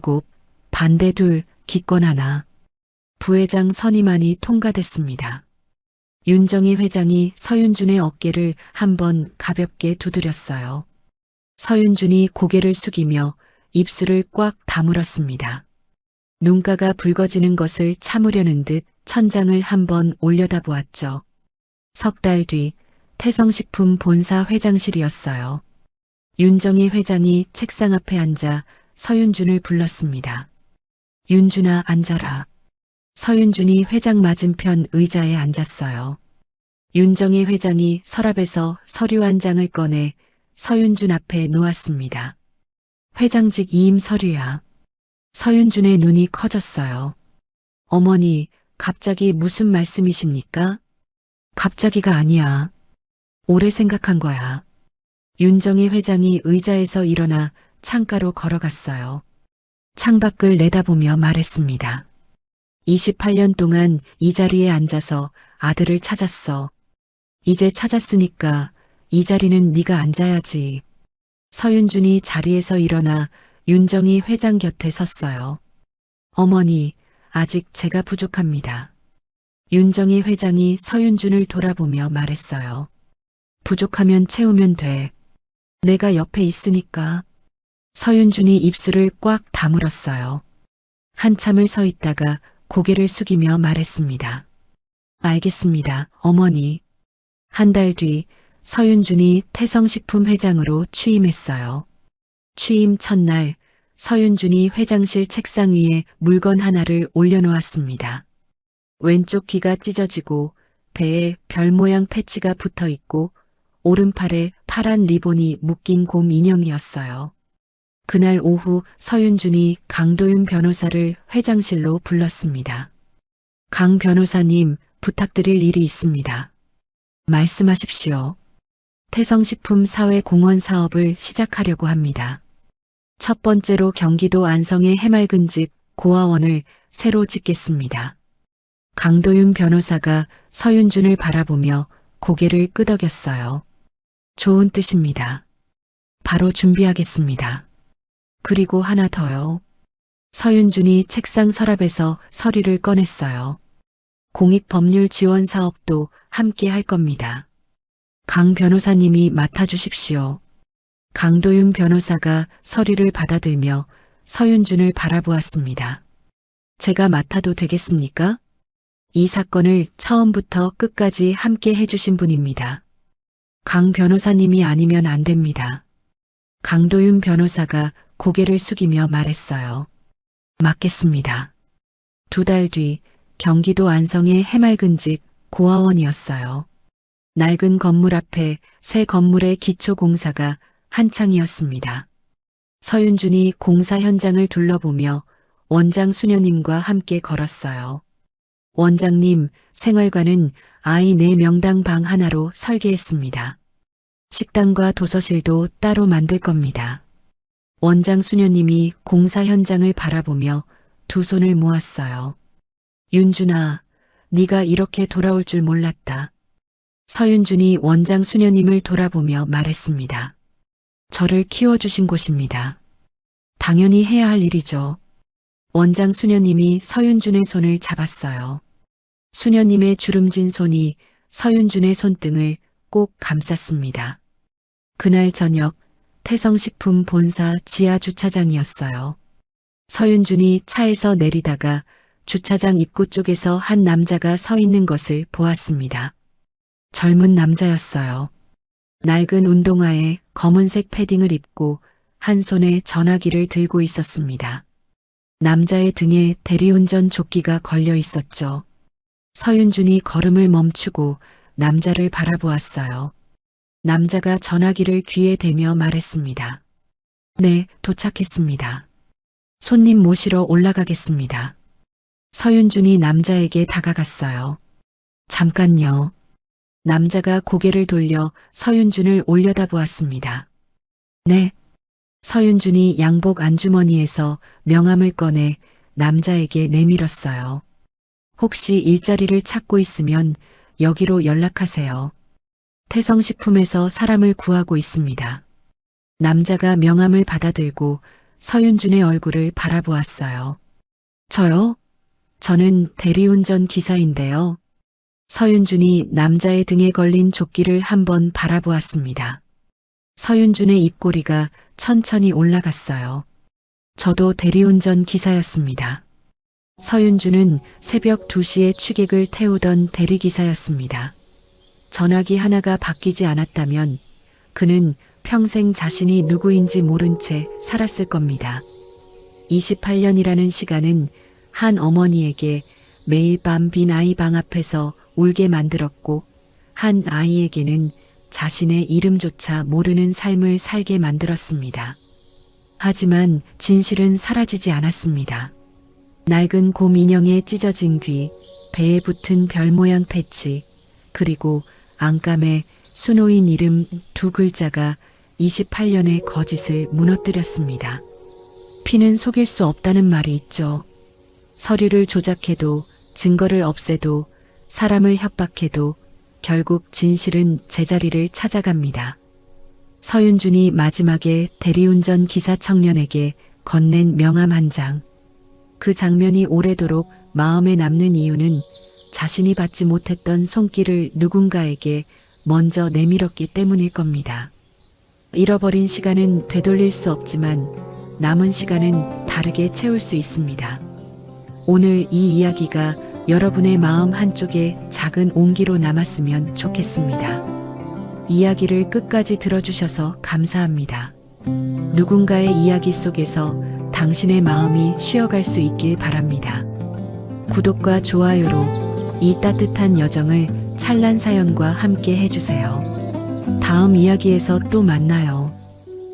반대 2, 기권 1. 부회장 선임안이 통과됐습니다. 윤정희 회장이 서윤준의 어깨를 한번 가볍게 두드렸어요. 서윤준이 고개를 숙이며 입술을 꽉 다물었습니다. 눈가가 붉어지는 것을 참으려는 듯 천장을 한번 올려다보았죠. 3달 뒤 태성식품 본사 회장실이었어요. 윤정희 회장이 책상 앞에 앉아 서윤준을 불렀습니다. 윤준아, 앉아라. 서윤준이 회장 맞은편 의자에 앉았어요. 윤정희 회장이 서랍에서 서류 한 장을 꺼내 서윤준 앞에 놓았습니다. 회장직 이임 서류야. 서윤준의 눈이 커졌어요. 어머니, 갑자기 무슨 말씀이십니까? 갑자기가 아니야. 오래 생각한 거야. 윤정희 회장이 의자에서 일어나 창가로 걸어갔어요. 창밖을 내다보며 말했습니다. 28년 동안 이 자리에 앉아서 아들을 찾았어. 이제 찾았으니까 이 자리는 네가 앉아야지. 서윤준이 자리에서 일어나 윤정희 회장 곁에 섰어요. 어머니, 아직 제가 부족합니다. 윤정희 회장이 서윤준을 돌아보며 말했어요. 부족하면 채우면 돼. 내가 옆에 있으니까. 서윤준이 입술을 꽉 다물었어요. 한참을 서 있다가 고개를 숙이며 말했습니다. 알겠습니다, 어머니. 한 달 뒤 서윤준이 태성식품 회장으로 취임했어요. 취임 첫날 서윤준이 회장실 책상 위에 물건 하나를 올려놓았습니다. 왼쪽 귀가 찢어지고 배에 별 모양 패치가 붙어 있고 오른팔에 파란 리본이 묶인 곰 인형이었어요. 그날 오후 서윤준이 강도윤 변호사를 회장실로 불렀습니다. 강 변호사님, 부탁드릴 일이 있습니다. 말씀하십시오. 태성식품 사회공헌 사업을 시작하려고 합니다. 첫 번째로 경기도 안성의 해맑은 집 고아원을 새로 짓겠습니다. 강도윤 변호사가 서윤준을 바라보며 고개를 끄덕였어요. 좋은 뜻입니다. 바로 준비하겠습니다. 그리고 하나 더요. 서윤준이 책상 서랍에서 서류를 꺼냈어요. 공익법률 지원 사업도 함께 할 겁니다. 강 변호사님이 맡아주십시오. 강도윤 변호사가 서류를 받아들며 서윤준을 바라보았습니다. 제가 맡아도 되겠습니까? 이 사건을 처음부터 끝까지 함께 해주신 분입니다. 강 변호사님이 아니면 안 됩니다. 강도윤 변호사가 고개를 숙이며 말했어요. 맡겠습니다. 2달 뒤 경기도 안성의 해맑은 집 고아원이었어요. 낡은 건물 앞에 새 건물의 기초 공사가 한창이었습니다. 서윤준이 공사 현장을 둘러보며 원장 수녀님과 함께 걸었어요. 원장님, 생활관은 아이 4명당 방 하나로 설계했습니다. 식당과 도서실도 따로 만들 겁니다. 원장 수녀님이 공사 현장을 바라보며 두 손을 모았어요. 윤준아, 네가 이렇게 돌아올 줄 몰랐다. 서윤준이 원장 수녀님을 돌아보며 말했습니다. 저를 키워주신 곳입니다. 당연히 해야 할 일이죠. 원장 수녀님이 서윤준의 손을 잡았어요. 수녀님의 주름진 손이 서윤준의 손등을 꼭 감쌌습니다. 그날 저녁 태성식품 본사 지하 주차장이었어요. 서윤준이 차에서 내리다가 주차장 입구 쪽에서 한 남자가 서 있는 것을 보았습니다. 젊은 남자였어요. 낡은 운동화에 검은색 패딩을 입고 한 손에 전화기를 들고 있었습니다. 남자의 등에 대리운전 조끼가 걸려 있었죠. 서윤준이 걸음을 멈추고 남자를 바라보았어요. 남자가 전화기를 귀에 대며 말했습니다. 네, 도착했습니다. 손님 모시러 올라가겠습니다. 서윤준이 남자에게 다가갔어요. 잠깐요. 남자가 고개를 돌려 서윤준을 올려다보았습니다. 네, 서윤준이 양복 안주머니에서 명함을 꺼내 남자에게 내밀었어요. 혹시 일자리를 찾고 있으면 여기로 연락하세요. 태성식품에서 사람을 구하고 있습니다. 남자가 명함을 받아들고 서윤준의 얼굴을 바라보았어요. 저요? 저는 대리운전 기사인데요. 서윤준이 남자의 등에 걸린 조끼를 한번 바라보았습니다. 서윤준의 입꼬리가 천천히 올라갔어요. 저도 대리운전 기사였습니다. 서윤준은 새벽 2시에 취객을 태우던 대리기사였습니다. 전화기 하나가 바뀌지 않았다면 그는 평생 자신이 누구인지 모른 채 살았을 겁니다. 28년이라는 시간은 한 어머니에게 매일 밤 빈 아이 방 앞에서 울게 만들었고 한 아이에게는 자신의 이름조차 모르는 삶을 살게 만들었습니다. 하지만 진실은 사라지지 않았습니다. 낡은 곰 인형에 찢어진 귀, 배에 붙은 별 모양 패치, 그리고 안감에 수노인 이름 2글자가 28년의 거짓을 무너뜨렸습니다. 피는 속일 수 없다는 말이 있죠. 서류를 조작해도, 증거를 없애도, 사람을 협박해도 결국 진실은 제자리를 찾아갑니다. 서윤준이 마지막에 대리운전 기사 청년에게 건넨 명함 한 장. 그 장면이 오래도록 마음에 남는 이유는 자신이 받지 못했던 손길을 누군가에게 먼저 내밀었기 때문일 겁니다. 잃어버린 시간은 되돌릴 수 없지만 남은 시간은 다르게 채울 수 있습니다. 오늘 이 이야기가 여러분의 마음 한쪽에 작은 온기로 남았으면 좋겠습니다. 이야기를 끝까지 들어주셔서 감사합니다. 누군가의 이야기 속에서 당신의 마음이 쉬어갈 수 있길 바랍니다. 구독과 좋아요로 이 따뜻한 여정을 찬란 사연과 함께 해주세요. 다음 이야기에서 또 만나요.